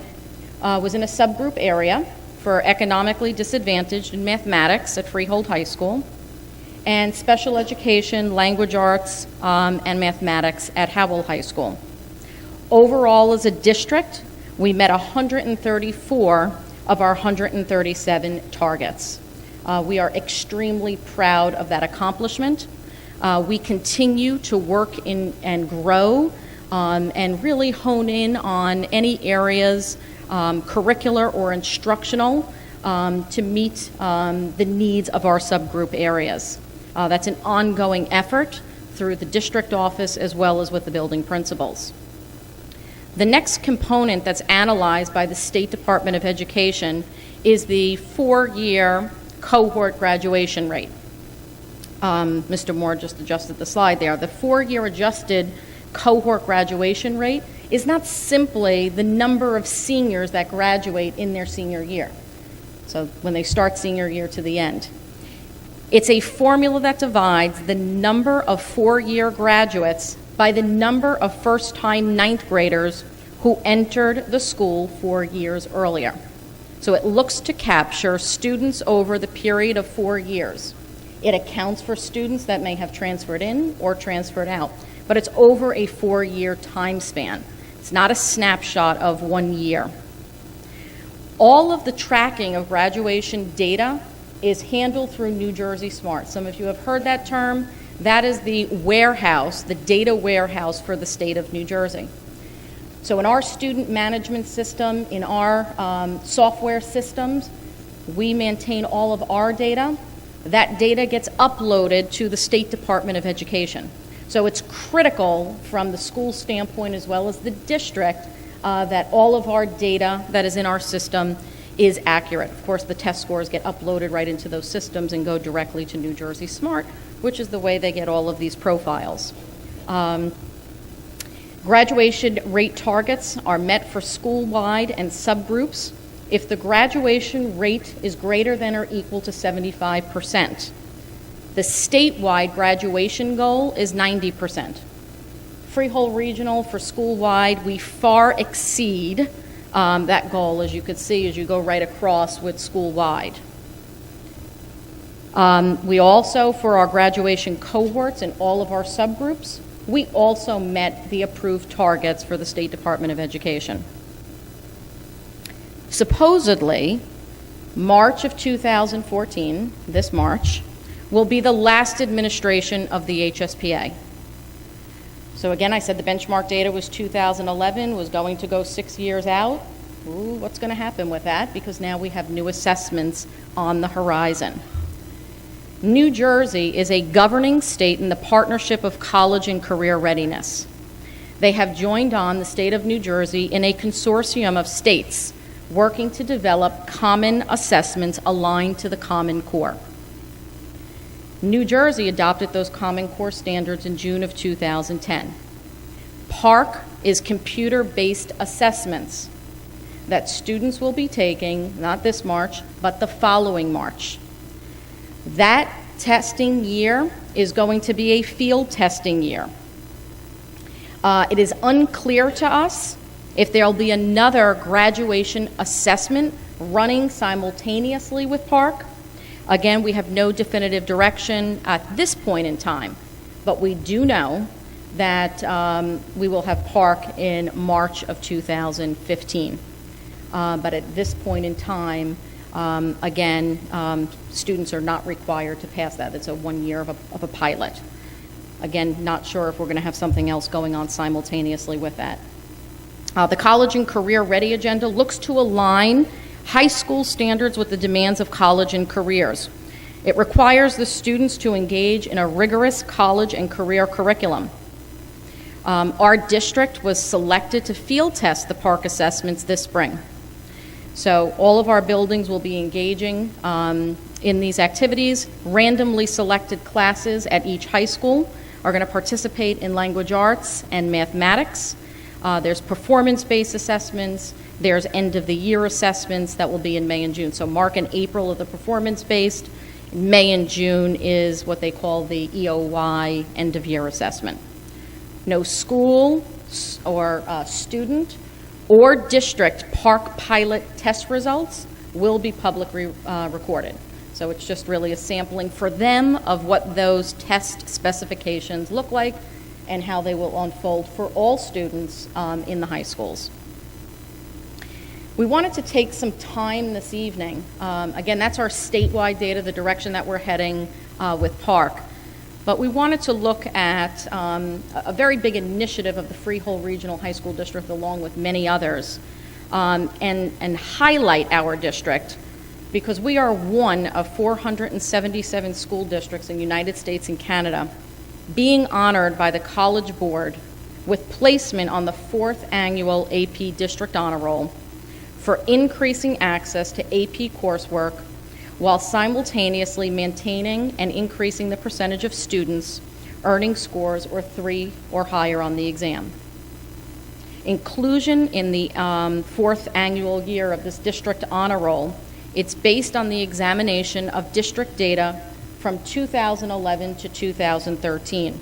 was in a subgroup area for economically disadvantaged in mathematics at Freehold High School, and special education, language arts, and mathematics at Howell High School. Overall, as a district, we met 134 of our 137 targets. We are extremely proud of that accomplishment. We continue to work in and grow and really hone in on any areas, curricular or instructional, to meet the needs of our subgroup areas. That's an ongoing effort through the district office as well as with the building principals. The next component that's analyzed by the State Department of Education is the 4-year cohort graduation rate. Mr. Moore just adjusted the slide there. The 4-year adjusted cohort graduation rate is not simply the number of seniors that graduate in their senior year, so when they start senior year to the end. It's a formula that divides the number of 4-year graduates by the number of first-time 9th graders who entered the school 4 years earlier. So it looks to capture students over the period of 4 years. It accounts for students that may have transferred in or transferred out, but it's over a 4-year time span. It's not a snapshot of 1 year. All of the tracking of graduation data is handled through New Jersey Smart. Some of you have heard that term. That is the warehouse, the data warehouse for the state of New Jersey. So in our student management system, in our software systems, we maintain all of our data. That data gets uploaded to the State Department of Education. So it's critical from the school standpoint as well as the district that all of our data that is in our system is accurate. Of course, the test scores get uploaded right into those systems and go directly to New Jersey Smart, which is the way they get all of these profiles. Graduation rate targets are met for school-wide and subgroups if the graduation rate is greater than or equal to 75%. The statewide graduation goal is 90%. Freehold Regional for school-wide, we far exceed that goal, as you could see as you go right across with school-wide. We also, for our graduation cohorts and all of our subgroups, we also met the approved targets for the State Department of Education. Supposedly, March of 2014, this March, will be the last administration of the HSPA. So again, I said the benchmark data was 2011, was going to go 6 years out. Ooh, what's going to happen with that? Because now we have new assessments on the horizon. New Jersey is a governing state in the Partnership of College and Career Readiness. They have joined on the state of New Jersey in a consortium of states working to develop common assessments aligned to the Common Core. New Jersey adopted those Common Core standards in June of 2010. PARC is computer-based assessments that students will be taking, not this March, but the following March. That testing year is going to be a field testing year. It is unclear to us if there will be another graduation assessment running simultaneously with PARC. Again, we have no definitive direction at this point in time, but we do know that we will have PARC in March of 2015. But at this point in time, again, students are not required to pass that. It's a 1 year of a pilot. Again, not sure if we're going to have something else going on simultaneously with that. The College and Career Ready agenda looks to align high school standards with the demands of college and careers. It requires the students to engage in a rigorous college and career curriculum. Our district was selected to field test the park assessments this spring. So all of our buildings will be engaging in these activities. Randomly selected classes at each high school are going to participate in language arts and mathematics. There's performance-based assessments. There's end-of-the-year assessments that will be in May and June. So March and April are the performance-based. May and June is what they call the EOY end-of-year assessment. No school or student or district park pilot test results will be publicly recorded. So it's just really a sampling for them of what those test specifications look like and how they will unfold for all students in the high schools. We wanted to take some time this evening. Again, that's our statewide data, the direction that we're heading with Park. But we wanted to look at a very big initiative of the Freehold Regional High School District, along with many others, and highlight our district, because we are one of 477 school districts in the United States and Canada being honored by the College Board with placement on the 4th annual AP District Honor Roll for increasing access to AP coursework while simultaneously maintaining and increasing the percentage of students earning scores or 3 or higher on the exam. Inclusion in the 4th annual year of this district honor roll, it's based on the examination of district data from 2011 to 2013.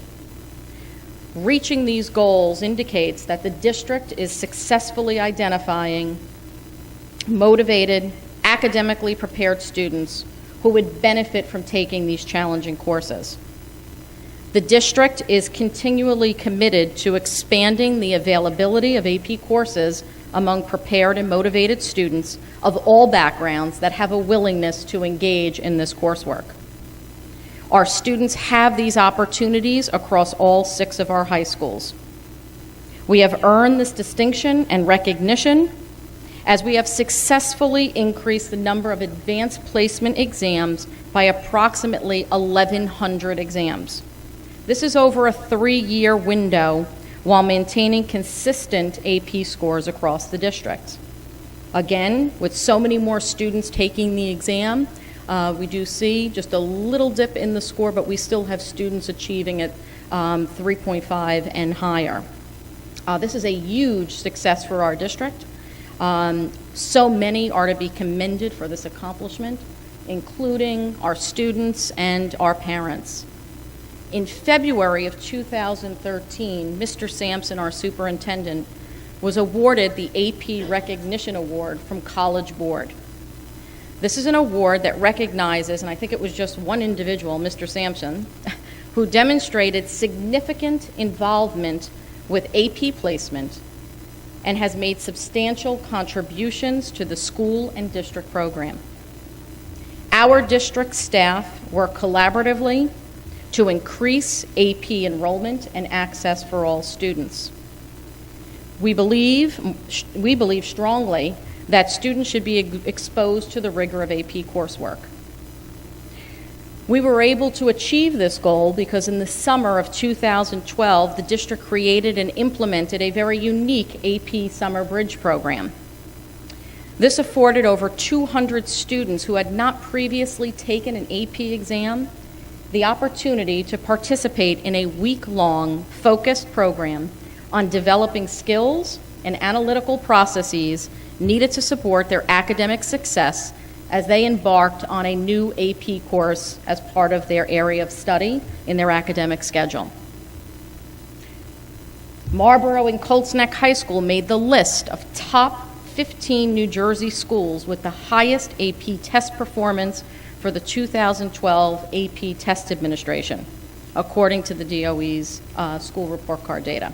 Reaching these goals indicates that the district is successfully identifying motivated, academically prepared students who would benefit from taking these challenging courses. The district is continually committed to expanding the availability of AP courses among prepared and motivated students of all backgrounds that have a willingness to engage in this coursework. Our students have these opportunities across all 6 of our high schools. We have earned this distinction and recognition as we have successfully increased the number of advanced placement exams by approximately 1,100 exams. This is over a 3-year window while maintaining consistent AP scores across the district. Again, with so many more students taking the exam, we do see just a little dip in the score, but we still have students achieving at 3.5 and higher. This is a huge success for our district. So many are to be commended for this accomplishment, including our students and our parents. In February of 2013, Mr. Sampson, our superintendent, was awarded the AP Recognition Award from College Board. This is an award that recognizes, and I think it was just one individual, Mr. Sampson, who demonstrated significant involvement with AP placement and has made substantial contributions to the school and district program. Our district staff work collaboratively to increase AP enrollment and access for all students. We believe strongly that students should be exposed to the rigor of AP coursework. We were able to achieve this goal because in the summer of 2012, the district created and implemented a very unique AP Summer Bridge program. This afforded over 200 students who had not previously taken an AP exam the opportunity to participate in a week-long focused program on developing skills and analytical processes needed to support their academic success as they embarked on a new AP course as part of their area of study in their academic schedule. Marlborough and Colts Neck High School made the list of top 15 New Jersey schools with the highest AP test performance for the 2012 AP Test Administration, according to the DOE's school report card data.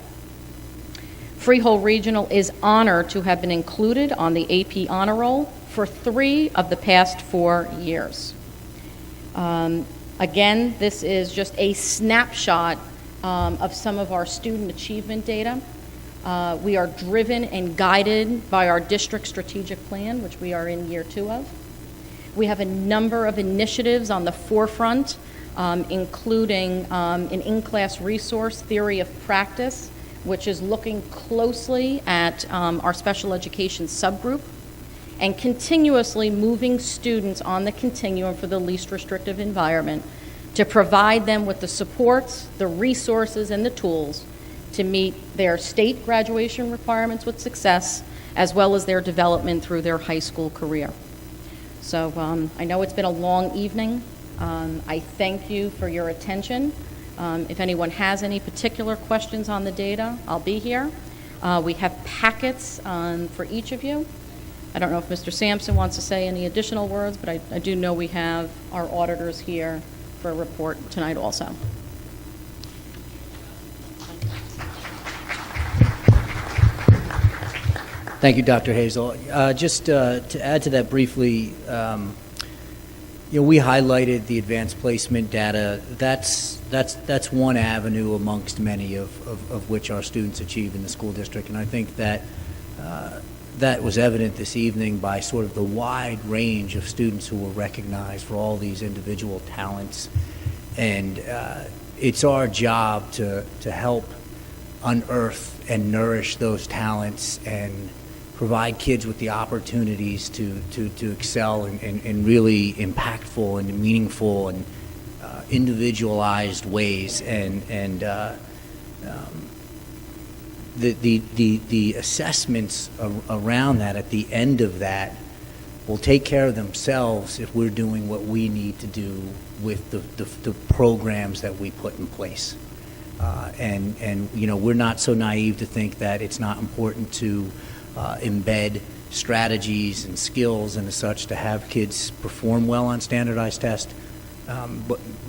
Freehold Regional is honored to have been included on the AP Honor Roll for 3 of the past 4 years. Again, this is just a snapshot of some of our student achievement data. We are driven and guided by our district strategic plan, which we are in year 2 of. We have a number of initiatives on the forefront, including an in-class resource theory of practice, which is looking closely at our special education subgroup and continuously moving students on the continuum for the least restrictive environment to provide them with the supports, the resources, and the tools to meet their state graduation requirements with success, as well as their development through their high school career. So I know it's been a long evening. I thank you for your attention. If anyone has any particular questions on the data, I'll be here. We have packets for each of you. I don't know if Mr. Sampson wants to say any additional words, but I do know we have our auditors here for a report tonight also. Thank you, Dr. Hazel. Just to add to that briefly, we highlighted the advanced placement data. That's one avenue amongst many of which our students achieve in the school district, and I think that that was evident this evening by sort of the wide range of students who were recognized for all these individual talents. And it's our job to help unearth and nourish those talents and provide kids with the opportunities to excel in really impactful and meaningful and individualized ways. And the assessments around that at the end of that will take care of themselves if we're doing what we need to do with the programs that we put in place. And we're not so naive to think that it's not important to embed strategies and skills and such to have kids perform well on standardized tests,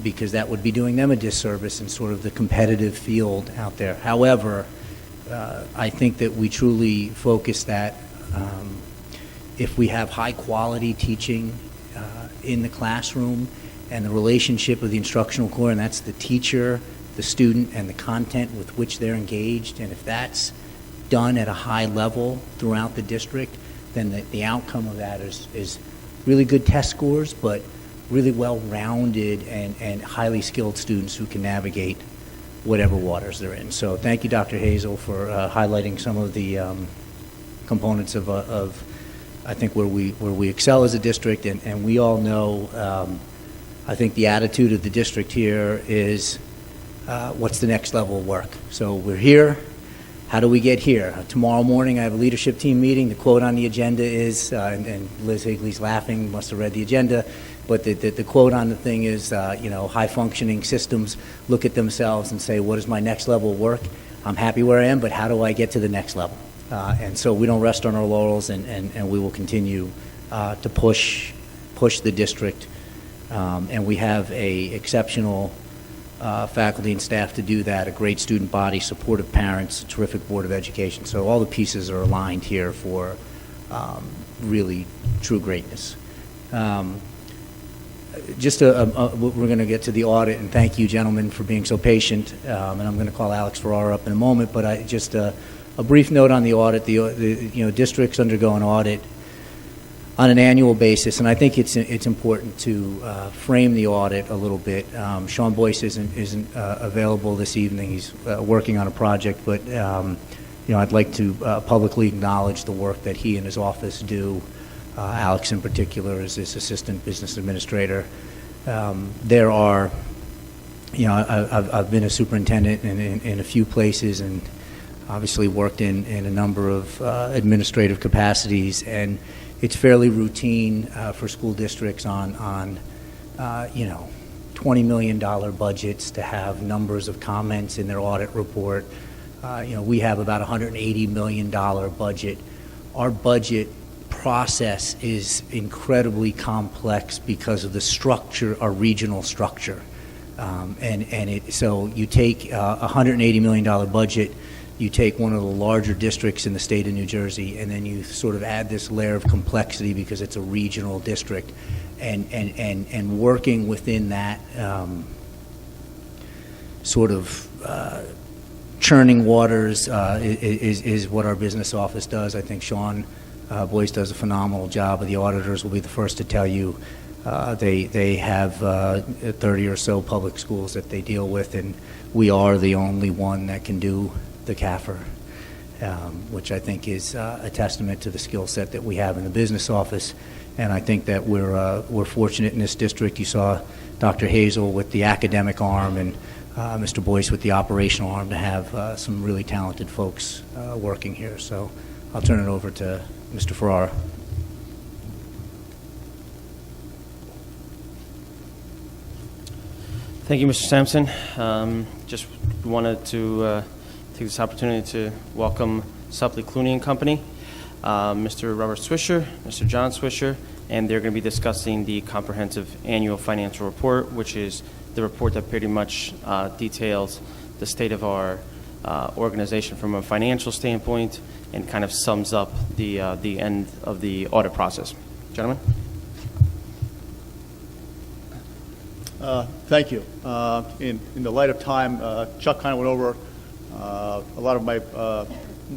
because that would be doing them a disservice in sort of the competitive field out there. However, I think that we truly focus that if we have high quality teaching in the classroom and the relationship of the instructional core, and that's the teacher, the student, and the content with which they're engaged, and if that's done at a high level throughout the district, then the outcome of that is really good test scores, but really well-rounded and highly skilled students who can navigate whatever waters they're in. So thank you, Dr. Hazel, for highlighting some of the components of I think where we excel as a district, and we all know. I think the attitude of the district here is, what's the next level of work? So we're here. How do we get here? Tomorrow morning I have a leadership team meeting. The quote on the agenda is, and Liz Higley's laughing, must have read the agenda, but the quote on the thing is, high-functioning systems look at themselves and say, what is my next level of work? I'm happy where I am, but how do I get to the next level? And so we don't rest on our laurels, and we will continue to push the district. And we have a exceptional faculty and staff to do that, a great student body, supportive parents, a terrific Board of Education. So all the pieces are aligned here for really true greatness. We're going to get to the audit, and thank you, gentlemen, for being so patient. And I'm going to call Alex Ferrara up in a moment, but a brief note on the audit. The districts undergo an audit on an annual basis, and I think it's important to frame the audit a little bit. Sean Boyce isn't available this evening. He's working on a project, but I'd like to publicly acknowledge the work that he and his office do. Alex, in particular, is his assistant business administrator. There are, I've been a superintendent in a few places, and obviously worked in a number of administrative capacities, and it's fairly routine for school districts on $20 million budgets to have numbers of comments in their audit report. We have about $180 million budget. Our budget process is incredibly complex because of the structure, our regional structure. So you take a $180 million budget, you take one of the larger districts in the state of New Jersey, and then you sort of add this layer of complexity because it's a regional district, and working within that sort of churning waters is what our business office does. I think Sean Boyce does a phenomenal job. The auditors will be the first to tell you they have 30 or so public schools that they deal with, and we are the only one that can do the CAFR, which I think is a testament to the skill set that we have in the business office. And I think that we're fortunate in this district. You saw Dr. Hazel with the academic arm and Mr. Boyce with the operational arm to have some really talented folks working here. So I'll turn it over to Mr. Farrar. Thank you, Mr. Sampson. Just wanted to take this opportunity to welcome Suppley Clooney and Company, Mr. Robert Swisher, Mr. John Swisher, and they're going to be discussing the comprehensive annual financial report, which is the report that pretty much details the state of our organization from a financial standpoint and kind of sums up the end of the audit process. Gentlemen? Thank you. In the light of time, Chuck kind of went over a lot of my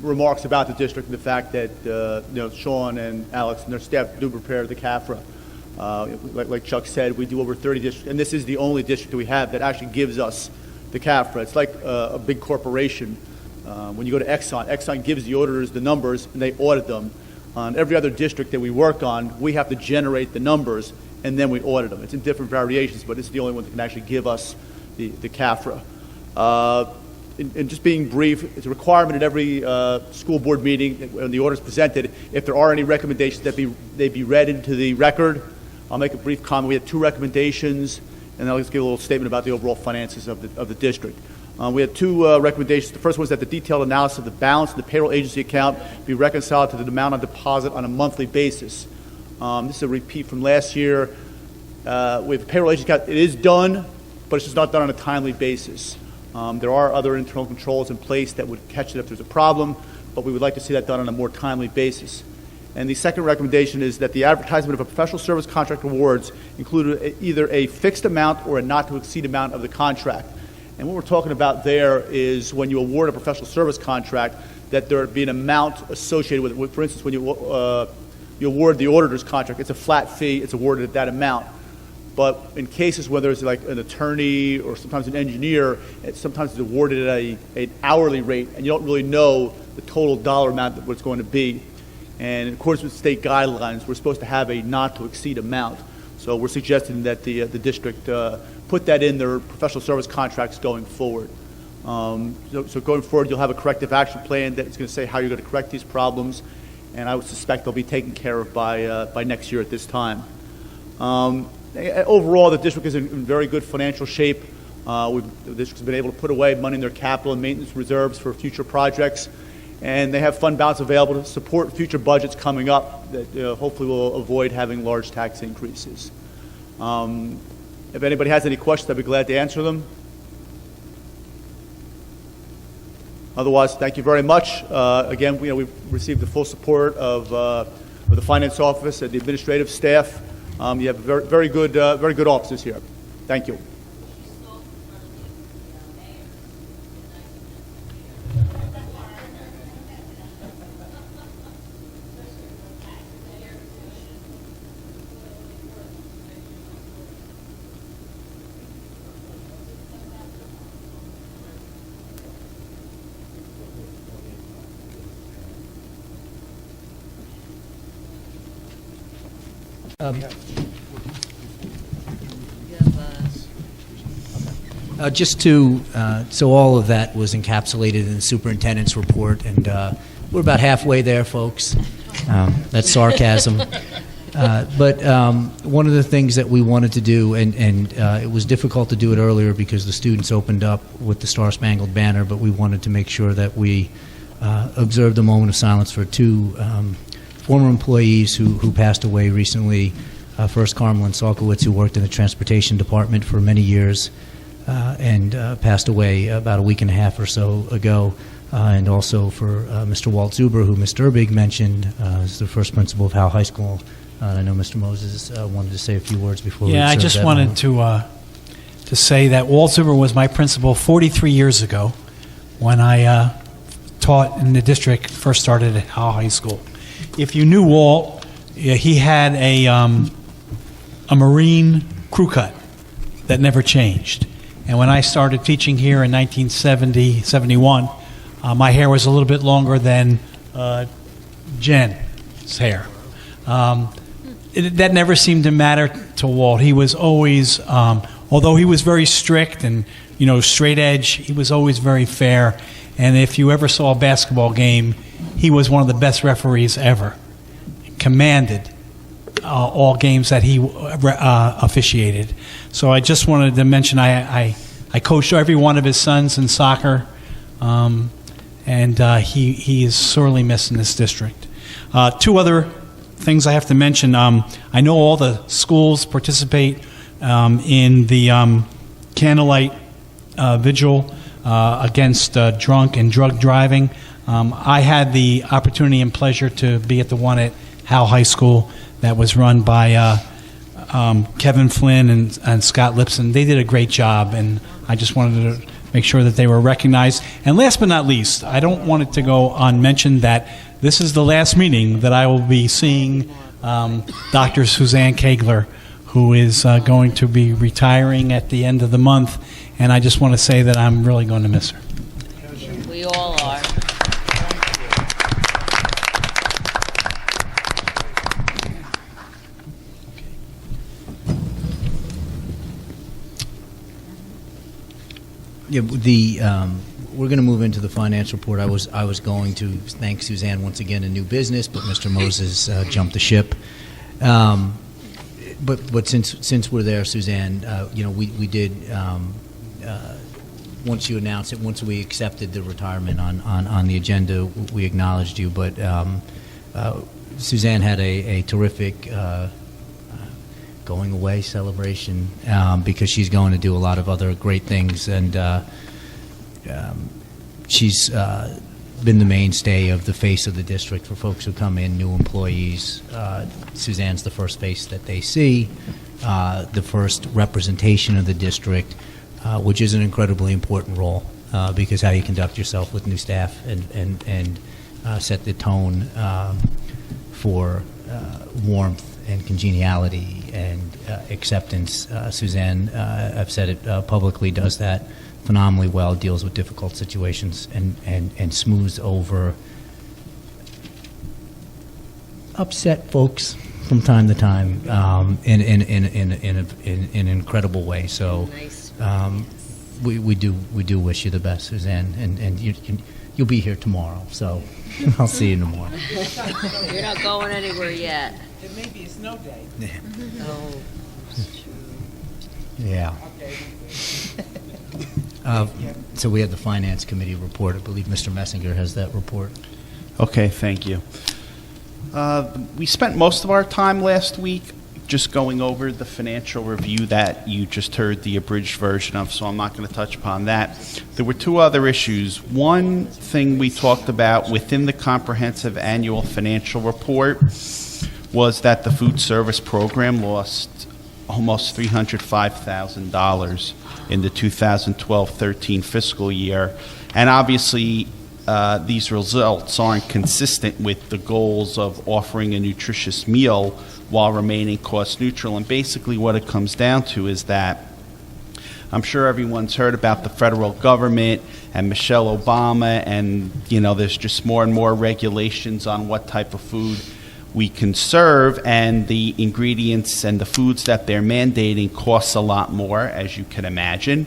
remarks about the district and the fact that Sean and Alex and their staff do prepare the CAFRA. Like Chuck said, we do over 30 districts, and this is the only district that we have that actually gives us the CAFRA. It's like a big corporation. When you go to Exxon gives the auditors the numbers, and they audit them. On every other district that we work on, we have to generate the numbers, and then we audit them. It's in different variations, but it's the only one that can actually give us the CAFRA. And just being brief, it's a requirement at every school board meeting when the order is presented. If there are any recommendations that they be read into the record, I'll make a brief comment. We had 2 recommendations, and I'll just give a little statement about the overall finances of the district. We had 2 recommendations. The first one is that the detailed analysis of the balance in the payroll agency account be reconciled to the amount on deposit on a monthly basis. This is a repeat from last year. With the payroll agency account, it is done, but it's just not done on a timely basis. There are other internal controls in place that would catch it if there's a problem, but we would like to see that done on a more timely basis. And the second recommendation is that the advertisement of a professional service contract awards include either a fixed amount or a not-to-exceed amount of the contract. And what we're talking about there is when you award a professional service contract, that there be an amount associated with it. For instance, when you award the auditor's contract, it's a flat fee, it's awarded at that amount. But in cases where there's like an attorney or sometimes an engineer, sometimes it's awarded at an hourly rate, and you don't really know the total dollar amount that it's going to be. And in accordance with state guidelines, we're supposed to have a not-to-exceed amount. So we're suggesting that the district put that in their professional service contracts going forward. So going forward, you'll have a corrective action plan that's going to say how you're going to correct these problems, and I would suspect they'll be taken care of by next year at this time. Overall, the district is in very good financial shape. The district's been able to put away money in their capital and maintenance reserves for future projects, and they have fund balance available to support future budgets coming up that hopefully will avoid having large tax increases. If anybody has any questions, I'd be glad to answer them. Otherwise, thank you very much. Again, we've received the full support of the finance office and the administrative staff. You have very good officers here. Thank you. Just to, so all of that was encapsulated in the superintendent's report, and we're about halfway there, folks. That's sarcasm. But one of the things that we wanted to do, and it was difficult to do it earlier because the students opened up with the Star Spangled Banner, but we wanted to make sure that we observed a moment of silence for 2 former employees who passed away recently. First, Carmelyn Salkowitz, who worked in the transportation department for many years, and passed away about a week and a half or so ago. And also for Mr. Walt Zuber, who Ms. Durbig mentioned, is the first principal of Howell High School. I know Mr. Moses wanted to say a few words before we I just wanted to say that Walt Zuber was my principal 43 years ago. when I taught in the district, first started at Howell High School. If you knew Walt, he had a Marine crew cut that never changed. And when I started teaching here in 1970, 71, my hair was a little bit longer than Jen's hair. That never seemed to matter to Walt. He was always, although he was very strict and, straight edge, he was always very fair. And if you ever saw a basketball game, he was one of the best referees ever. Commanded all games that he officiated. So I just wanted to mention I coached every one of his sons in soccer, and he is sorely missed in this district. Two other things I have to mention. I know all the schools participate in the candlelight vigil against drunk and drug driving. I had the opportunity and pleasure to be at the one at Howell High School that was run by Kevin Flynn and Scott Lipson. They did a great job, and I just wanted to make sure that they were recognized. And last but not least, I don't want it to go unmentioned that this is the last meeting that I will be seeing Dr. Suzanne Kegler, who is going to be retiring at the end of the month, and I just want to say that I'm really going to miss her. We all are. Yeah, we're going to move into the financial report. I was going to thank Suzanne once again in new business, but Mr. Moses jumped the ship. But since we're there, Suzanne, we did once you announced it, once we accepted the retirement on the agenda, we acknowledged you. But Suzanne had a terrific going away celebration because she's going to do a lot of other great things, and she's been the mainstay of the face of the district for folks who come in, new employees. Suzanne's the first face that they see, the first representation of the district, which is an incredibly important role because how you conduct yourself with new staff and set the tone for warmth and congeniality and acceptance. Suzanne, I've said it publicly, does that phenomenally well, deals with difficult situations and smooths over upset folks from time to time in an incredible way. So we do wish you the best, Suzanne, and you'll be here tomorrow. So I'll see you in the morning. You're not going anywhere yet. It may be a snow day. Oh. Yeah. So we have the Finance Committee report. I believe Mr. Messinger has that report. Okay, thank you. We spent most of our time last week just going over the financial review that you just heard the abridged version of, so I'm not going to touch upon that. There were two other issues. One thing we talked about within the comprehensive annual financial report was that the food service program lost almost $305,000 in the 2012-13 fiscal year. And obviously, these results aren't consistent with the goals of offering a nutritious meal while remaining cost neutral. And basically what it comes down to is that I'm sure everyone's heard about the federal government and Michelle Obama, and there's just more and more regulations on what type of food we can serve, and the ingredients and the foods that they're mandating costs a lot more, as you can imagine.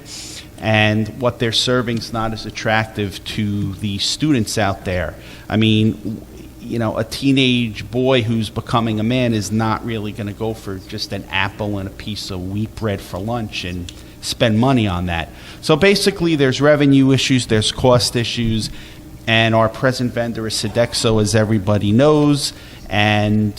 And what they're serving is not as attractive to the students out there. I mean, a teenage boy who's becoming a man is not really going to go for just an apple and a piece of wheat bread for lunch and spend money on that. So basically, there's revenue issues, there's cost issues, and our present vendor is Sodexo, as everybody knows. And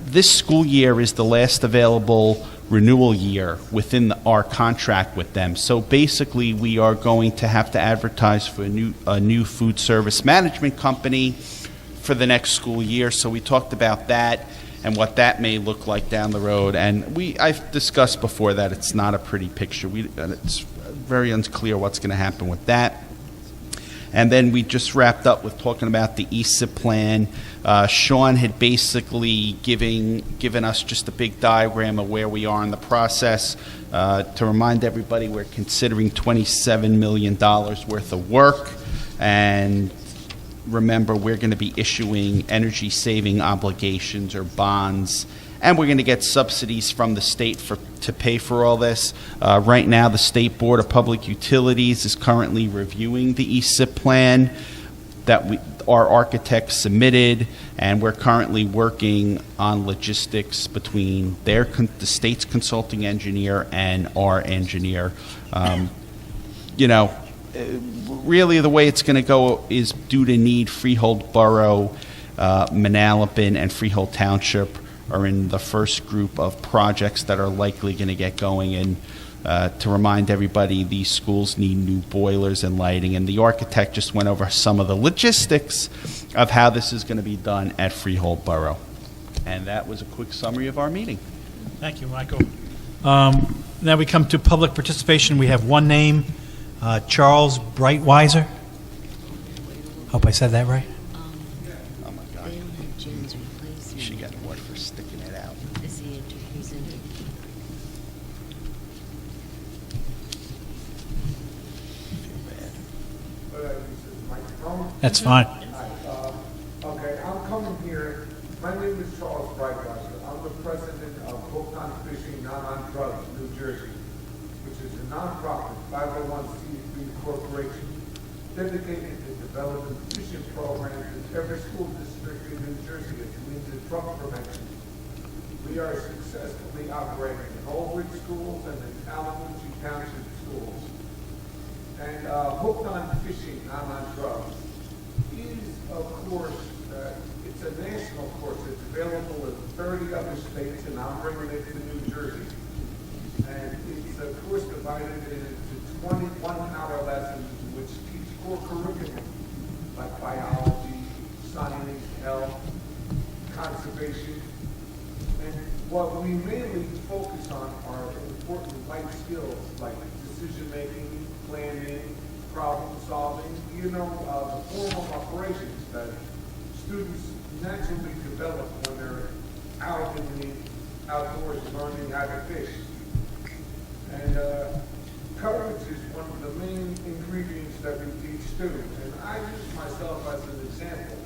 this school year is the last available renewal year within our contract with them. So basically, we are going to have to advertise for a new food service management company for the next school year. So we talked about that and what that may look like down the road. And I've discussed before that it's not a pretty picture. It's very unclear what's going to happen with that. And then we just wrapped up with talking about the ESIP plan. Sean had basically given us just a big diagram of where we are in the process. To remind everybody, we're considering $27 million worth of work. And remember, we're going to be issuing energy-saving obligations or bonds, and we're going to get subsidies from the state to pay for all this. Right now, the State Board of Public Utilities is currently reviewing the ESIP plan that our architect submitted, and we're currently working on logistics between the state's consulting engineer and our engineer. Really the way it's going to go is due to need. Freehold Borough, Manalapan, and Freehold Township are in the first group of projects that are likely going to get going. And to remind everybody, these schools need new boilers and lighting, and the architect just went over some of the logistics of how this is going to be done at Freehold Borough. And that was a quick summary of our meeting. Thank you, Michael. Now we come to public participation. We have one name, Charles Brightweiser. Hope I said that right. Oh my God. She got an award for sticking it out. That's fine. Okay, I'm coming here. My name is Charles Brightweiser. I'm the president of Hooked on Fishing, Not on Drugs, New Jersey, which is a nonprofit 501c3 corporation dedicated to developing fishing programs in every school district in New Jersey as a means of drug prevention. We are successfully operating in Oldbridge schools and in Alamance Township schools. And Hooked on Fishing, Not on Drugs is a course, it's a national course. It's available in 30 other states, and I'm bringing it to New Jersey. And it's a course divided into 21-hour lessons which teach core curriculum like biology, science, health, conservation. And what we mainly focus on are important life skills like decision-making, planning, problem-solving, the form of operations that students naturally develop when they're out in the outdoors learning how to fish. And courage is one of the main ingredients that we teach students. And I use myself as an example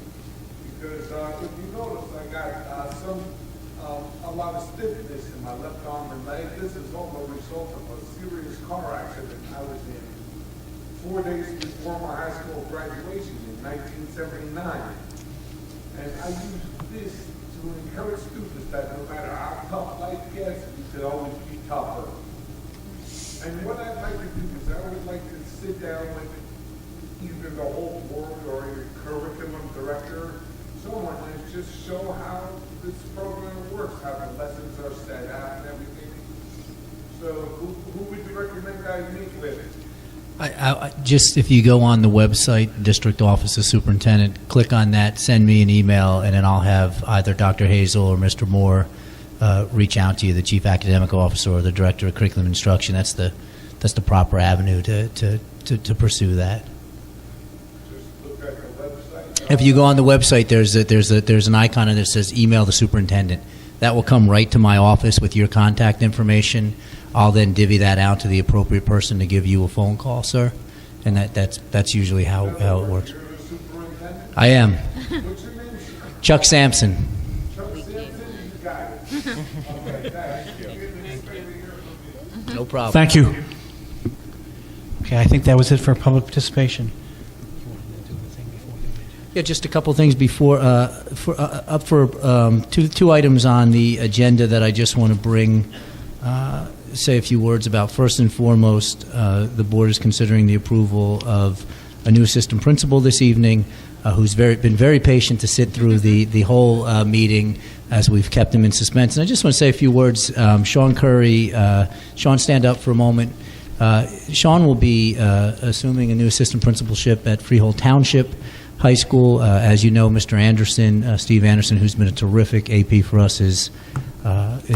because if you notice, I got a lot of stiffness in my left arm and leg. This is all a result of a serious car accident I was in 4 days before my high school graduation in 1979. And I use this to encourage students that no matter how tough life gets, you can always be tougher. And what I'd like to do is I would like to sit down with either the whole board or your curriculum director, someone, and just show how this program works, how the lessons are set out and everything. So who would you recommend I meet with? Just if you go on the website, District Office of Superintendent, click on that, send me an email, and then I'll have either Dr. Hazel or Mr. Moore reach out to you, the Chief Academic Officer or the Director of Curriculum Instruction. That's the proper avenue to pursue that. If you go on the website, there's an icon and it says email the superintendent. That will come right to my office with your contact information. I'll then divvy that out to the appropriate person to give you a phone call, sir. And that's usually how it works. I am. Chuck Sampson. No problem. Thank you. Okay, I think that was it for public participation. Yeah, just a couple things before two items on the agenda that I just want to bring, say a few words about. First and foremost, the board is considering the approval of a new assistant principal this evening, who's been very patient to sit through the whole meeting as we've kept him in suspense. And I just want to say a few words. Sean Curry, Sean, stand up for a moment. Sean will be assuming a new assistant principalship at Freehold Township High School. As you know, Mr. Anderson, Steve Anderson, who's been a terrific AP for us, is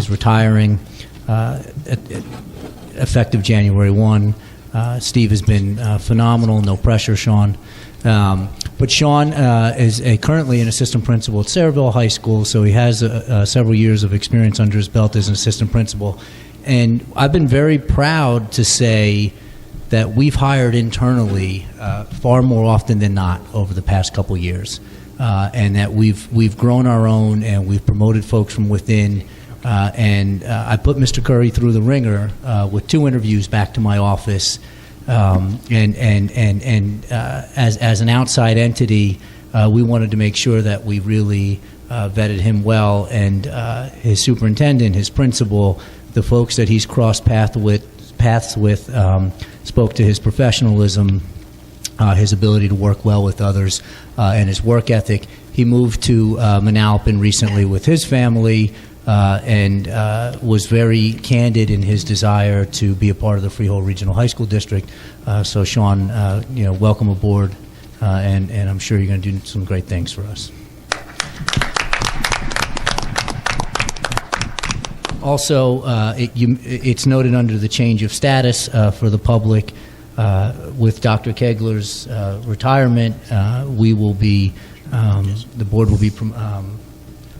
retiring effective January 1. Steve has been phenomenal. No pressure, Sean. But Sean is currently an assistant principal at Sayreville High School, so he has several years of experience under his belt as an assistant principal. And I've been very proud to say that we've hired internally far more often than not over the past couple years, and that we've grown our own and we've promoted folks from within. And I put Mr. Curry through the ringer with 2 interviews back to my office. As an outside entity, we wanted to make sure that we really vetted him well, and his superintendent, his principal, the folks that he's crossed paths with, spoke to his professionalism, his ability to work well with others, and his work ethic. He moved to Manalapan recently with his family, and was very candid in his desire to be a part of the Freehold Regional High School District. So, Sean, welcome aboard, and I'm sure you're going to do some great things for us. Also, it's noted under the change of status for the public. With Dr. Kegler's retirement, we will be, the board will be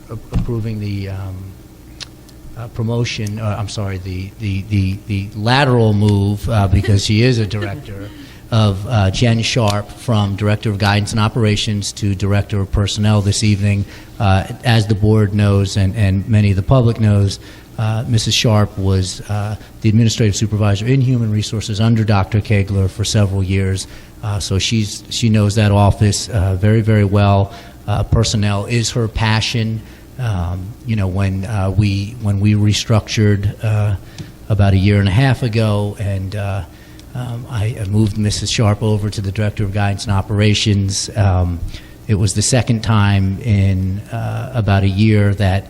approving the promotion, the lateral move, because she is a director, of Jen Sharp from Director of Guidance and Operations to Director of Personnel this evening. As the board knows and many of the public knows, Mrs. Sharp was the administrative supervisor in Human Resources under Dr. Kegler for several years, so she knows that office very, very well. Personnel is her passion. When we restructured about a year and a half ago, and I moved Mrs. Sharp over to the Director of Guidance and Operations. It was the second time in about a year that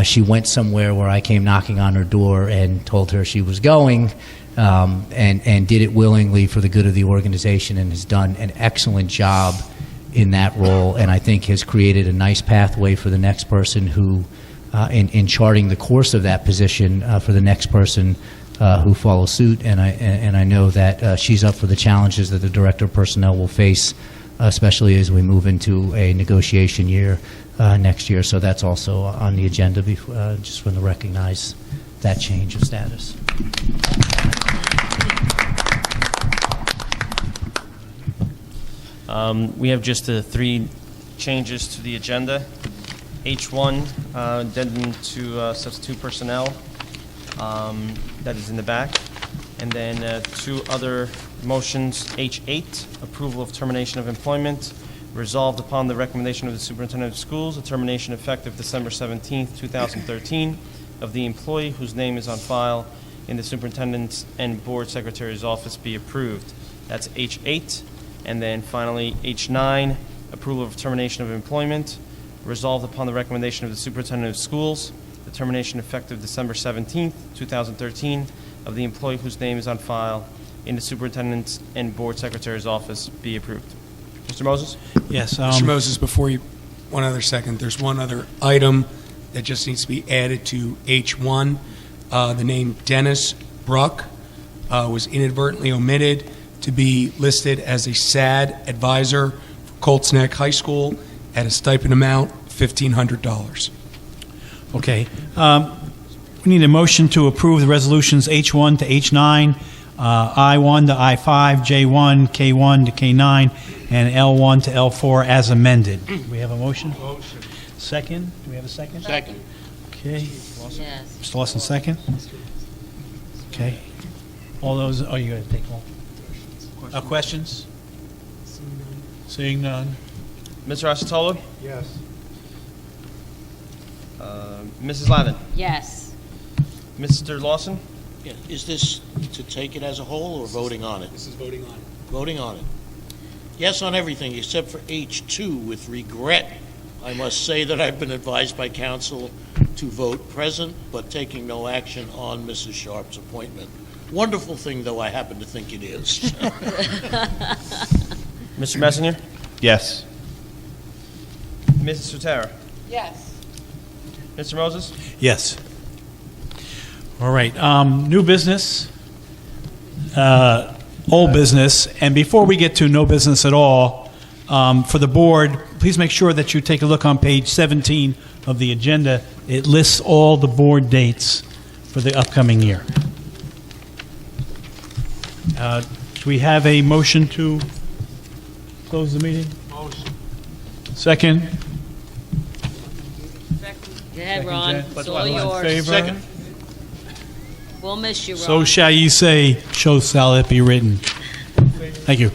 she went somewhere where I came knocking on her door and told her she was going, and did it willingly for the good of the organization, and has done an excellent job in that role, and I think has created a nice pathway for the next person who, in charting the course of that position for the next person who follows suit. And I know that she's up for the challenges that the Director of Personnel will face, especially as we move into a negotiation year next year. So that's also on the agenda. Just want to recognize that change of status. We have just 3 changes to the agenda. H1, addendum to substitute personnel, that is in the back. And then 2 other motions. H8, approval of termination of employment. Resolved upon the recommendation of the superintendent of schools, a termination effective December 17th, 2013, of the employee whose name is on file in the superintendent's and board secretary's office be approved. That's H8. And then finally, H9, approval of termination of employment. Resolved upon the recommendation of the superintendent of schools, the termination effective December 17th, 2013, of the employee whose name is on file in the superintendent's and board secretary's office be approved. Mr. Moses? Yes. Mr. Moses, before you, one other second, there's one other item that just needs to be added to H1. The name Dennis Bruck was inadvertently omitted to be listed as a SAD advisor for Colts Neck High School at a stipend amount $1,500. Okay. We need a motion to approve the resolutions H1 to H9, I1 to I5, J1, K1 to K9, and L1 to L4 as amended. Do we have a motion? Motion. Second? Do we have a second? Second. Okay. Yes. Mr. Lawson, second? Okay. All those, oh, you're going to take all? Questions? Seeing none. Mr. Asatolo? Yes. Mrs. Lavin? Yes. Mr. Lawson? Yeah. Is this to take it as a whole or voting on it? This is voting on it. Voting on it. Yes on everything except for H2 with regret. I must say that I've been advised by counsel to vote present, but taking no action on Mrs. Sharp's appointment. Wonderful thing, though, I happen to think it is. Mr. Messenger? Yes. Mrs. Sutera? Yes. Mr. Moses? Yes. All right. New business. old business. And before we get to no business at all, for the board, please make sure that you take a look on page 17 of the agenda. It lists all the board dates for the upcoming year. Do we have a motion to close the meeting? Motion. Second? Go ahead, Ron. It's all All in yours. favor? Second. We'll miss you, Ron. So shall ye say, so shall it be written. Thank you.